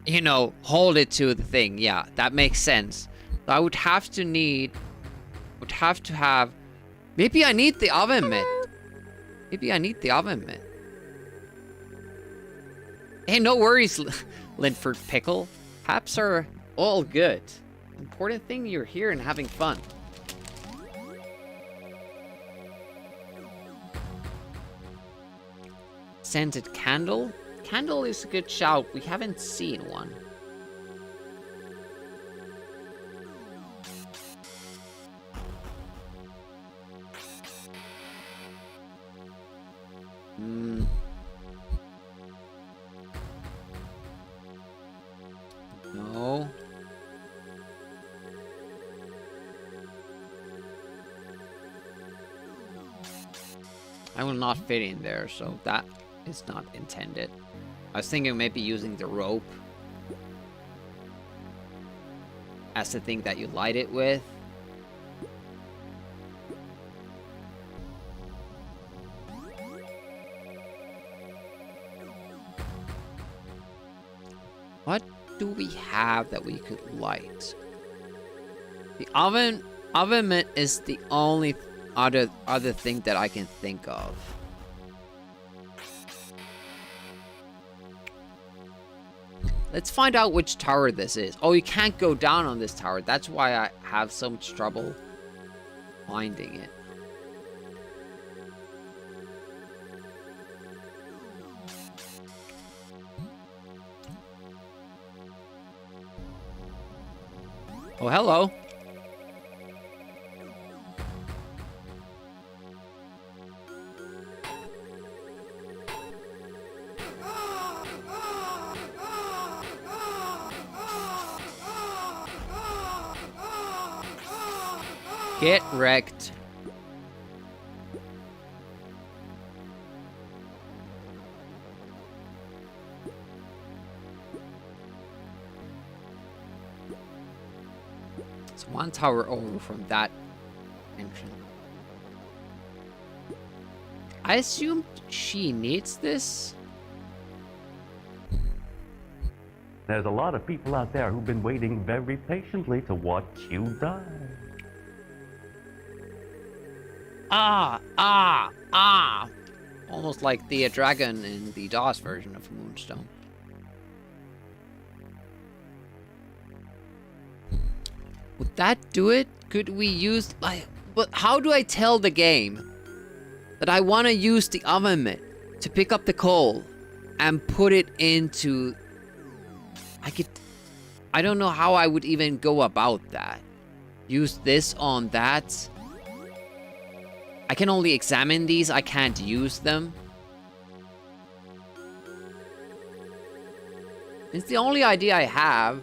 you know, hold it to the thing. Yeah, that makes sense. So I would have to have... Maybe I need the oven mitt. Maybe I need the oven mitt. Hey, no worries, Linford Pickle. Haps are all good. Important thing, you're here and having fun. Scented candle? Candle is a good shout. We haven't seen one. No. I will not fit in there, so that is not intended. I was thinking maybe using the rope as the thing that you light it with. What do we have that we could light? The oven mitt is the only other thing that I can think of. Let's find out which tower this is. Oh, you can't go down on this tower. That's why I have so much trouble finding it. Oh, hello. Get wrecked. It's one tower over from that entrance. I assumed she needs this. There's a lot of people out there who've been waiting very patiently to watch you die. Almost like the dragon in the DOS version of Moonstone. Would that do it? Could we use, like, but how do I tell the game that I want to use the oven mitt to pick up the coal and put it into, I don't know how I would even go about that. Use this on that. I can only examine these, I can't use them. It's the only idea I have.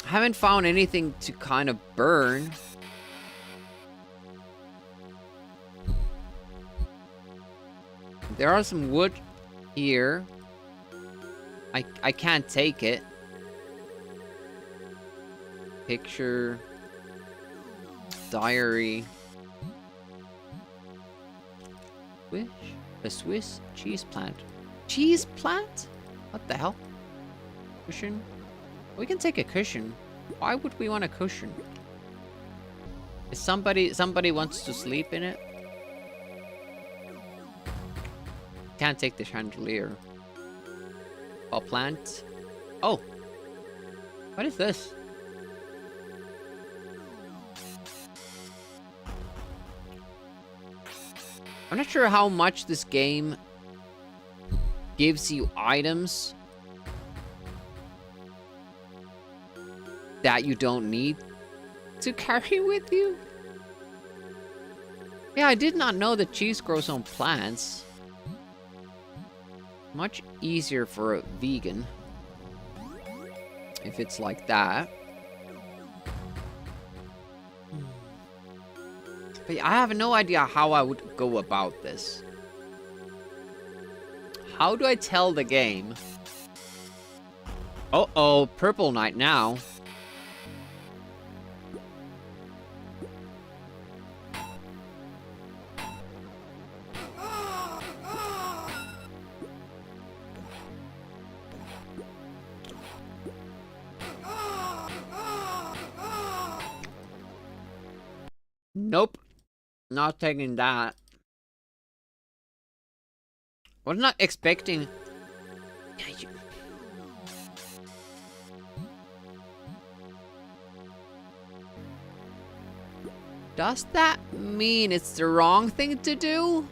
I haven't found anything to kind of burn. There are some wood here. I can't take it. Picture. Diary. Wish. A Swiss cheese plant. Cheese plant? What the hell? Cushion? We can take a cushion. Why would we want a cushion? Is somebody wants to sleep in it? Can't take the chandelier. A plant. Oh. What is this? I'm not sure how much this game gives you items that you don't need to carry with you. Yeah, I did not know that cheese grows on plants. Much easier for a vegan if it's like that. But I have no idea how I would go about this. How do I tell the game? Uh-oh, purple night now. Nope. Not taking that. Was not expecting. Yeah, does that mean it's the wrong thing to do?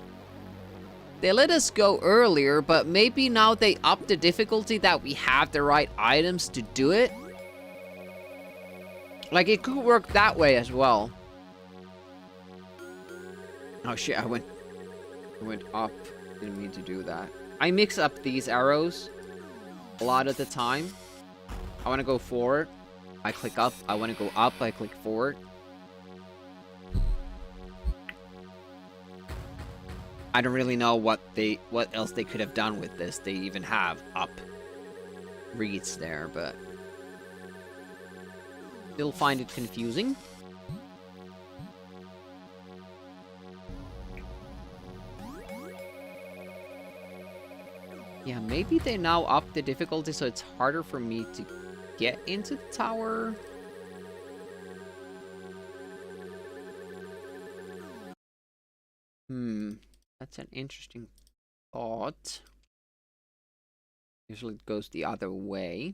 They let us go earlier, but maybe now they up the difficulty that we have the right items to do it? Like, it could work that way as well. Oh shit, I went up. Didn't mean to do that. I mix up these arrows a lot of the time. I want to go forward. I click up. I want to go up. I click forward. I don't really know what else they could have done with this. They even have up reads there, but still find it confusing. Yeah, maybe they now up the difficulty so it's harder for me to get into the tower. That's an interesting thought. Usually it goes the other way.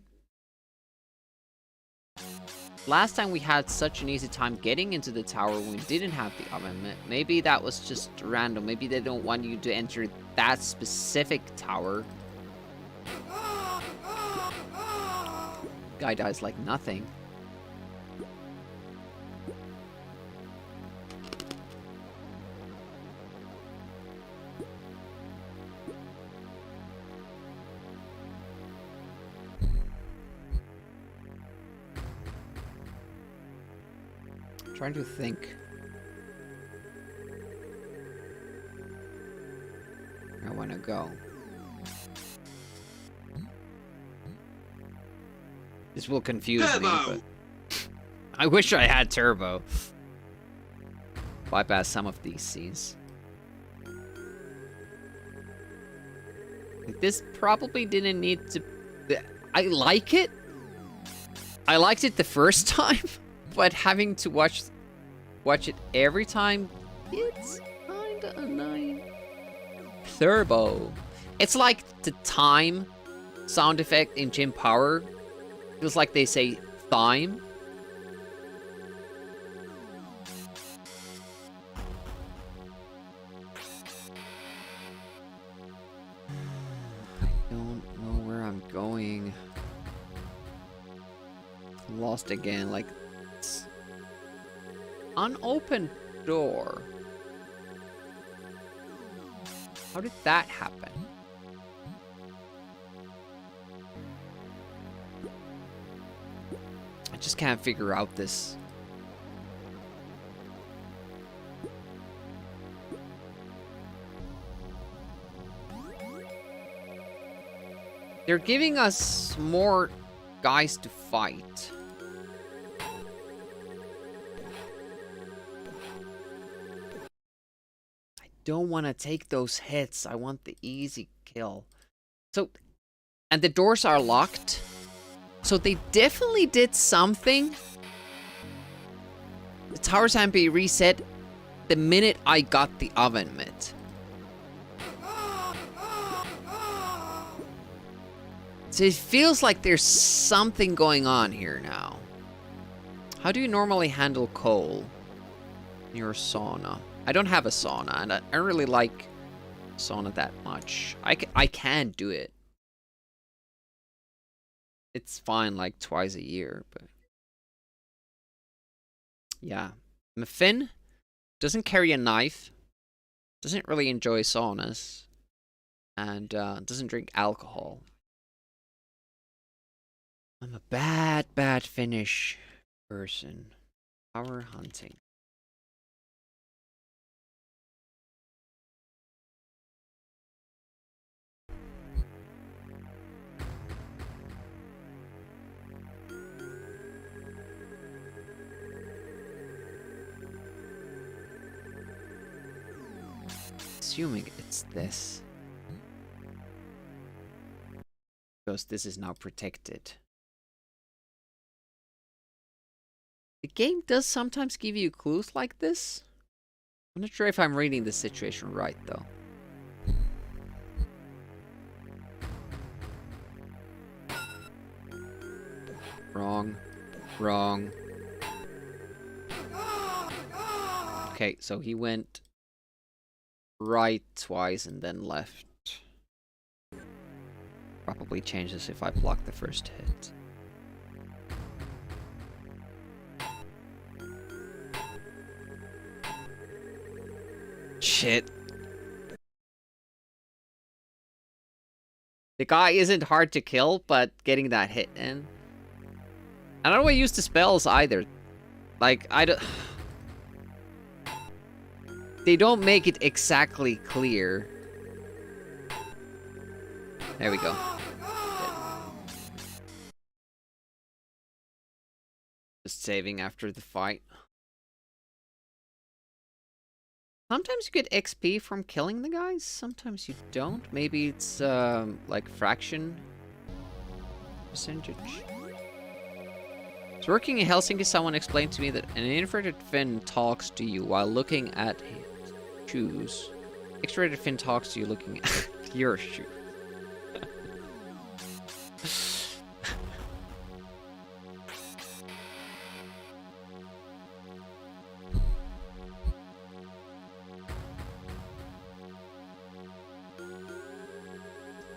Last time we had such an easy time getting into the tower when we didn't have the oven mitt. Maybe that was just random. Maybe they don't want you to enter that specific tower. Guy dies like nothing. Trying to think. Where I want to go. This will confuse me, but I wish I had turbo. Bypass some of these scenes. This probably didn't need to. I like it. I liked it the first time, but having to watch it every time, it's kinda annoying. Turbo. It's like the time sound effect in Gym Power. Feels like they say time. I don't know where I'm going. I'm lost again, like it's unopened door. How did that happen? I just can't figure out this. They're giving us more guys to fight. I don't want to take those hits. I want the easy kill. So, and the doors are locked. So they definitely did something. The towers can be reset the minute I got the oven mitt. So it feels like there's something going on here now. How do you normally handle coal in your sauna? I don't have a sauna, and I don't really like sauna that much. I can do it. It's fine like twice a year, but yeah. Finn doesn't carry a knife, doesn't really enjoy saunas, and doesn't drink alcohol. I'm a bad Finnish person. Power hunting. Assuming it's this. Because this is now protected. The game does sometimes give you clues like this. I'm not sure if I'm reading the situation right, though. Wrong. Wrong. Okay, so he went right twice and then left. Probably changes if I block the first hit. Shit. The guy isn't hard to kill, but getting that hit in. I don't want to use the spells either. Like, I don't... They don't make it exactly clear. There we go. Just saving after the fight. Sometimes you get XP from killing the guys, sometimes you don't. Maybe it's, like, fraction percentage. So working in Helsinki, someone explained to me that an inverted fin talks to you while looking at his shoes. Extroverted fin talks to you looking at your shoe.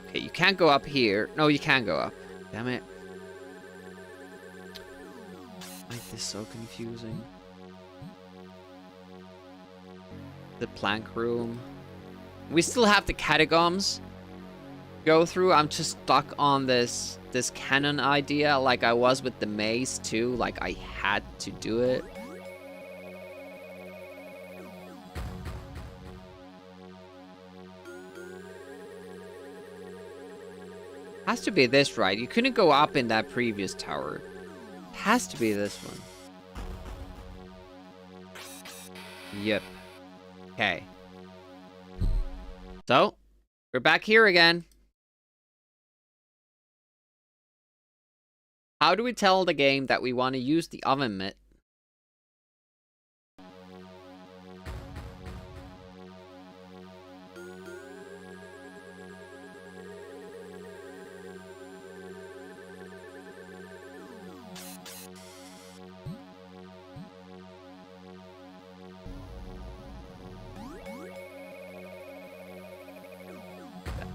Okay, you can't go up here. No, you can go up. Damn it. Why is this so confusing? The plank room. We still have the catacombs go through. I'm just stuck on this cannon idea, like I was with the maze too. Like I had to do it. Has to be this, right? You couldn't go up in that previous tower. Has to be this one. Yep. Okay. So, we're back here again. How do we tell the game that we want to use the oven mitt?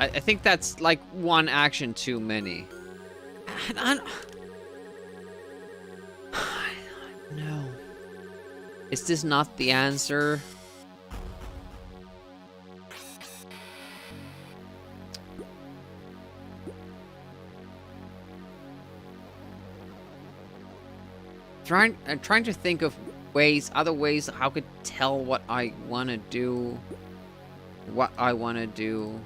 I think that's like one action too many. And no. Is this not the answer? Trying to think of ways, other ways how I could tell what I want to do. What I want to do.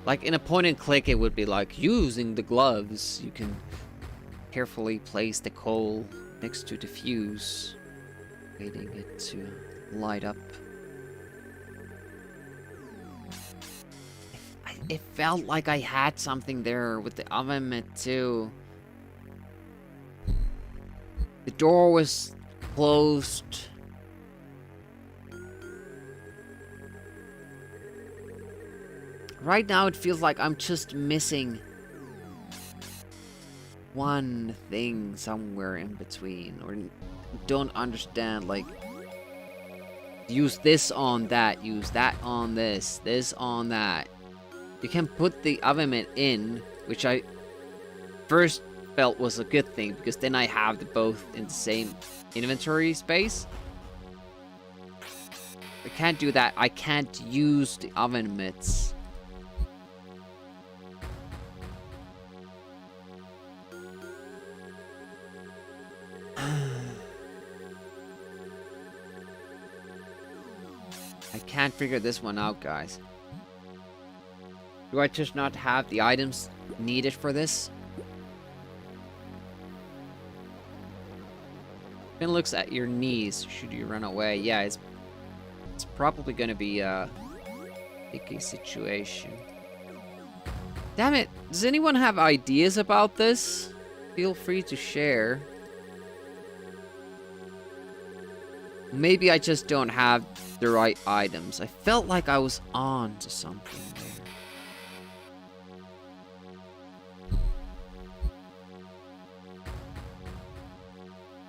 Like in a point and click, it would be like using the gloves. You can carefully place the coal next to the fuse, waiting it to light up. It felt like I had something there with the oven mitt too. The door was closed. Right now it feels like I'm just missing one thing somewhere in between, or don't understand, like, use this on that, use that on this on that. You can put the oven mitt in, which I first felt was a good thing, because then I have the both in the same inventory space. I can't do that. I can't use the oven mitts. I can't figure this one out, guys. Do I just not have the items needed for this? Finn looks at your knees. Should you run away? Yeah, it's probably gonna be a icky situation. Damn it! Does anyone have ideas about this? Feel free to share. Maybe I just don't have the right items. I felt like I was on to something there.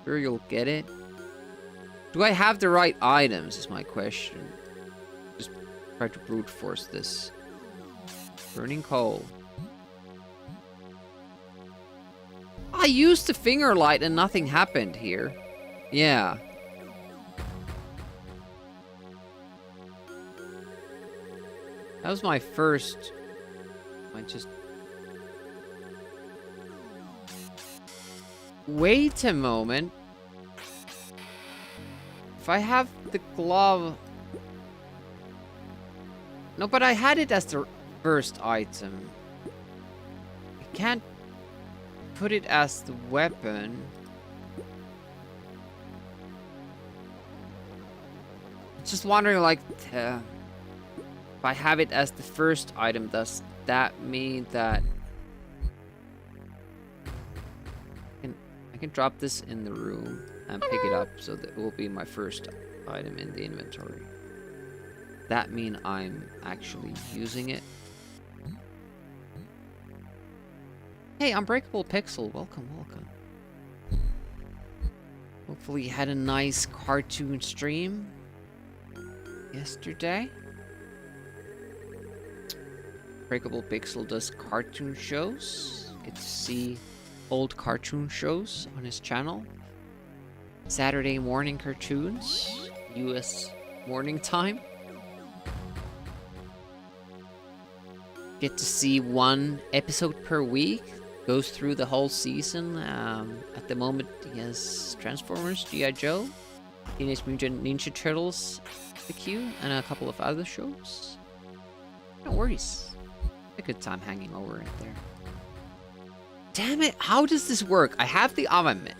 Sure you'll get it? Do I have the right items is my question. Just try to brute force this. Burning coal. I used the finger light and nothing happened here. Yeah. That was my first... I just... Wait a moment. If I have the glove... No, but I had it as the first item. I can't put it as the weapon. Just wondering, like, if I have it as the first item, does that mean that I can drop this in the room and pick it up, so that it will be my first item in the inventory? That mean I'm actually using it? Hey, Unbreakable Pixel, welcome, welcome. Hopefully you had a nice cartoon stream yesterday. Breakable Pixel does cartoon shows. Get to see old cartoon shows on his channel. Saturday morning cartoons, US morning time. Get to see one episode per week. Goes through the whole season. At the moment, he has Transformers, G.I. Joe, Teenage Mutant Ninja Turtles, the queue, and a couple of other shows. No worries. A good time hanging over it there. Damn it, how does this work? I have the oven mitt.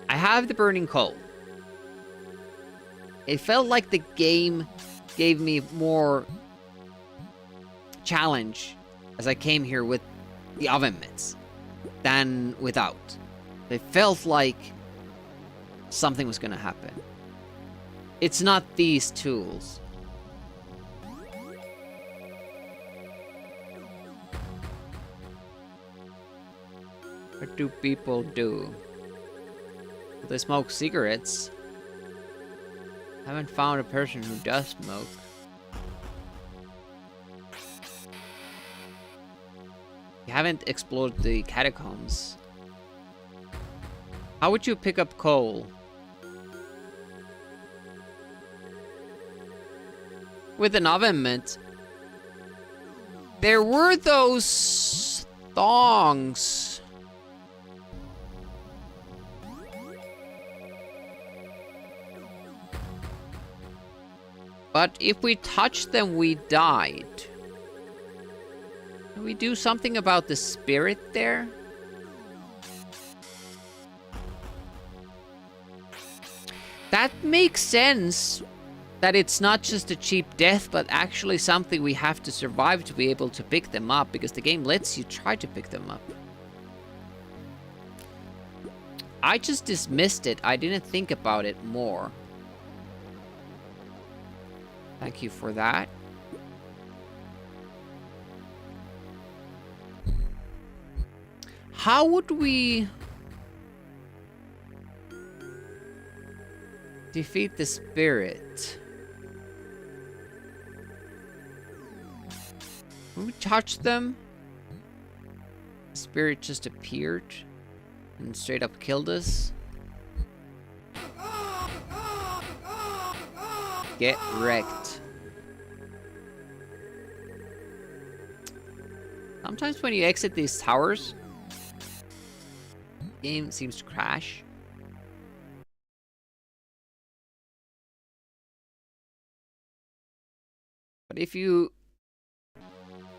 I have the burning coal. It felt like the game gave me more challenge as I came here with the oven mitts than without. It felt like something was gonna happen. It's not these tools. What do people do? They smoke cigarettes. Haven't found a person who does smoke. You haven't explored the catacombs. How would you pick up coal? With an oven mitt. There were those thongs. But if we touched them, we died. Can we do something about the spirit there? That makes sense. That it's not just a cheap death, but actually something we have to survive to be able to pick them up, because the game lets you try to pick them up. I just dismissed it. I didn't think about it more. Thank you for that. How would we defeat the spirit? When we touched them, the spirit just appeared and straight up killed us. Get wrecked. Sometimes when you exit these towers, the game seems to crash. But if you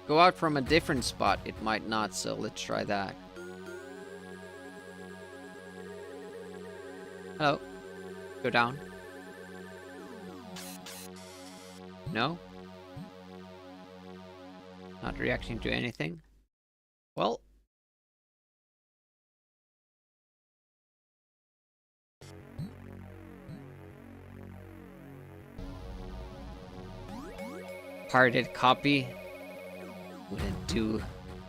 go out from a different spot, it might not, so let's try that. Hello. Go down. No? Not reacting to anything? Well. Pirated copy. Wouldn't do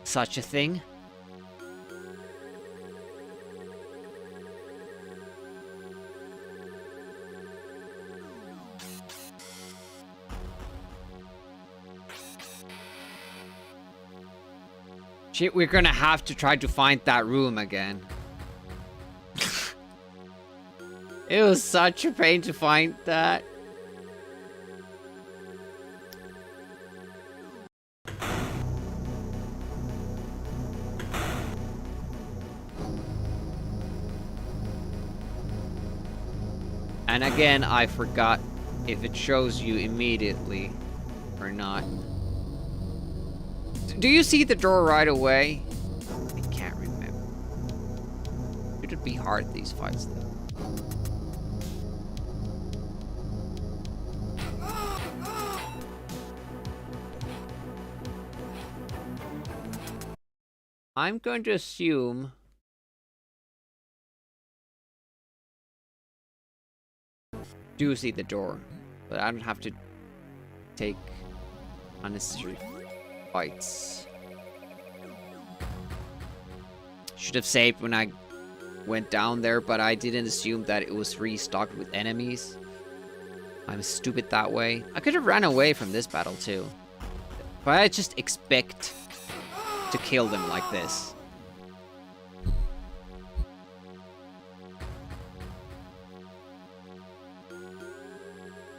such a thing. Shit, we're gonna have to try to find that room again. It was such a pain to find that. And again, I forgot if it shows you immediately or not. Do you see the door right away? I can't remember. Should it be hard, these fights, though? I'm going to assume... do see the door, but I don't have to take unnecessary fights. Should have saved when I went down there, but I didn't assume that it was restocked with enemies. I'm stupid that way. I could have ran away from this battle too, but I just expect to kill them like this.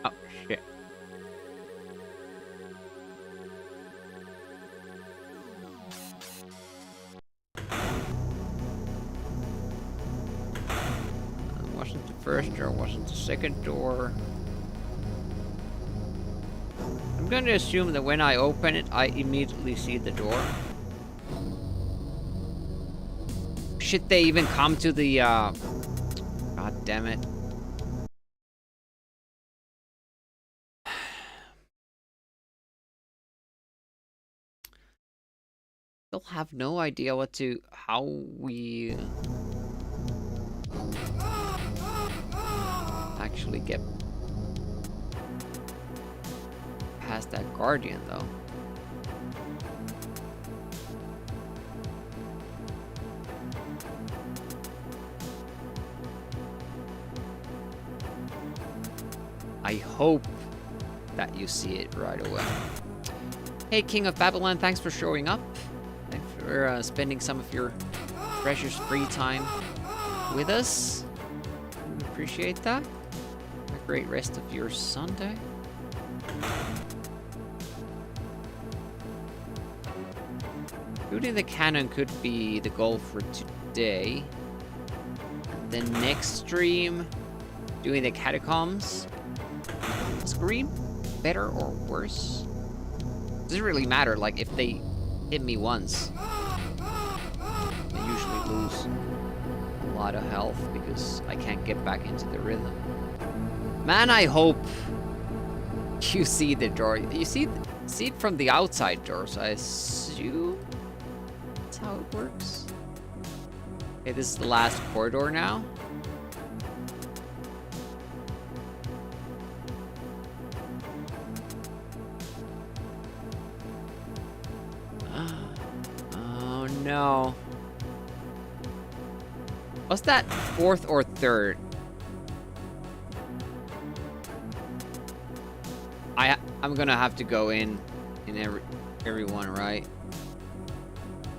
Oh, shit. Wasn't the first door, wasn't the second door. I'm going to assume that when I open it, I immediately see the door. Should they even come to the, God damn it. Still have no idea how we actually get past that guardian, though. I hope that you see it right away. Hey, King of Babylon, thanks for showing up. Thanks for spending some of your precious free time with us. We appreciate that. Have a great rest of your Sunday. Shooting the cannon could be the goal for today. And then next stream, doing the catacombs. Scream? Better or worse? Does it really matter? Like, if they hit me once, I usually lose a lot of health because I can't get back into the rhythm. Man, I hope you see the door. You see it from the outside door, so I assume that's how it works. Okay, this is the last corridor now. Oh no. What's that, fourth or third? I'm gonna have to go in every one, right?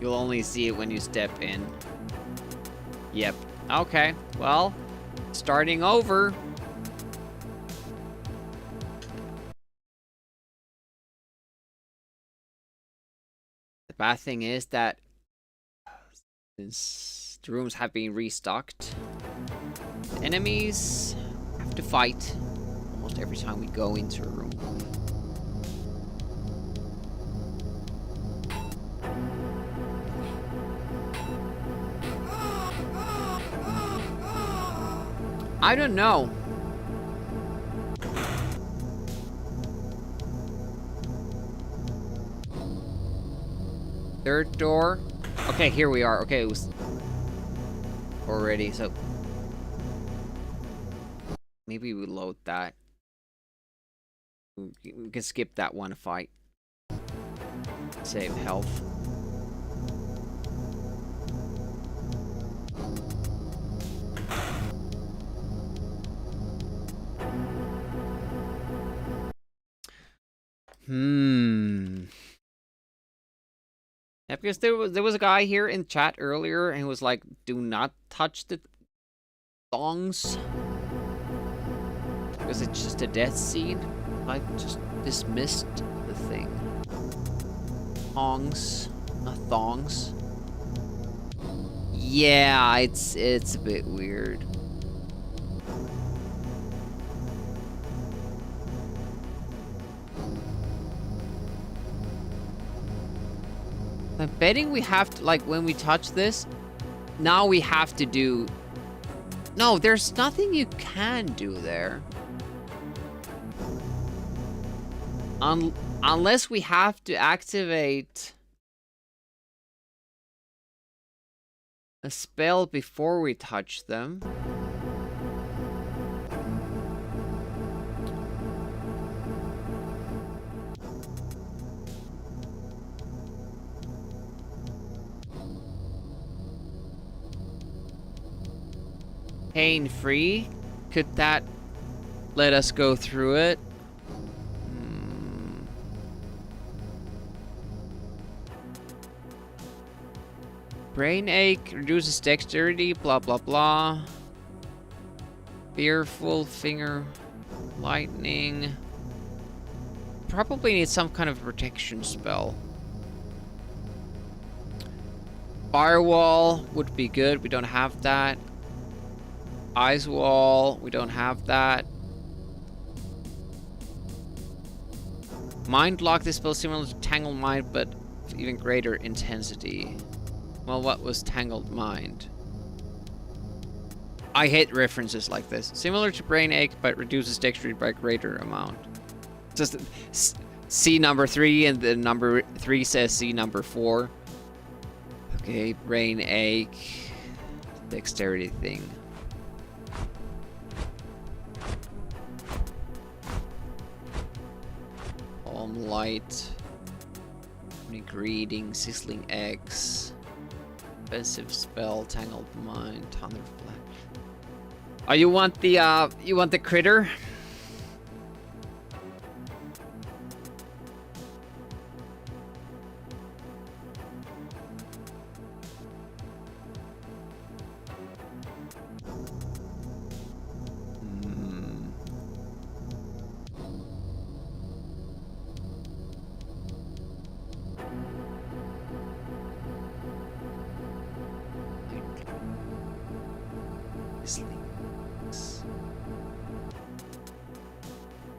You'll only see it when you step in. Yep. Okay. Well, starting over. The bad thing is that since the rooms have been restocked, the enemies have to fight almost every time we go into a room. I don't know. Third door. Okay, here we are. Okay, it was already, so maybe we load that. We can skip that one fight. Save health. Yeah, because there was a guy here in chat earlier and he was like, "Do not touch the thongs." Was it just a death scene? I just dismissed the thing. Thongs. Not thongs. Yeah, it's a bit weird. I'm betting we have to, like, when we touch this, now we have to do... No, there's nothing you can do there. Unless we have to activate a spell before we touch them. Pain-free? Could that let us go through it? Brain ache, reduces dexterity, blah blah blah. Fearful, finger, lightning. Probably need some kind of protection spell. Firewall would be good, we don't have that. Eyes wall, we don't have that. Mind lock, this spell similar to Tangled Mind, but even greater intensity. Well, what was Tangled Mind? I hate references like this. Similar to Brain Ache, but reduces dexterity by a greater amount. Just C number 3, and the number 3 says C number 4. Okay, Brain Ache. Dexterity thing. Light. Greeting, sizzling eggs. Offensive spell, tangled mind, thunderflash. Oh, you want the critter?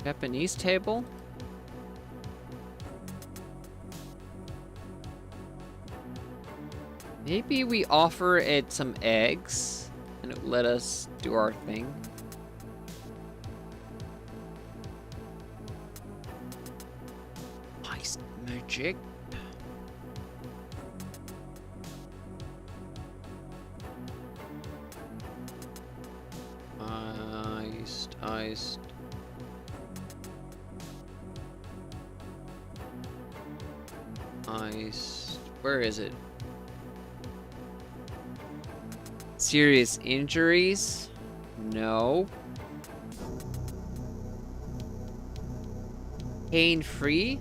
Japanese table? Maybe we offer it some eggs and it let us do our thing. Nice magic. Iced. Where is it? Serious injuries? No. Pain-free?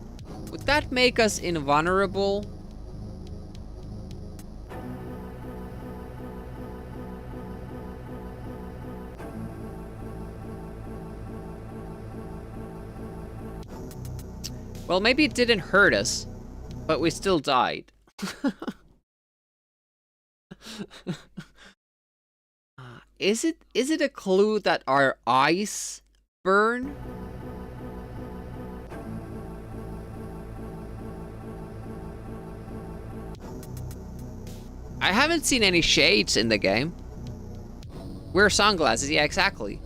Would that make us invulnerable? Well, maybe it didn't hurt us, but we still died. Is it a clue that our eyes burn? I haven't seen any shades in the game. Wear sunglasses, yeah, exactly.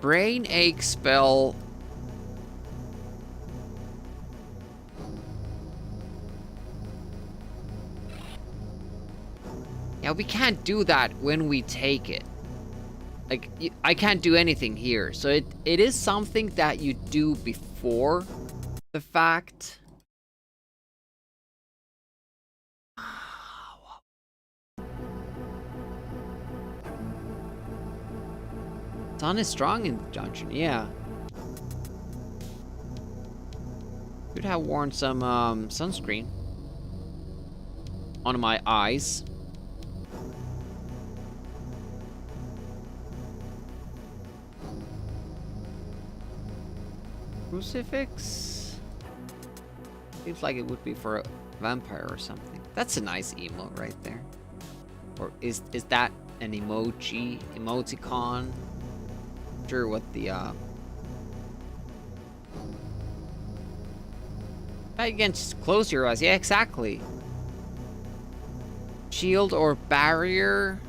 Brain ache spell. Yeah, we can't do that when we take it. Like, I can't do anything here. So it is something that you do before the fact. Sun is strong in the dungeon, yeah. Could have worn some sunscreen on my eyes. Crucifix? Seems like it would be for a vampire or something. That's a nice emo right there. Or is that an emoticon? Sure what the again, just close your eyes. Yeah, exactly. Shield or barrier.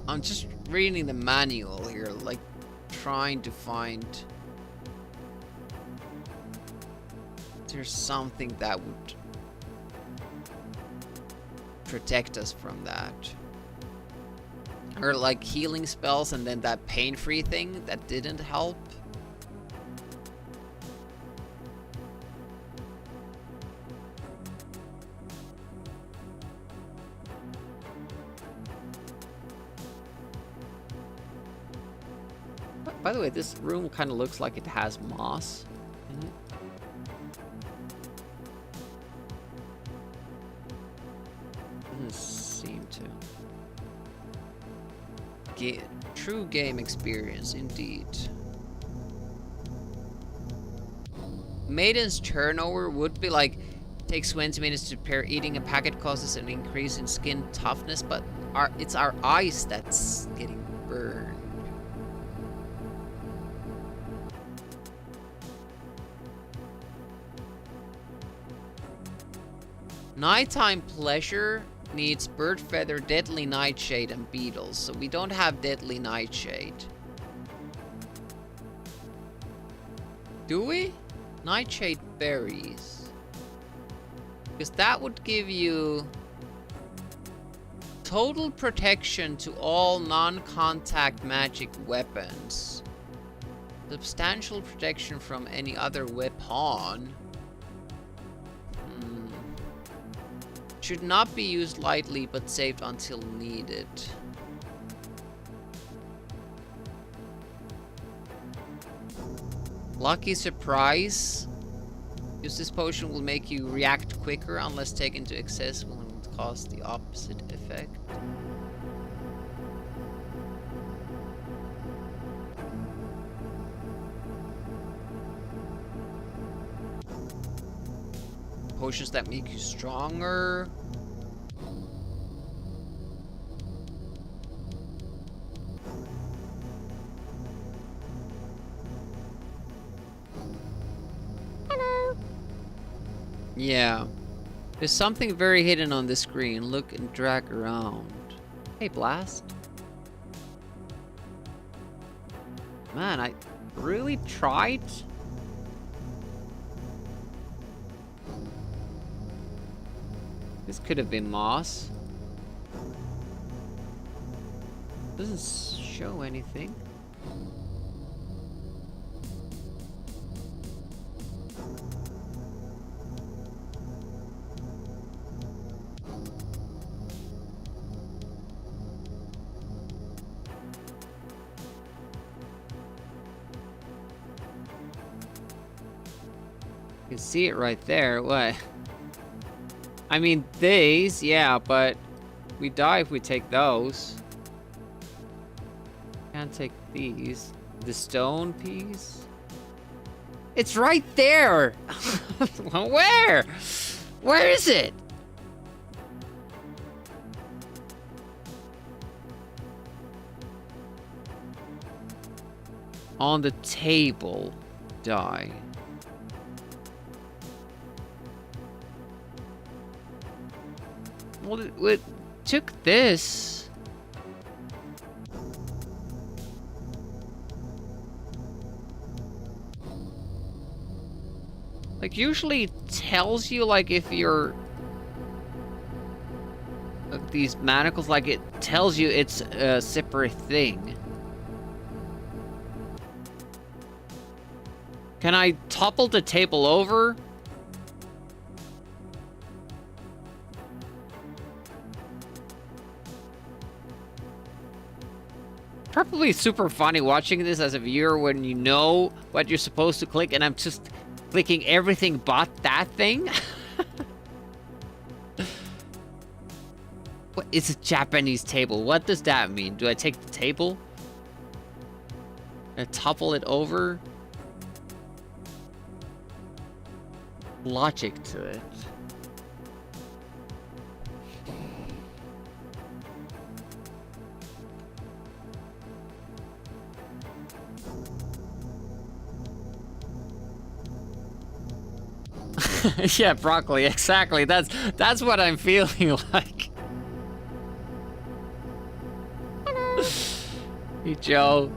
I'm just reading the manual here, like trying to find if there's something that would protect us from that. Or like healing spells and then that pain-free thing that didn't help. By the way, this room kind of looks like it has moss in it. Doesn't seem to. True game experience, indeed. Maiden's turnover would be like, takes 20 minutes to prepare. Eating a packet causes an increase in skin toughness, but it's our eyes that's getting burned. Nighttime pleasure needs bird feather, deadly nightshade, and beetles. So we don't have deadly nightshade. Do we? Nightshade berries. Because that would give you total protection to all non-contact magic weapons. Substantial protection from any other weapon. Should not be used lightly, but saved until needed. Lucky surprise. Use this potion will make you react quicker unless taken to excess, will cause the opposite effect. Potions that make you stronger. Hello. Yeah. There's something very hidden on the screen. Look and drag around. Hey, Blast. Man, I really tried. This could have been moss. Doesn't show anything. You can see it right there. What? I mean, these, yeah, but we die if we take those. Can't take these. The stone piece? It's right there! Where? Where is it? On the table. Die. Well, it took this. Like, usually it tells you, like, if you're... these manacles, like, it tells you it's a separate thing. Can I topple the table over? Probably super funny watching this as a viewer when you know what you're supposed to click and I'm just clicking everything but that thing. What is a Japanese table? What does that mean? Do I take the table and topple it over? Logic to it. Yeah, broccoli, exactly. That's what I'm feeling like. Hey, Joe.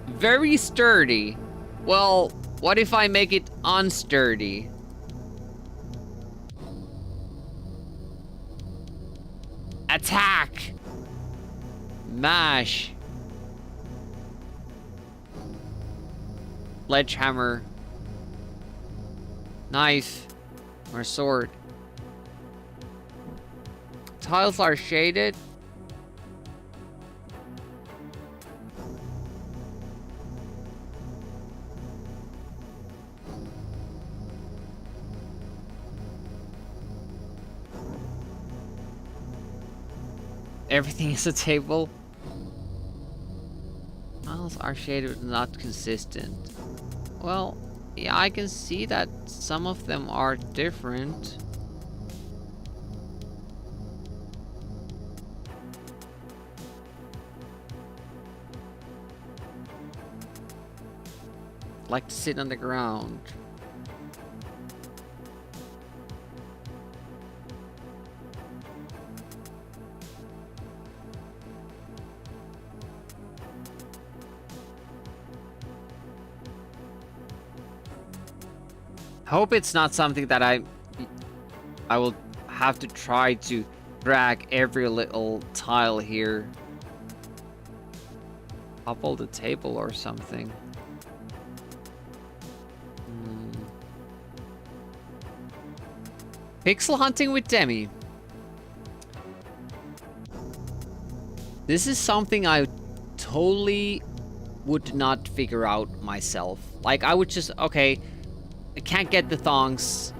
Very sturdy. Well, what if I make it unsturdy? Attack! Mash. Sledgehammer. Knife. Or sword. Tiles are shaded. Everything is a table. Tiles are shaded but not consistent. Well, yeah, I can see that some of them are different. Like to sit on the ground. Hope it's not something that I will have to try to drag every little tile here. Topple the table or something. Pixel hunting with Demi. This is something I totally would not figure out myself. Like, I would just, okay, I can't get the tongs.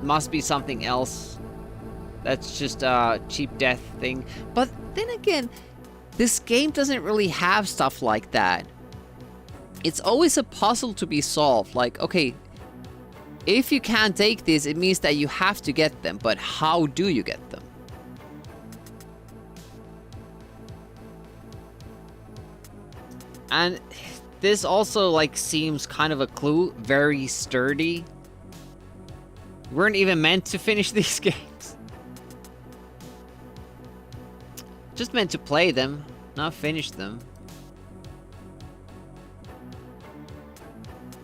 Must be something else. That's just a cheap death thing. But then again, this game doesn't really have stuff like that. It's always a puzzle to be solved. Like, okay, if you can't take this, it means that you have to get them. But how do you get them? And this also, like, seems kind of a clue. Very sturdy. Weren't even meant to finish these games. Just meant to play them, not finish them.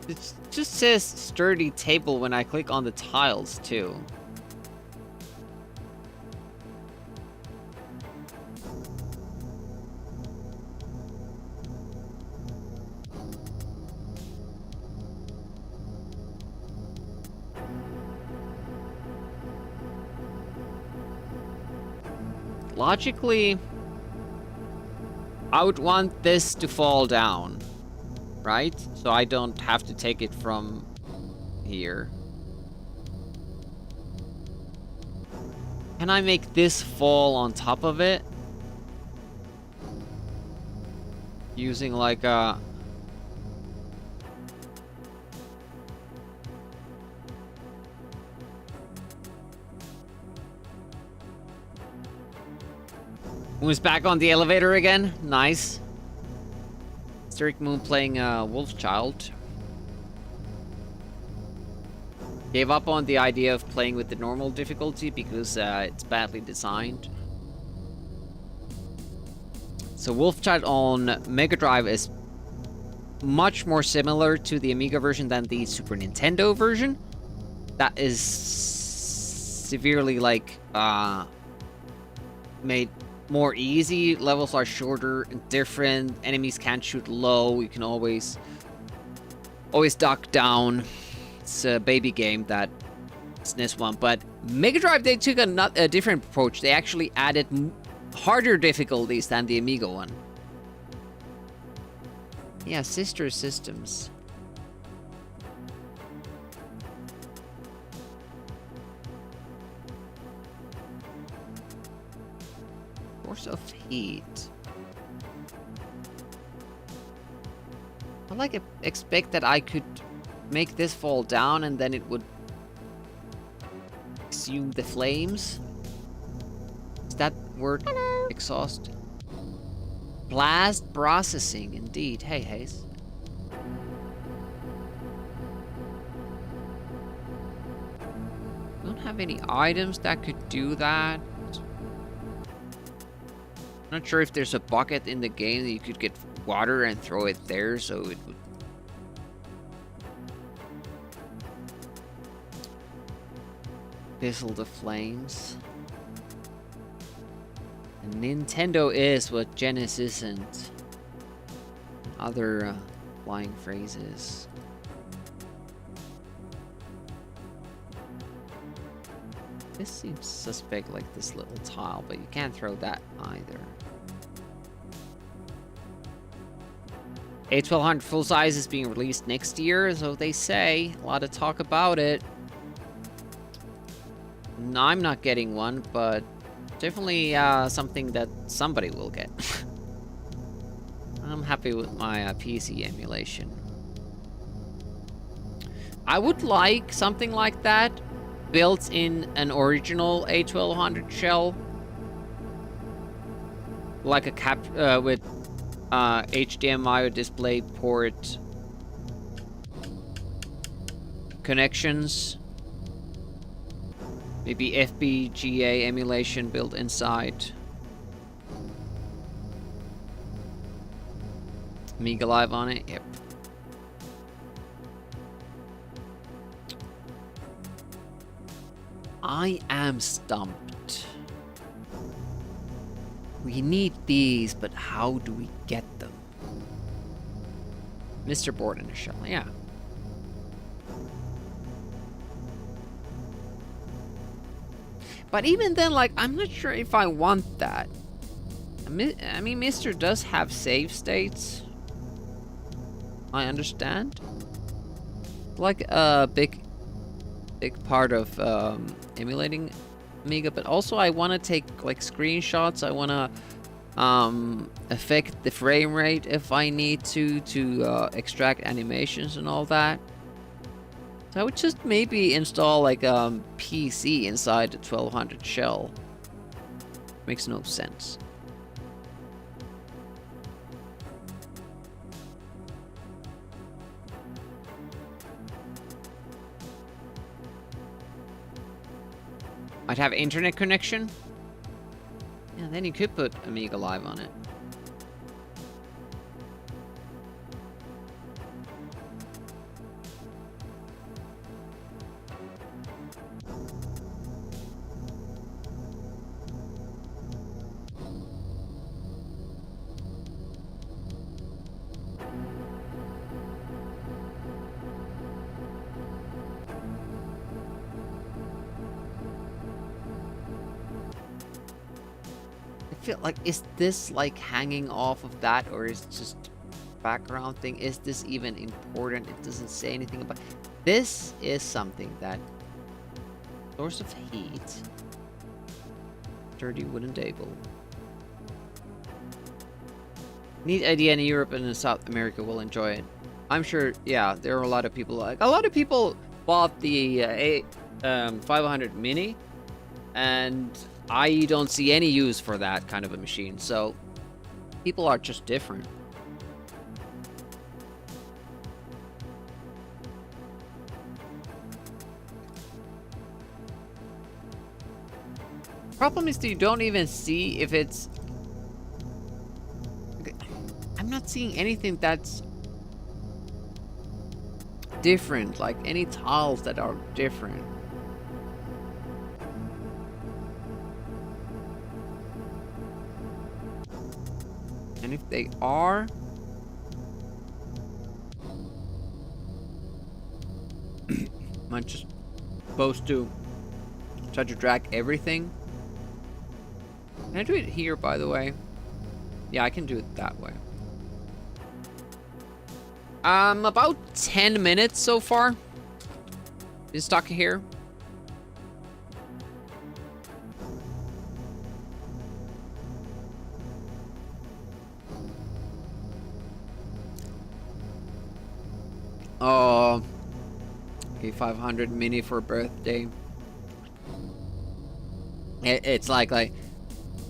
It just says sturdy table when I click on the tiles, too. Logically, I would want this to fall down, right? So I don't have to take it from here. Can I make this fall on top of it? Using like a... Moon's back on the elevator again. Nice. Hysteric Moon playing Wolf Child. Gave up on the idea of playing with the normal difficulty because it's badly designed. So Wolf Child on Mega Drive is much more similar to the Amiga version than the Super Nintendo version. That is severely like made more easy. Levels are shorter and different. Enemies can't shoot low. You can always duck down. It's a baby game, that SNES one. But Mega Drive, they took a different approach. They actually added harder difficulties than the Amiga one. Yeah, sister systems. Source of heat. I like expect that I could make this fall down and then it would consume the flames. Is that word? Hello. Exhaust. Blast processing, indeed. Hey, Hayes. Don't have any items that could do that. Not sure if there's a bucket in the game that you could get water and throw it there, so it would fizzle the flames. And Nintendo is what Genesis isn't. Other flying phrases. This seems suspect, like this little tile, but you can't throw that either. A1200 full size is being released next year, so they say. A lot of talk about it. No, I'm not getting one, but definitely something that somebody will get. I'm happy with my PC emulation. I would like something like that built in an original A1200 shell, like a cap with HDMI or display port connections, maybe FPGA emulation built inside. Amiga Live on it, yep. I am stumped. We need these, but how do we get them? Mr. Board in a shell, yeah. But even then, like, I'm not sure if I want that. I mean, Mr. does have save states. I understand. Like a big part of emulating Amiga, but also I want to take like screenshots. I want to affect the frame rate if I need to extract animations and all that. So I would just maybe install like a PC inside the 1200 shell. Makes no sense. I'd have internet connection. Yeah, then you could put Amiga Live on it. I feel like, is this like hanging off of that, or is it just background thing? Is this even important? It doesn't say anything about. This is something that source of heat. Dirty wooden table. Neat idea. In Europe and in South America will enjoy it. I'm sure. Yeah, there are a lot of people. Like a lot of people bought the 500 Mini, and I don't see any use for that kind of a machine, so people are just different. Problem is that you don't even see if it's... I'm not seeing anything that's different, like any tiles that are different. And if they are... am I just supposed to try to drag everything? Can I do it here, by the way? Yeah, I can do it that way. About 10 minutes so far. Been stuck here. Oh, okay, 500 mini for birthday. It's like,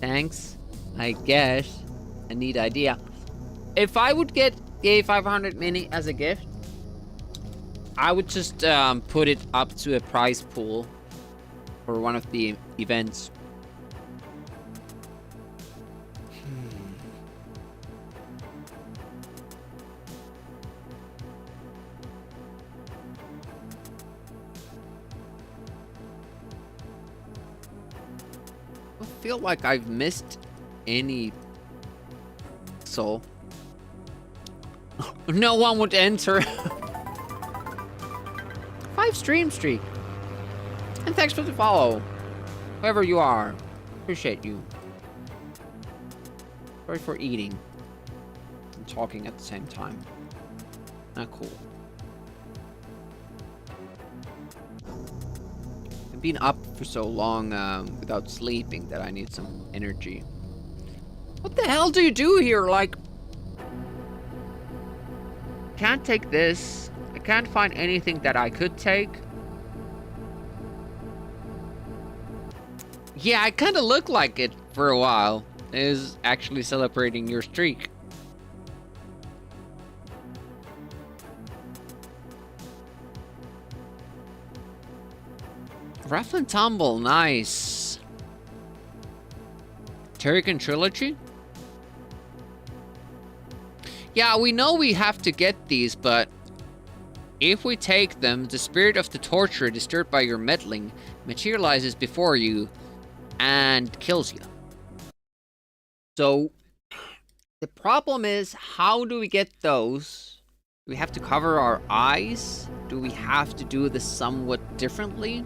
thanks, I guess. A neat idea. If I would get a 500 mini as a gift, I would just put it up to a prize pool for one of the events. I don't feel like I've missed any soul. No one would enter. 5 stream streak. And thanks for the follow. Whoever you are. Appreciate you. Sorry for eating and talking at the same time. Not cool. I've been up for so long without sleeping that I need some energy. What the hell do you do here? Like, can't take this. I can't find anything that I could take. Yeah, I kind of look like it for a while. It is actually celebrating your streak. Rough and Tumble, nice. Terrican Trilogy? Yeah, we know we have to get these, but if we take them, the spirit of the torturer disturbed by your meddling materializes before you and kills you. So, the problem is, how do we get those? Do we have to cover our eyes? Do we have to do this somewhat differently?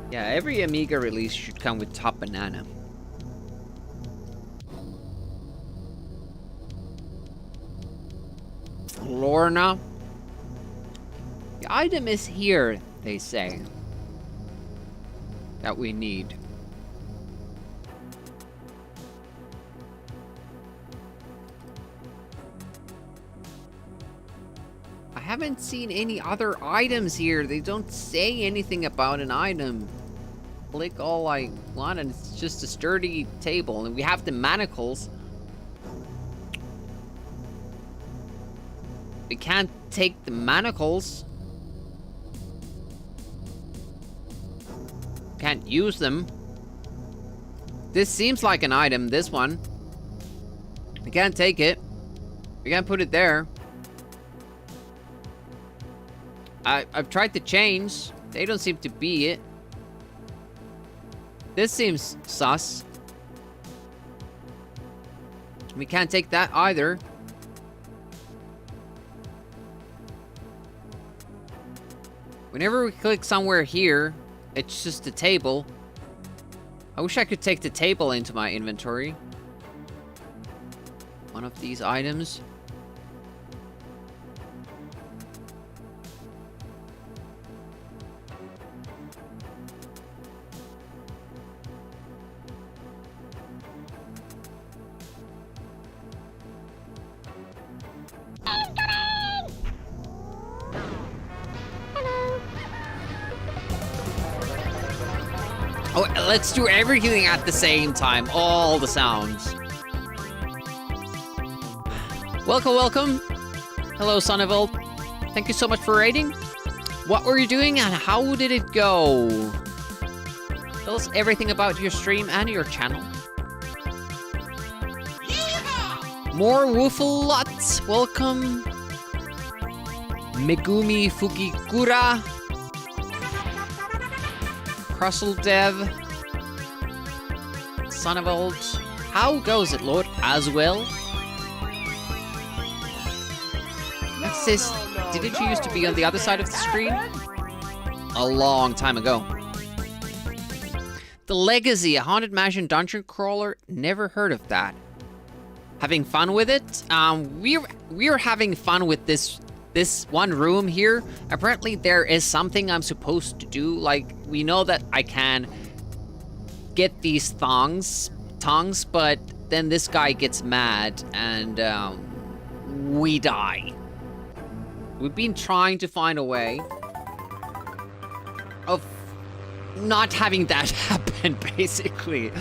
Yeah, every Amiga release should come with Top Banana. Lorna. The item is here, they say. That we need. I haven't seen any other items here. They don't say anything about an item. Click all I want and it's just a sturdy table. And we have the manacles. We can't take the manacles. Can't use them. This seems like an item, this one. We can't take it. We can't put it there. I've tried the chains. They don't seem to be it. This seems sus. We can't take that either. Whenever we click somewhere here, it's just a table. I wish I could take the table into my inventory. One of these items. Oh, let's do everything at the same time. All the sounds. Welcome, welcome. Hello, Sonnevold. Thank you so much for raiding. What were you doing and how did it go? Tell us everything about your stream and your channel. More Woofalots. Welcome. Megumi Fukikura. Crustle Dev, Sonnevold, How goes it, Lord? As well? Sis, didn't you used to be on the other side of the screen? A long time ago. The Legacy, a haunted mansion dungeon crawler. Never heard of that. Having fun with it? We're having fun with this one room here. Apparently there is something I'm supposed to do. Like, we know that I can get these tongues, but then this guy gets mad and we die. We've been trying to find a way of not having that happen, basically.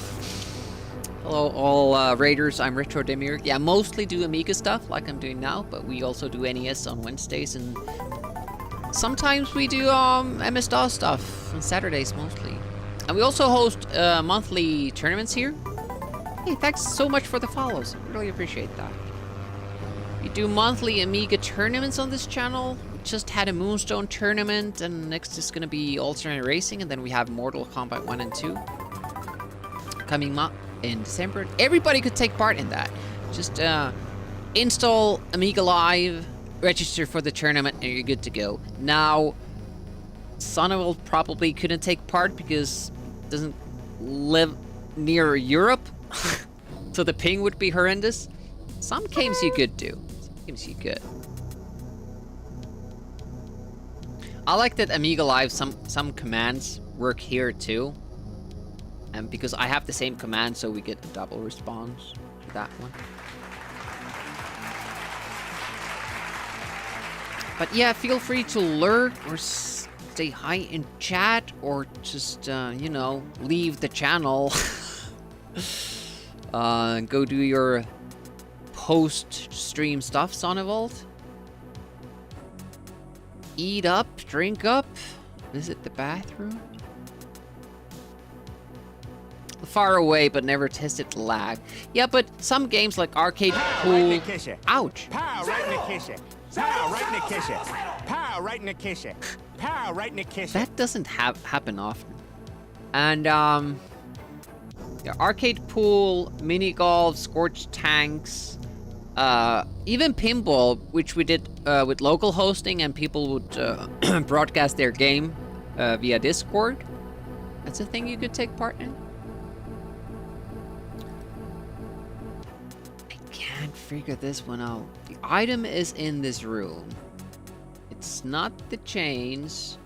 Hello, all Raiders. I'm Retro Demir. Yeah, mostly do Amiga stuff, like I'm doing now, but we also do NES on Wednesdays, and sometimes we do MS-DOS stuff on Saturdays, mostly. And we also host monthly tournaments here. Hey, thanks so much for the follows. Really appreciate that. We do monthly Amiga tournaments on this channel. We just had a Moonstone tournament, and next is going to be Alternate Racing, and then we have Mortal Kombat 1 and 2 coming up in December. Everybody could take part in that. Just install Amiga Live, register for the tournament, and you're good to go. Now, Sonneval probably couldn't take part because it doesn't live near Europe, so the ping would be horrendous. Some games you could do. Some games you could. I like that Amiga Live, some commands work here too. And because I have the same command, so we get a double response to that one. But yeah, feel free to lurk or say hi in chat or just, you know, leave the channel. Go do your post-stream stuff, Sonnevolt. Eat up, drink up, visit the bathroom. Far away, but never tested lag. Yeah, but some games like Arcade Pool... Ouch! Pow right in the kitchen. Pow right in the kitchen. Pow right in the kitchen. Pow right in the kitchen. That doesn't happen often. And, yeah, Arcade Pool, Mini Golf, Scorched Tanks, even Pinball, which we did with local hosting, and people would broadcast their game via Discord. That's a thing you could take part in. Can't figure this one out. The item is in this room. It's not the chains.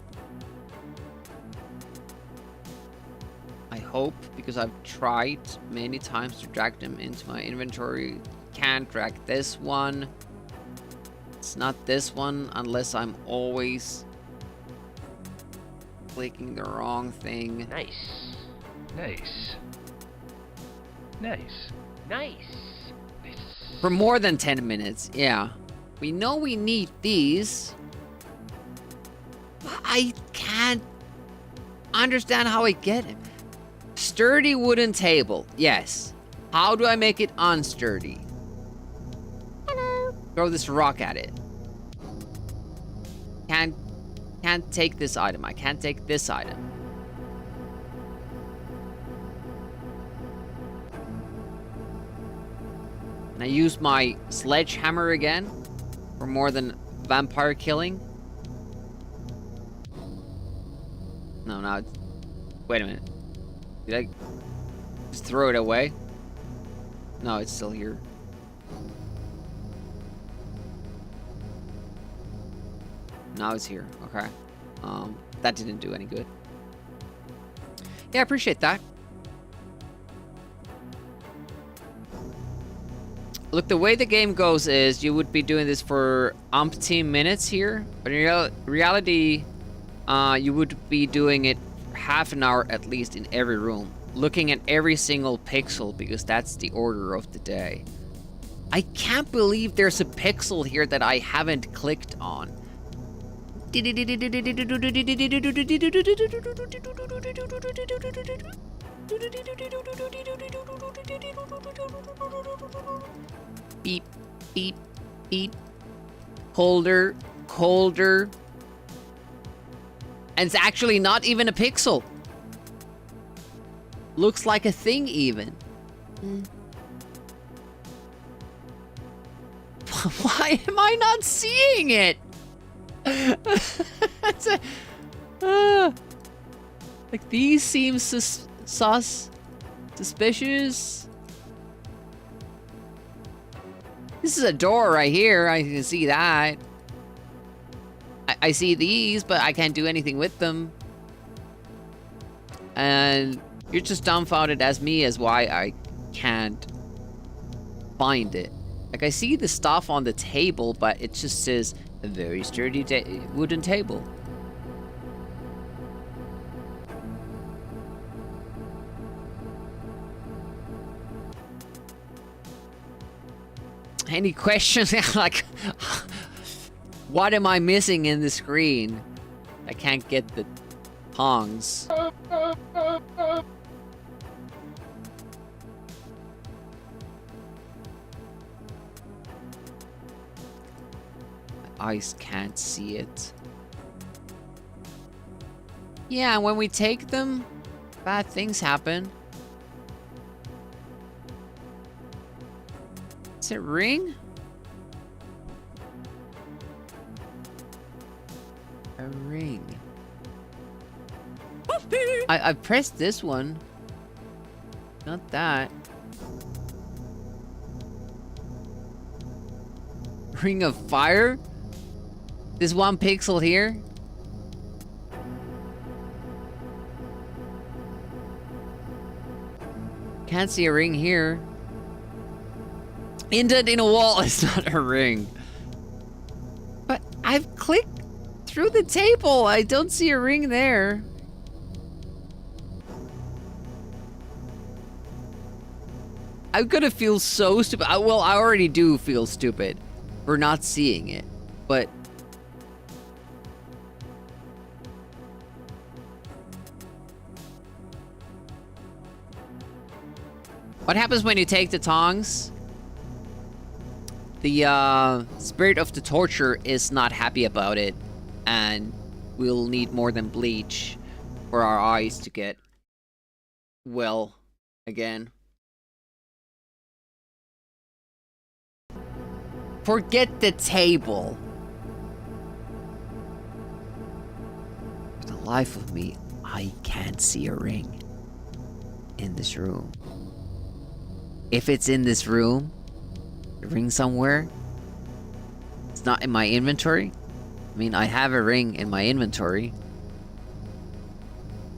I hope, because I've tried many times to drag them into my inventory. Can't drag this one. It's not this one unless I'm always clicking the wrong thing. Nice. Nice. Nice. Nice. For more than 10 minutes, yeah. We know we need these. But I can't understand how I get it. Sturdy wooden table, yes. How do I make it unsturdy? Hello. Throw this rock at it. Can't take this item. I can't take this item. And I use my sledgehammer again for more than vampire killing. No, now it's... Wait a minute. Did I just throw it away? No, it's still here. Now it's here. Okay. That didn't do any good. Yeah, I appreciate that. Look, the way the game goes is you would be doing this for umpteen minutes here, but in reality, you would be doing it half an hour at least in every room, looking at every single pixel because that's the order of the day. I can't believe there's a pixel here that I haven't clicked on. Beep, beep, beep. Colder, colder. And it's actually not even a pixel. Looks like a thing even. Why am I not seeing it? It's like these seem suspicious. This is a door right here. I can see that. I see these, but I can't do anything with them. And you're just dumbfounded as me as why I can't find it. Like, I see the stuff on the table, but it just says a very sturdy wooden table. Any questions? Like, what am I missing in the screen? I can't get the tongs. My eyes can't see it. Yeah, when we take them, bad things happen. Is it ring? A ring. I pressed this one. Not that. Ring of fire? This one pixel here? Can't see a ring here. Indent in a wall is not a ring. But I've clicked through the table. I don't see a ring there. I'm gonna feel so stupid. Well, I already do feel stupid for not seeing it. But what happens when you take the tongs? The spirit of the torture is not happy about it, and we'll need more than bleach for our eyes to get well again. Forget the table. For the life of me, I can't see a ring in this room. If it's in this room, a ring somewhere, it's not in my inventory. I mean, I have a ring in my inventory.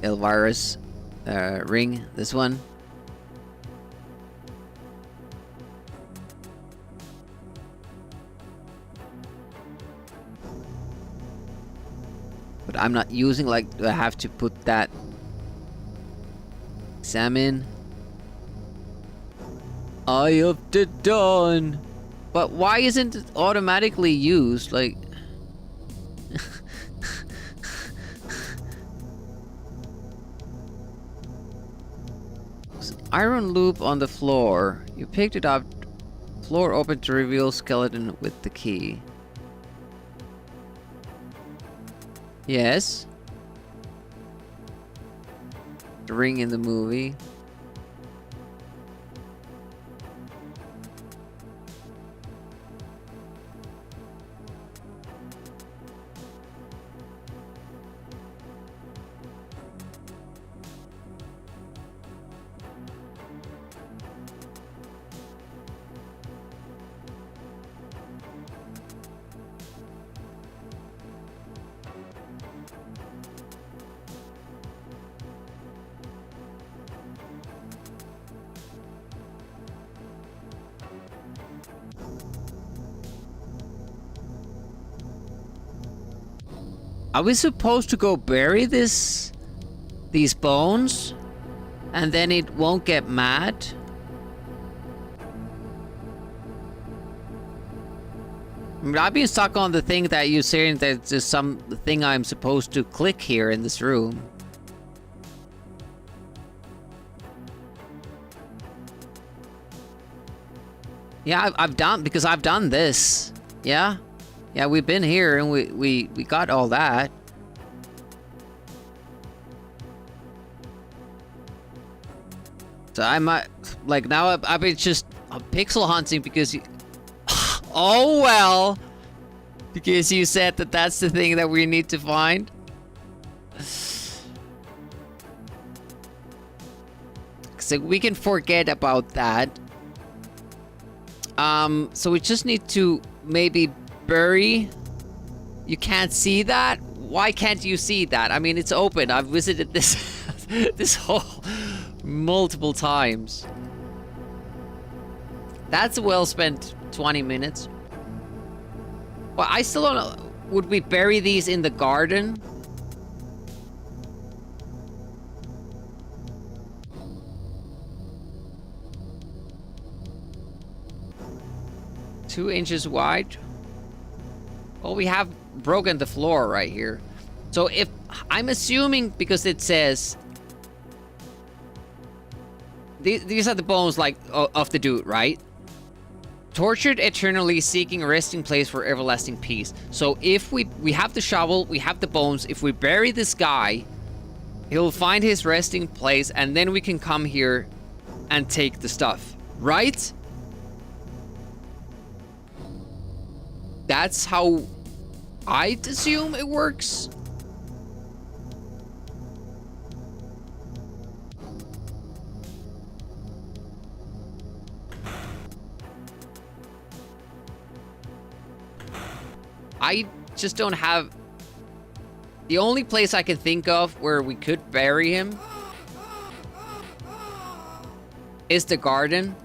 Elvira's ring, this one. But I'm not using, like, do I have to put that examine? Eye of the Dawn. But why isn't it automatically used? Like, iron loop on the floor. You picked it up. Floor open to reveal skeleton with the key. Yes. The ring in the movie. Are we supposed to go bury these bones? And then it won't get mad? I mean, I've been stuck on the thing that you're saying that there's something I'm supposed to click here in this room. Yeah, I've done this. Yeah? Yeah, we've been here and we got all that. So I might, like, now I've been just pixel hunting because Oh well. Because you said that that's the thing that we need to find. So we can forget about that. So we just need to maybe bury. You can't see that? Why can't you see that? I mean, it's open. I've visited this this hole multiple times. That's a well spent 20 minutes. Well, I still don't know. Would we bury these in the garden? Two inches wide. Well, we have broken the floor right here. So if I'm assuming, because it says these are the bones like of the dude, right? Tortured eternally, seeking a resting place for everlasting peace. So if we have the shovel, we have the bones. If we bury this guy, he'll find his resting place, and then we can come here and take the stuff, right? That's how I'd assume it works. I just don't have... The only place I can think of where we could bury him is the garden.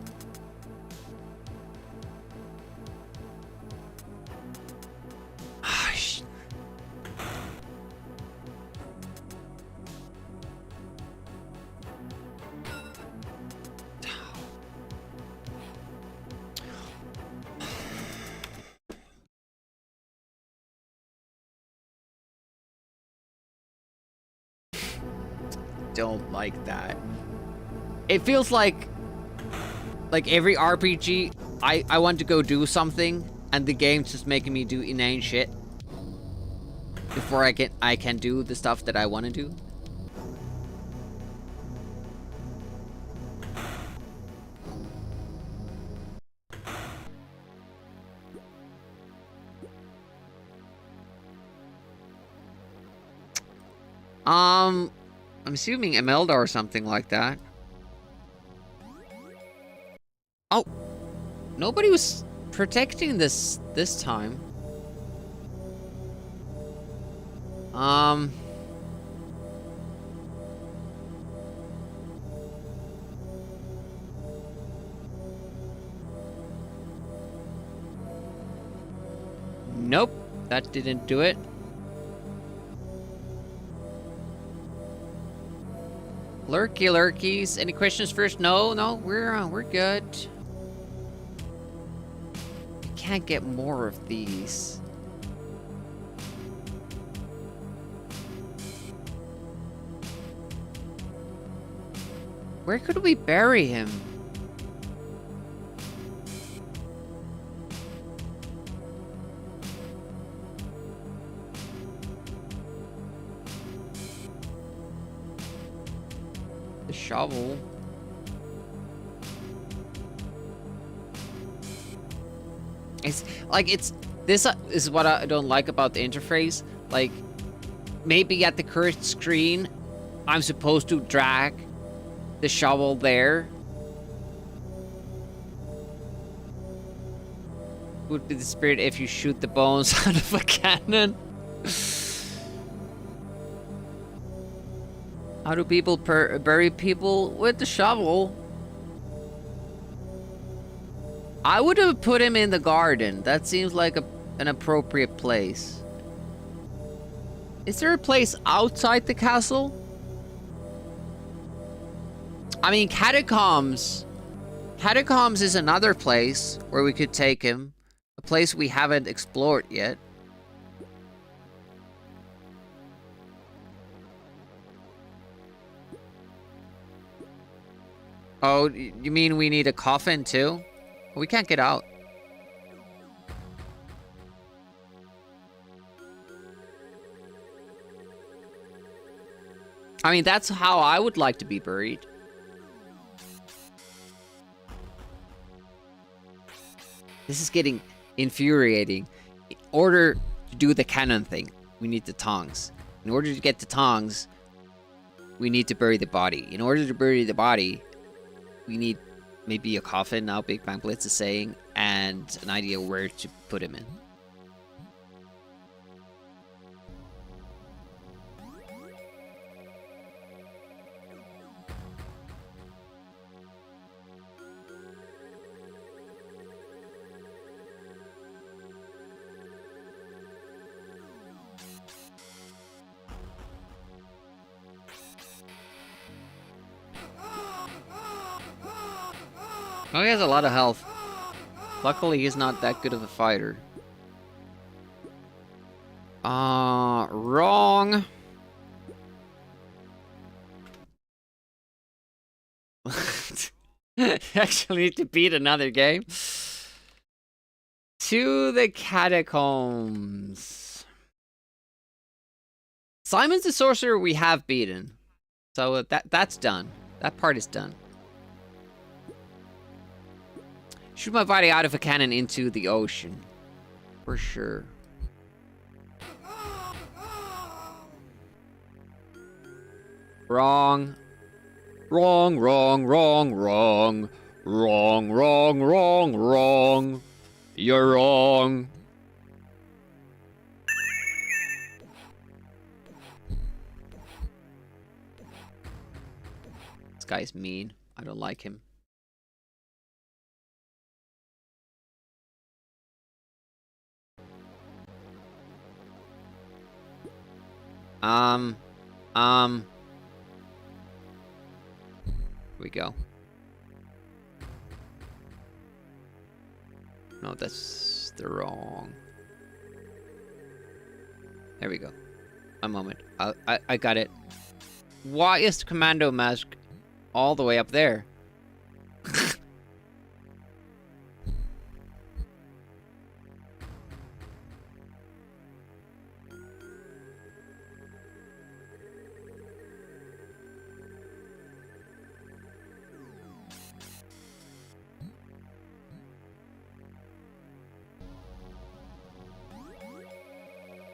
Don't like that. It feels like every RPG, I want to go do something, and the game's just making me do inane shit before I can do the stuff that I want to do. I'm assuming Imelda or something like that. Oh, nobody was protecting this time. Nope, that didn't do it. Lurky lurkies. Any questions first? No, we're good. We can't get more of these. Where could we bury him? The shovel. It's like this is what I don't like about the interface. Like, maybe at the current screen, I'm supposed to drag the shovel there. Would be the spirit if you shoot the bones out of a cannon. How do people bury people with the shovel? I would have put him in the garden. That seems like an appropriate place. Is there a place outside the castle? I mean, catacombs. Catacombs is another place where we could take him. A place we haven't explored yet. Oh, you mean we need a coffin too? We can't get out. I mean, that's how I would like to be buried. This is getting infuriating. In order to do the cannon thing, we need the tongs. In order to get the tongs, we need to bury the body. In order to bury the body, we need maybe a coffin, now Big Bang Blitz is saying, and an idea where to put him in. Oh, he has a lot of health. Luckily, he's not that good of a fighter. Wrong. Actually need to beat another game. To the catacombs. Simon's the Sorcerer we have beaten. So that's done. That part is done. Shoot my body out of a cannon into the ocean. For sure. Wrong. Wrong, wrong, wrong, wrong. Wrong, wrong, wrong, wrong. You're wrong. This guy's mean. I don't like him. Here we go. No, that's the wrong. There we go. A moment. I got it. Why is the commando mask all the way up there?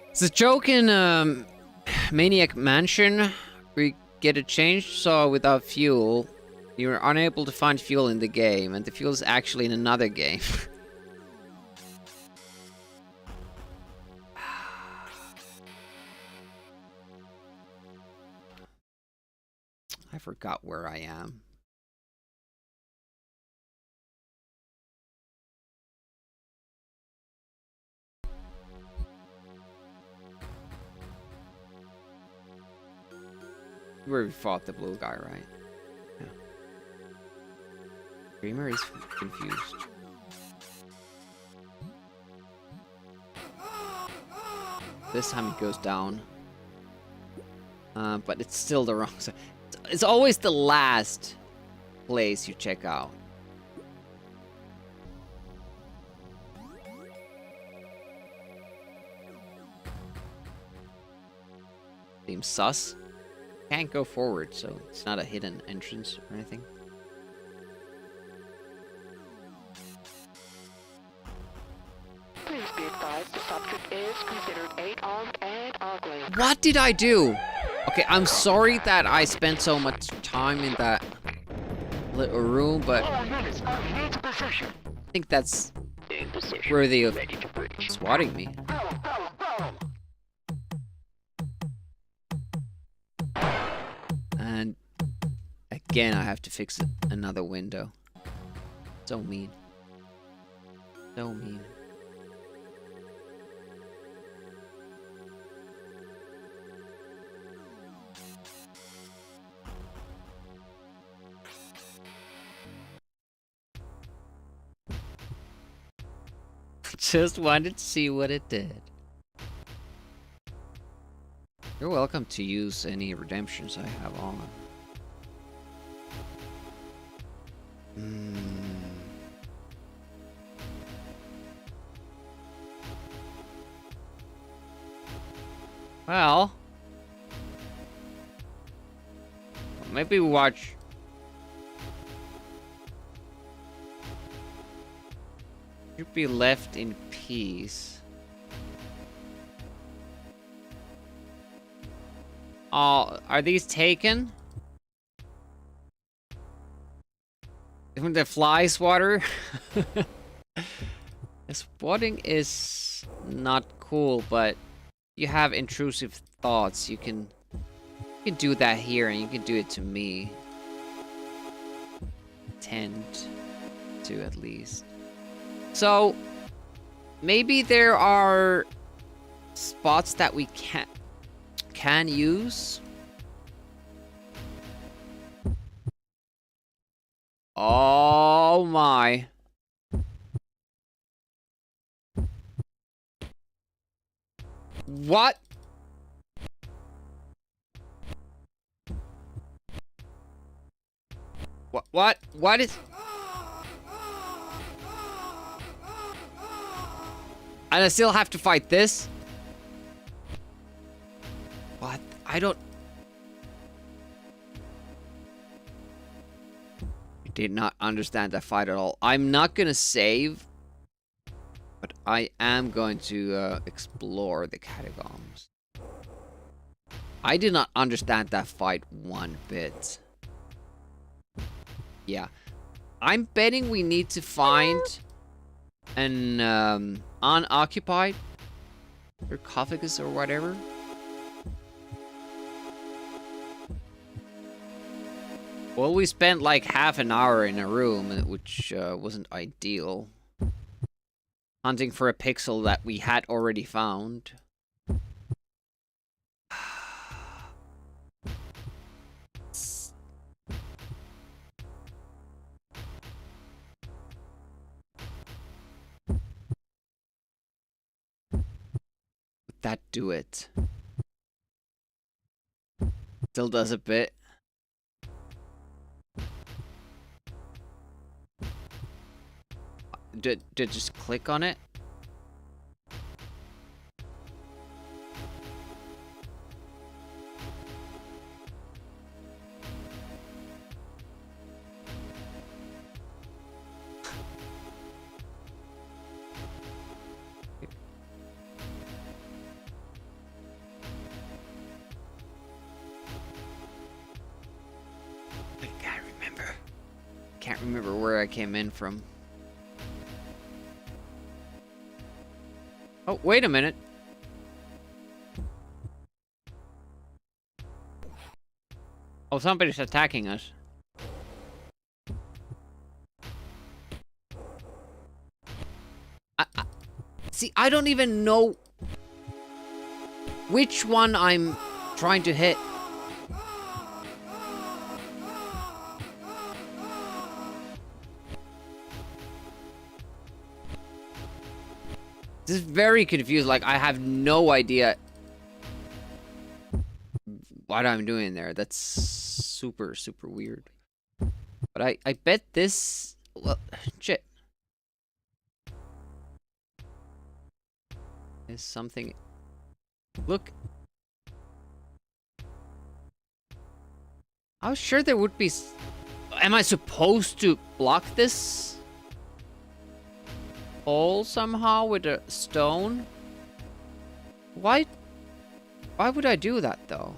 It's a joke in Maniac Mansion. We get a change saw without fuel. You're unable to find fuel in the game, and the fuel is actually in another game. I forgot where I am. Where we fought the blue guy, right? Yeah. Dreamer is confused. This time it goes down. But it's still the wrong side. It's always the last place you check out. Seems sus. Can't go forward, so it's not a hidden entrance or anything. Please be advised the subject is considered 8-armed and ugly. What did I do? Okay, I'm sorry that I spent so much time in that little room, but I think that's worthy of swatting me. And again, I have to fix another window. So mean. So mean. Just wanted to see what it did. You're welcome to use any redemptions I have on. Well, maybe watch. Should be left in keys. Oh, are these taken? Isn't the fly swatter? Swatting is not cool, but you have intrusive thoughts. You can do that here, and you can do it to me. Tend to, at least. So maybe there are spots that we can use. Oh my. What? What is... And I still have to fight this? What? I don't... I did not understand that fight at all. I'm not gonna save, but I am going to explore the catacombs. I did not understand that fight one bit. Yeah. I'm betting we need to find an unoccupied sarcophagus or whatever. Well, we spent like half an hour in a room, which wasn't ideal. Hunting for a pixel that we had already found. Would that do it? Still does a bit. Did just click on it? I can't remember. Can't remember where I came in from. Oh, wait a minute. Oh, somebody's attacking us. See, I don't even know which one I'm trying to hit. This is very confused. Like, I have no idea what I'm doing there. That's super, super weird. But I bet this... Well, shit. Is something... Look. I was sure there would be... Am I supposed to block this hole somehow with a stone? Why would I do that, though?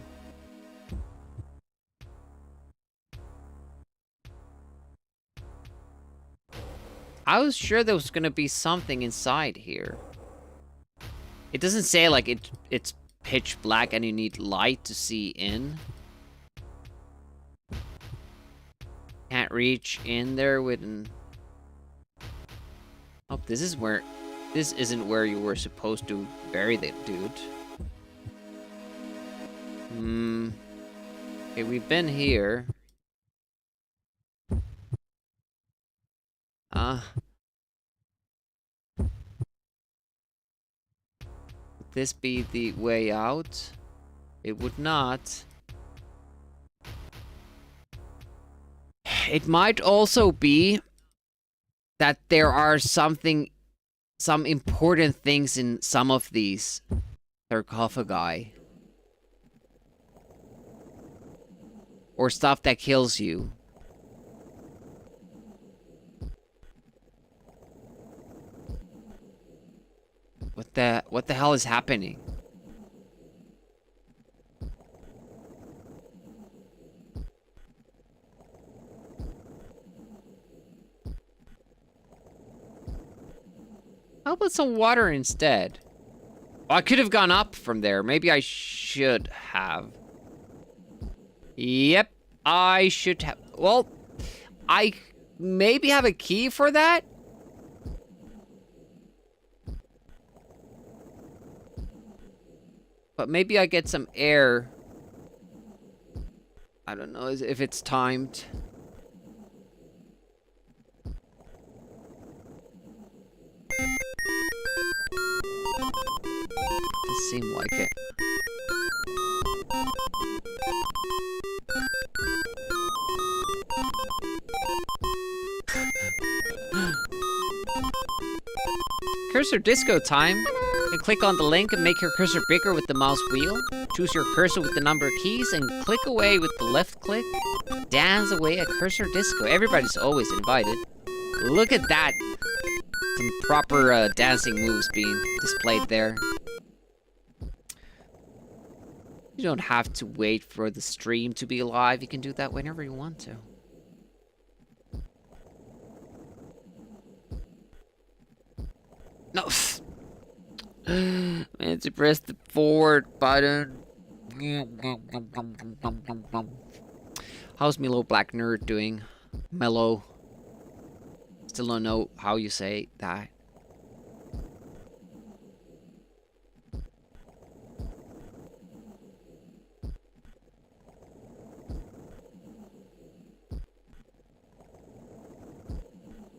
I was sure there was gonna be something inside here. It doesn't say like it's pitch black and you need light to see in. Can't reach in there with an... Oh, this isn't where you were supposed to bury the dude. Okay, we've been here. Would this be the way out? It would not. It might also be that there are some important things in some of these sarcophagi. Or stuff that kills you. What the hell is happening? How about some water instead? Oh, I could have gone up from there. Maybe I should have. Yep, I should have. Well, I maybe have a key for that? But maybe I get some air. I don't know if it's timed. Does seem like it. Cursor disco time. You can click on the link and make your cursor bigger with the mouse wheel. Choose your cursor with the number of keys and click away with the left click. Dance away at cursor disco. Everybody's always invited. Look at that. Some proper dancing moves being displayed there. You don't have to wait for the stream to be live. You can do that whenever you want to. No. Man, to press the forward button. How's Milo Black Nerd doing? Mellow. Still don't know how you say that.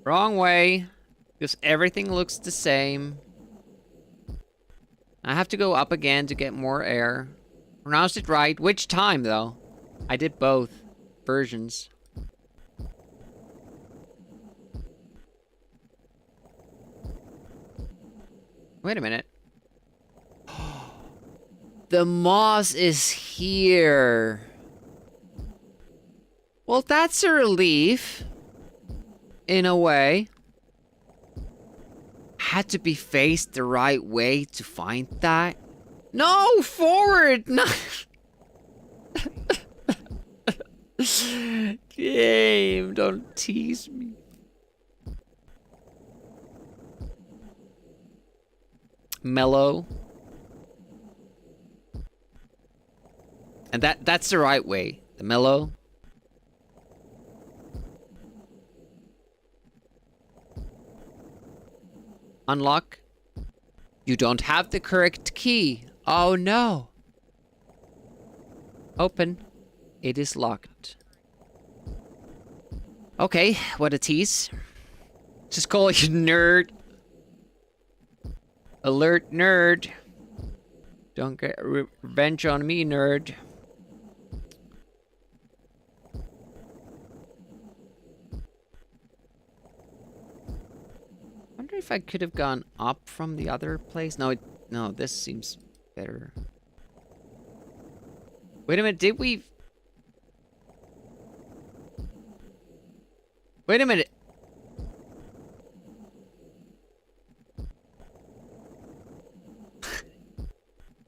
Wrong way. Because everything looks the same. I have to go up again to get more air. Pronounced it right. Which time, though? I did both versions. Wait a minute. The moss is here. Well, that's a relief. In a way. Had to be faced the right way to find that. No, forward! No. Game, don't tease me. Mellow. And that's the right way. The mellow. Unlock. You don't have the correct key. Oh no. Open. It is locked. Okay, what a tease. Just call you nerd. Alert nerd. Don't get revenge on me, nerd. Wonder if I could have gone up from the other place. No, no, this seems better. Wait a minute, did we? Wait a minute.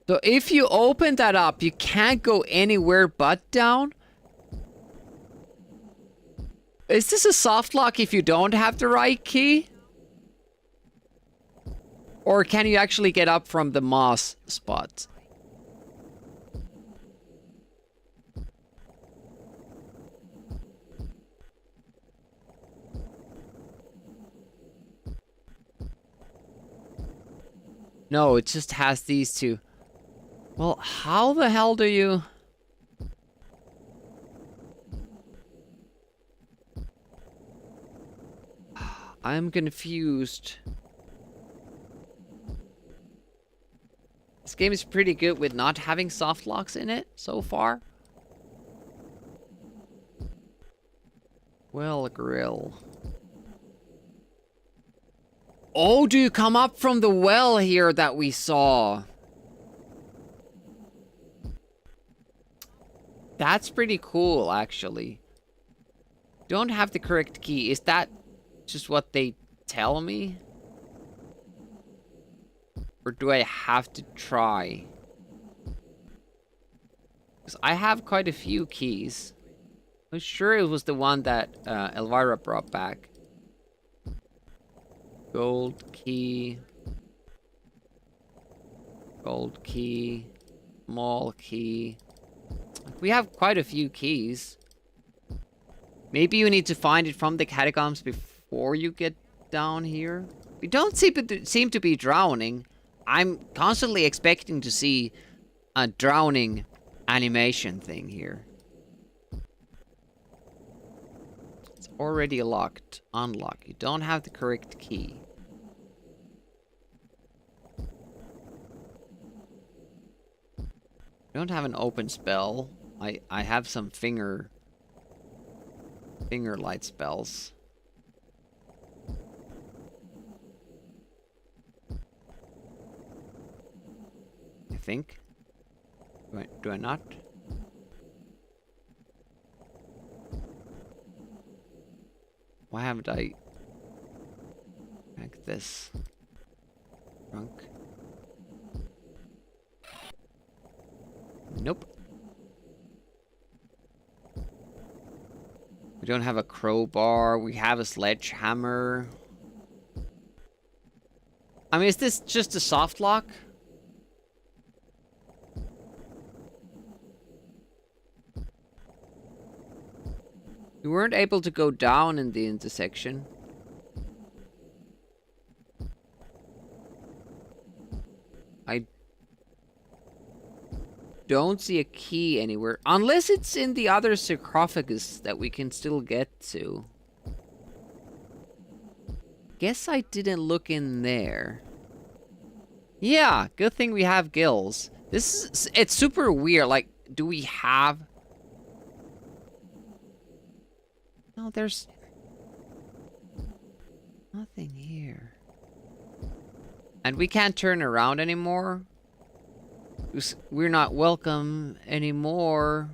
So if you open that up, you can't go anywhere but down? Is this a soft lock if you don't have the right key? Or can you actually get up from the moss spot? No, it just has these two. Well, how the hell do you... I'm confused. This game is pretty good with not having soft locks in it so far. Well, grill. Oh, do you come up from the well here that we saw? That's pretty cool, actually. Don't have the correct key. Is that just what they tell me? Or do I have to try? Because I have quite a few keys. I'm sure it was the one that Elvira brought back. Gold key. Gold key. Small key. We have quite a few keys. Maybe you need to find it from the catacombs before you get down here. We don't seem to be drowning. I'm constantly expecting to see a drowning animation thing here. It's already locked. Unlock. You don't have the correct key. I don't have an open spell. I have some finger light spells. I think. Do I not? Why haven't I like this? Drunk. Nope. We don't have a crowbar. We have a sledgehammer. I mean, is this just a soft lock? We weren't able to go down in the intersection. I don't see a key anywhere. Unless it's in the other sarcophagus that we can still get to. Guess I didn't look in there. Yeah, good thing we have gills. It's super weird. Like, do we have... No, there's... nothing here. And we can't turn around anymore. We're not welcome anymore.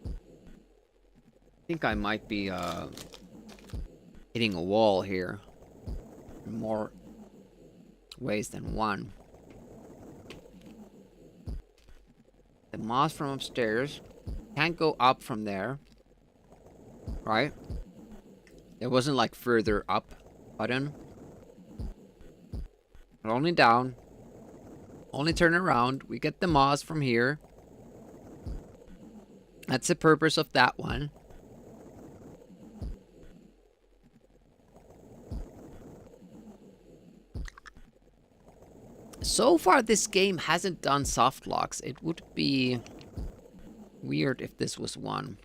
I think I might be hitting a wall here in more ways than one. The moss from upstairs can't go up from there, right? There wasn't like further up button. But only down. Only turn around. We get the moss from here. That's the purpose of that one. So far, this game hasn't done soft locks. It would be weird if this was one.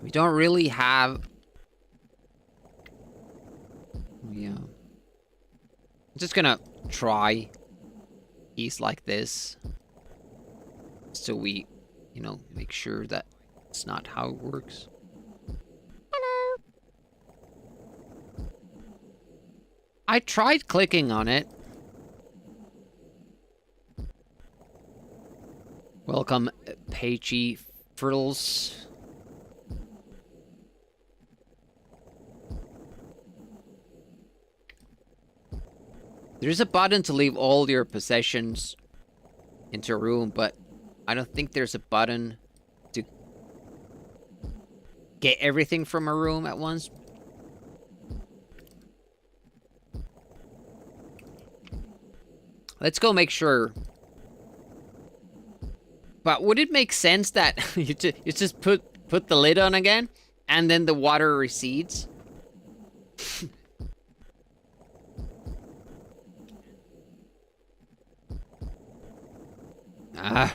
We don't really have... yeah. I'm just gonna try keys like this. So we, you know, make sure that it's not how it works. I tried clicking on it. Welcome, Pagey Frills. There's a button to leave all your possessions into a room, but I don't think there's a button to get everything from a room at once. Let's go make sure. But would it make sense that you just put the lid on again and then the water recedes? Ah.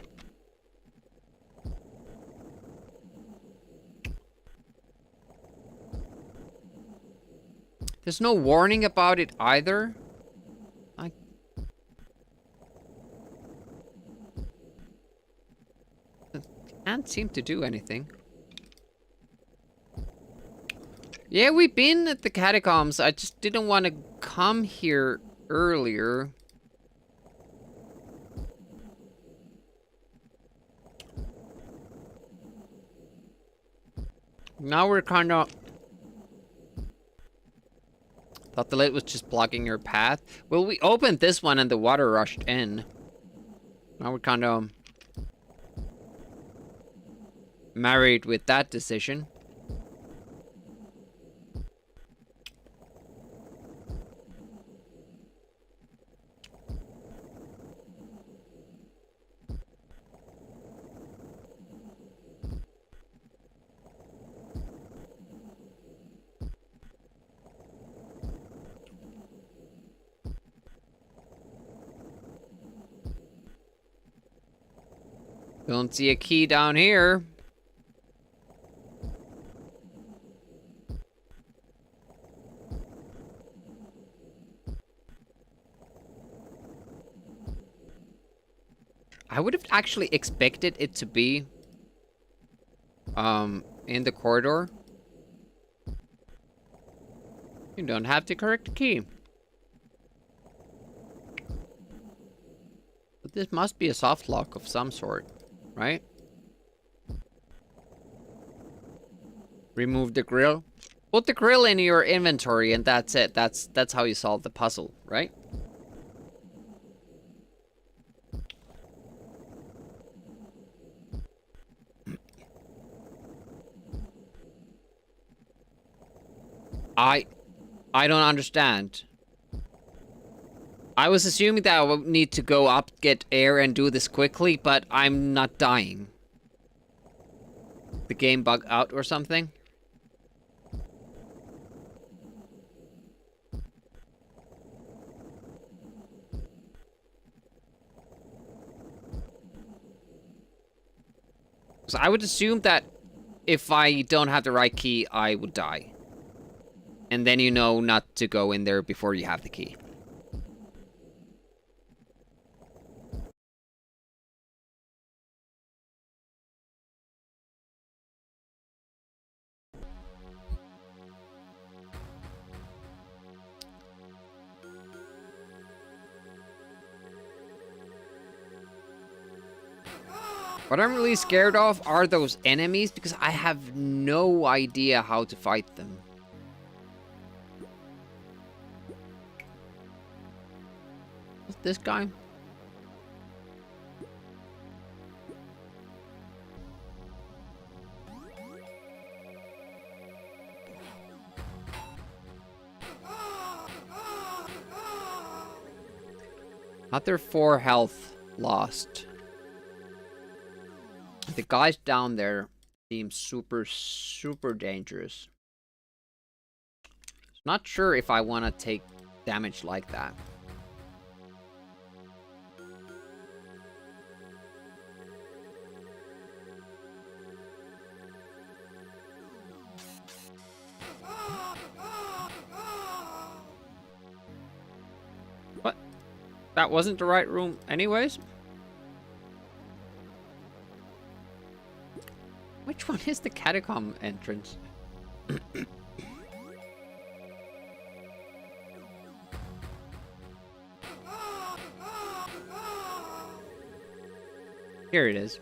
There's no warning about it either. Can't seem to do anything. Yeah, we've been at the catacombs. I just didn't want to come here earlier. Now we're kind of... Thought the lid was just blocking your path. Well, we opened this one and the water rushed in. Now we're kind of... married with that decision. Don't see a key down here. I would have actually expected it to be in the corridor. You don't have the correct key. But this must be a soft lock of some sort, right? Remove the grill. Put the grill in your inventory and that's it. That's how you solve the puzzle, right? I don't understand. I was assuming that I would need to go up, get air, and do this quickly, but I'm not dying. The game bug out or something? So I would assume that if I don't have the right key, I would die. And then you know not to go in there before you have the key. What I'm really scared of are those enemies, because I have no idea how to fight them. What's this guy? Another 4 health lost. The guys down there seem super, super dangerous. Not sure if I want to take damage like that. What? That wasn't the right room anyways? Which one is the catacomb entrance? Here it is.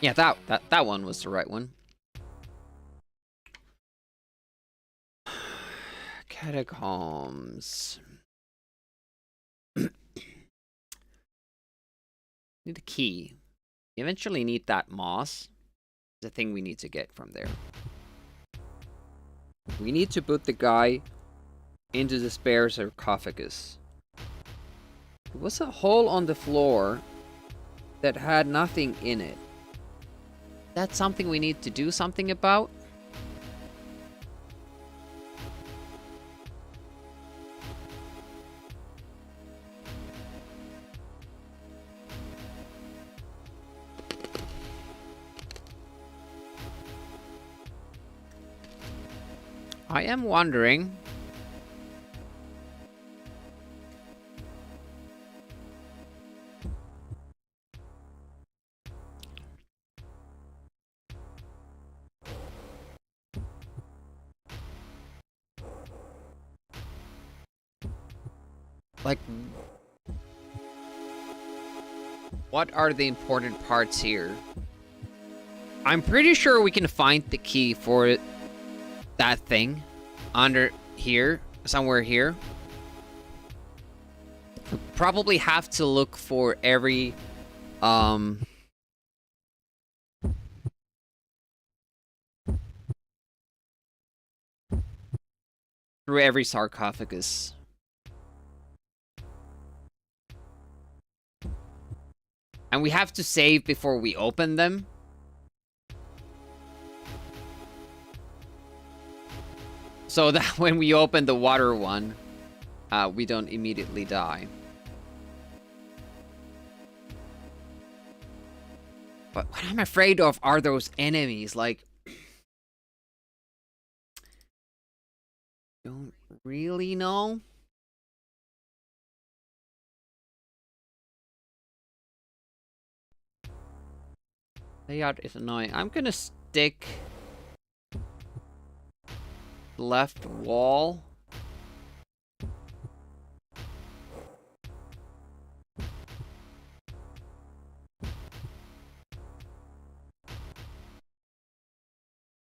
Yeah, that one was the right one. Catacombs. Need a key. You eventually need that moss. The thing we need to get from there. We need to put the guy into the spare sarcophagus. There was a hole on the floor that had nothing in it. That's something we need to do something about. I am wondering. Like, What are the important parts here? I'm pretty sure we can find the key for that thing under here, somewhere here. We'll probably have to look for every through every sarcophagus. And we have to save before we open them. So that when we open the water one, we don't immediately die. But what I'm afraid of are those enemies, like... Don't really know. Layout is annoying. I'm gonna stick left wall.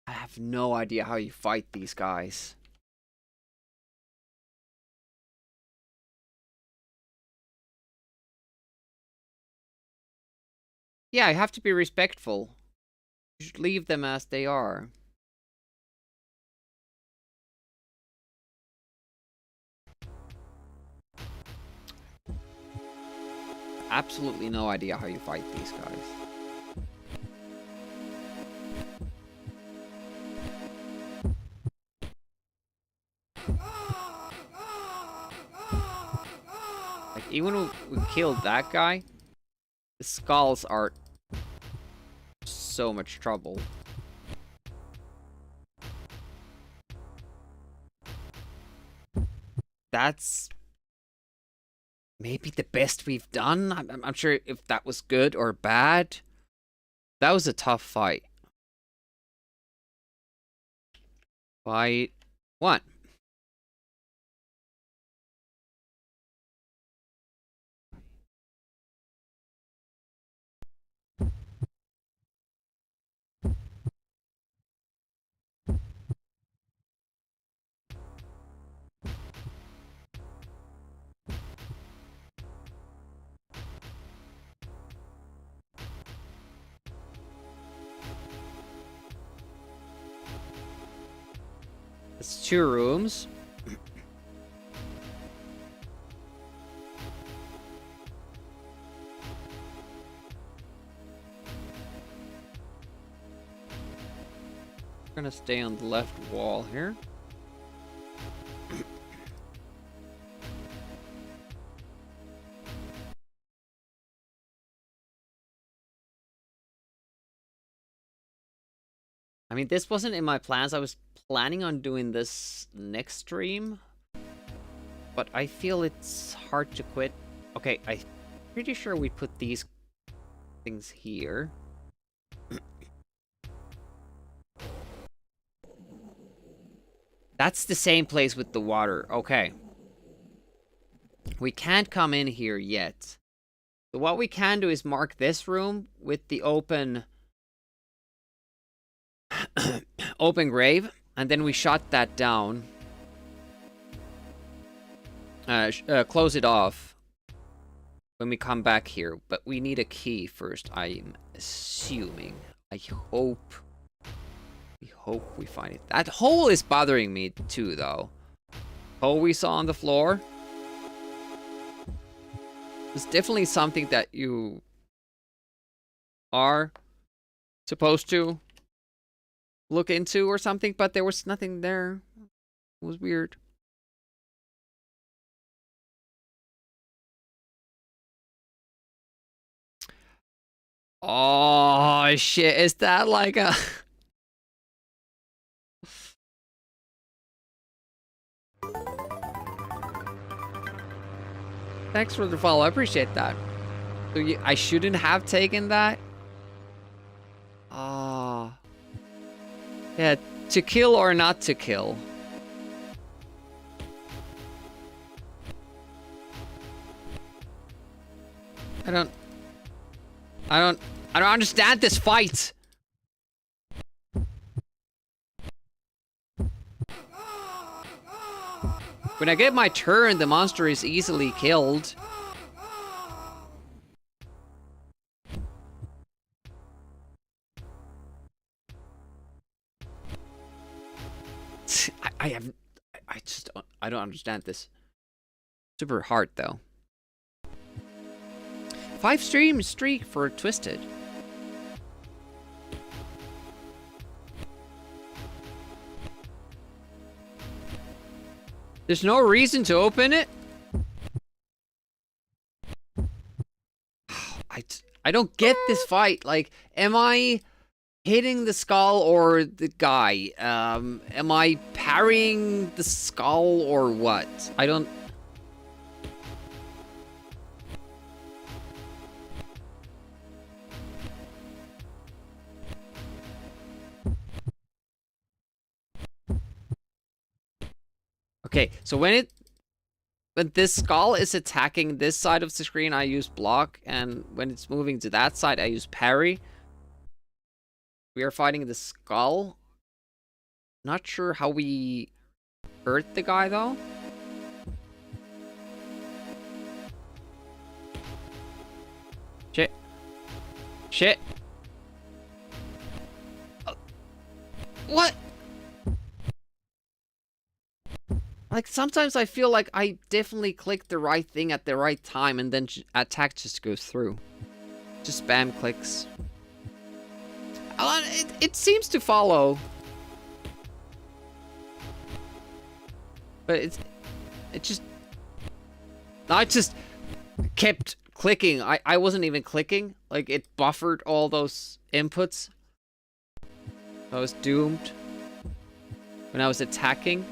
I have no idea how you fight these guys. Yeah, I have to be respectful. You should leave them as they are. Absolutely no idea how you fight these guys. Like, even when we killed that guy, the skulls are so much trouble. That's maybe the best we've done. I'm sure if that was good or bad. That was a tough fight. Fight 1. It's 2 rooms. We're gonna stay on the left wall here. I mean, this wasn't in my plans. I was planning on doing this next stream, but I feel it's hard to quit. Okay, I'm pretty sure we put these things here. That's the same place with the water. Okay. We can't come in here yet. So what we can do is mark this room with the open open grave, and then we shut that down. Close it off when we come back here. But we need a key first, I'm assuming. I hope we find it. That hole is bothering me too, though. Hole we saw on the floor. It's definitely something that you are supposed to look into or something, but there was nothing there. It was weird. Oh shit, is that like a... Thanks for the follow, I appreciate that. So I shouldn't have taken that? Ah. Yeah, to kill or not to kill. I I don't understand this fight. When I get my turn, the monster is easily killed. I don't understand this. Super hard though. 5 stream streak for Twisted. There's no reason to open it. I don't get this fight. Like, am I hitting the skull or the guy? Am I parrying the skull or what? I don't... Okay, so when this skull is attacking this side of the screen, I use block, and when it's moving to that side, I use parry. We are fighting the skull. Not sure how we hurt the guy, though. Shit. Shit. What? Like, sometimes I feel like I definitely clicked the right thing at the right time, and then attack just goes through. Just spam clicks. It seems to follow. But it just... I just kept clicking. I wasn't even clicking. Like, it buffered all those inputs. I was doomed when I was attacking.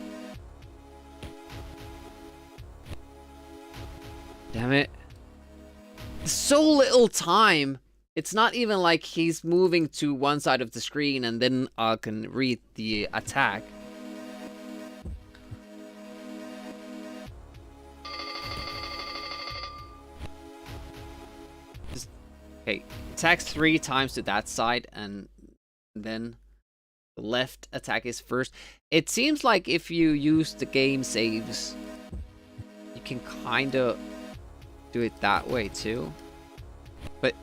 Damn it. So little time. It's not even like he's moving to one side of the screen and then I can read the attack. Just, okay, attacks 3 times to that side and then the left attack is first. It seems like if you use the game saves, you can kind of do it that way too. But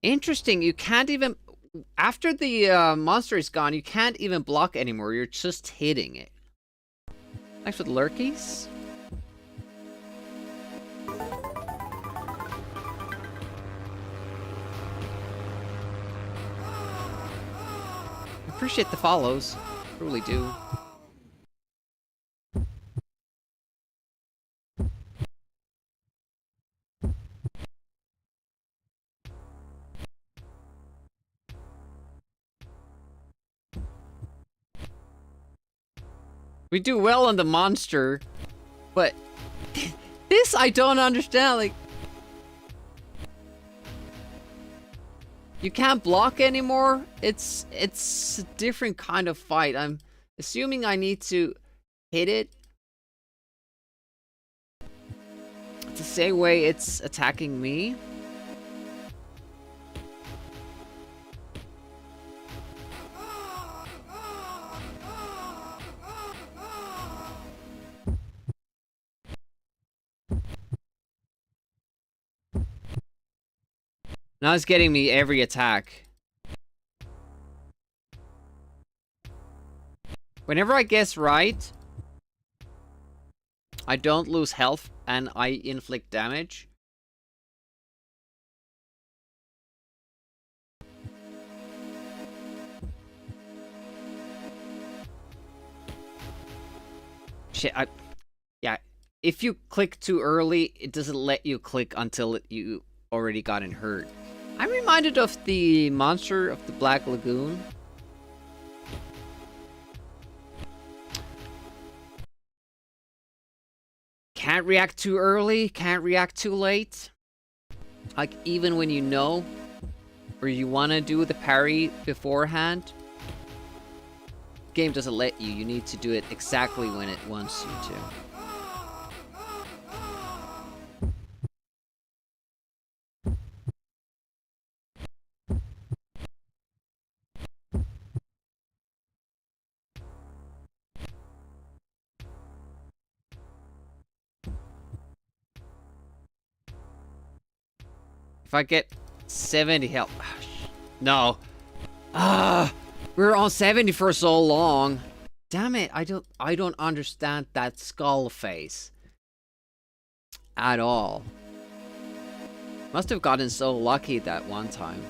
interesting, you can't even... After the monster is gone, you can't even block anymore. You're just hitting it. Thanks for the lurkies. Appreciate the follows. Truly do. We do well on the monster, but this I don't understand. Like, you can't block anymore. It's a different kind of fight. I'm assuming I need to hit it. It's the same way it's attacking me. Now it's getting me every attack. Whenever I guess right, I don't lose health and I inflict damage. Shit, yeah, if you click too early, it doesn't let you click until you already gotten hurt. I'm reminded of the monster of the Black Lagoon. Can't Can't react too early, can't react too late. Like, even when you know, or you want to do the parry beforehand, game doesn't let you. You need to do it exactly when it wants you to. If I get 70 health... No. We're on 70 for so long. Damn it, I don't understand that skull face. At all. Must have gotten so lucky that one time.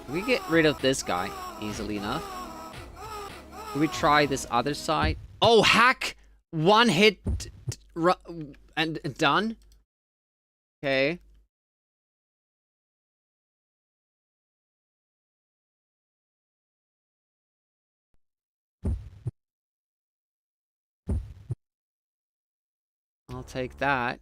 We get rid of this guy easily enough. Can we try this other side? Oh, hack! One hit and done? Okay. I'll take that.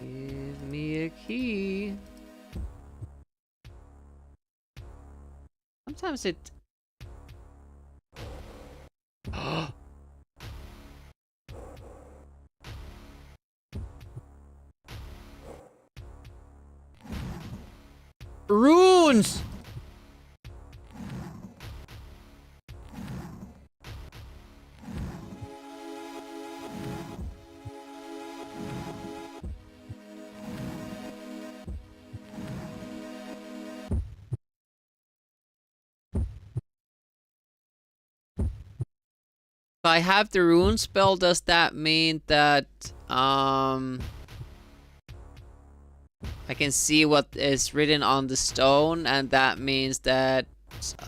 Give me a key. Sometimes it... Runes! If I have the rune spell, does that mean that I can see what is written on the stone, and that means that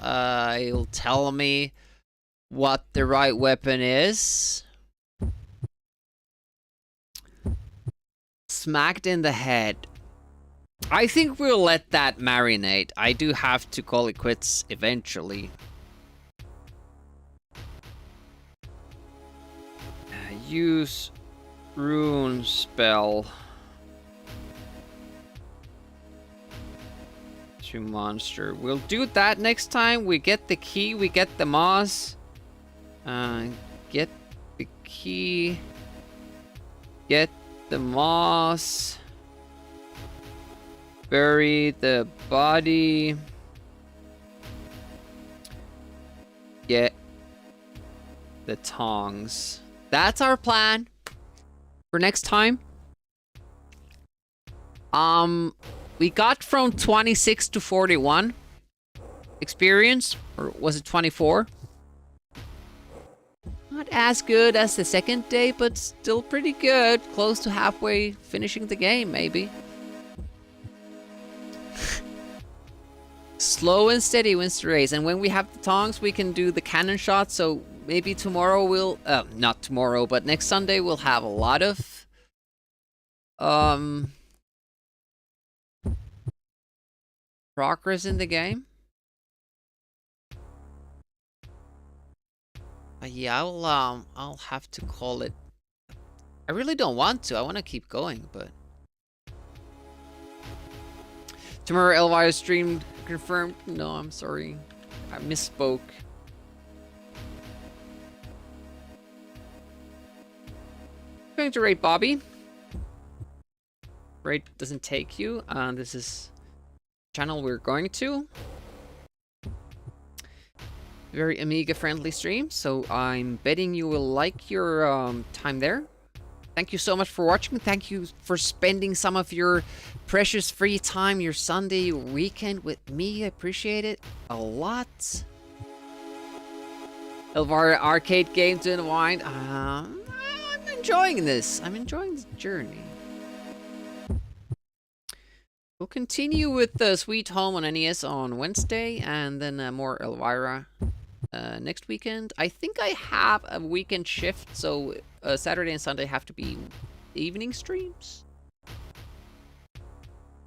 it'll tell me what the right weapon is? Smacked in the head. I think we'll let that marinate. I do have to call it quits eventually. Use rune spell to monster. We'll do that next time. We get the key, we get the moss. Get the key. Get the moss. Bury the body. Get the tongs. That's our plan for next time. We got from 26 to 41 experience, or was it 24? Not as good as the second day, but still pretty good. Close to halfway finishing the game, maybe. Slow and steady wins the race, and when we have the tongs, we can do the cannon shot. So maybe tomorrow we'll, not tomorrow, but next Sunday we'll have a lot of, progress in the game. Yeah, I'll have to call it. I really don't want to. I want to keep going, but tomorrow Elvira stream confirmed. No, I'm sorry. I misspoke. Going to rate Bobby. Rate doesn't take you. This is channel we're going to. Very Amiga friendly stream, so I'm betting you will like your time there. Thank you so much for watching. Thank you for spending some of your precious free time, your Sunday weekend with me. I appreciate it a lot. Elvira arcade game to unwind. I'm enjoying this. I'm enjoying the journey. We'll continue with the Sweet Home on NES on Wednesday, and then more Elvira next weekend. I think I have a weekend shift, so Saturday and Sunday have to be evening streams.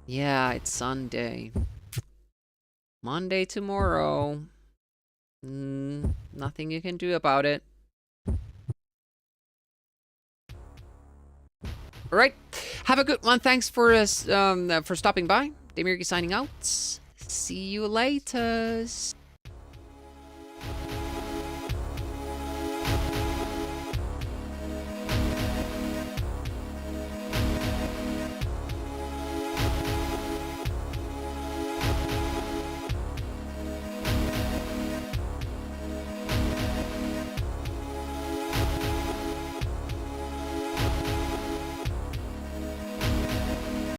Yeah, it's Sunday. Monday tomorrow. Nothing you can do about it. Alright, have a good one. Thanks for stopping by. Demirgi signing out. See you later.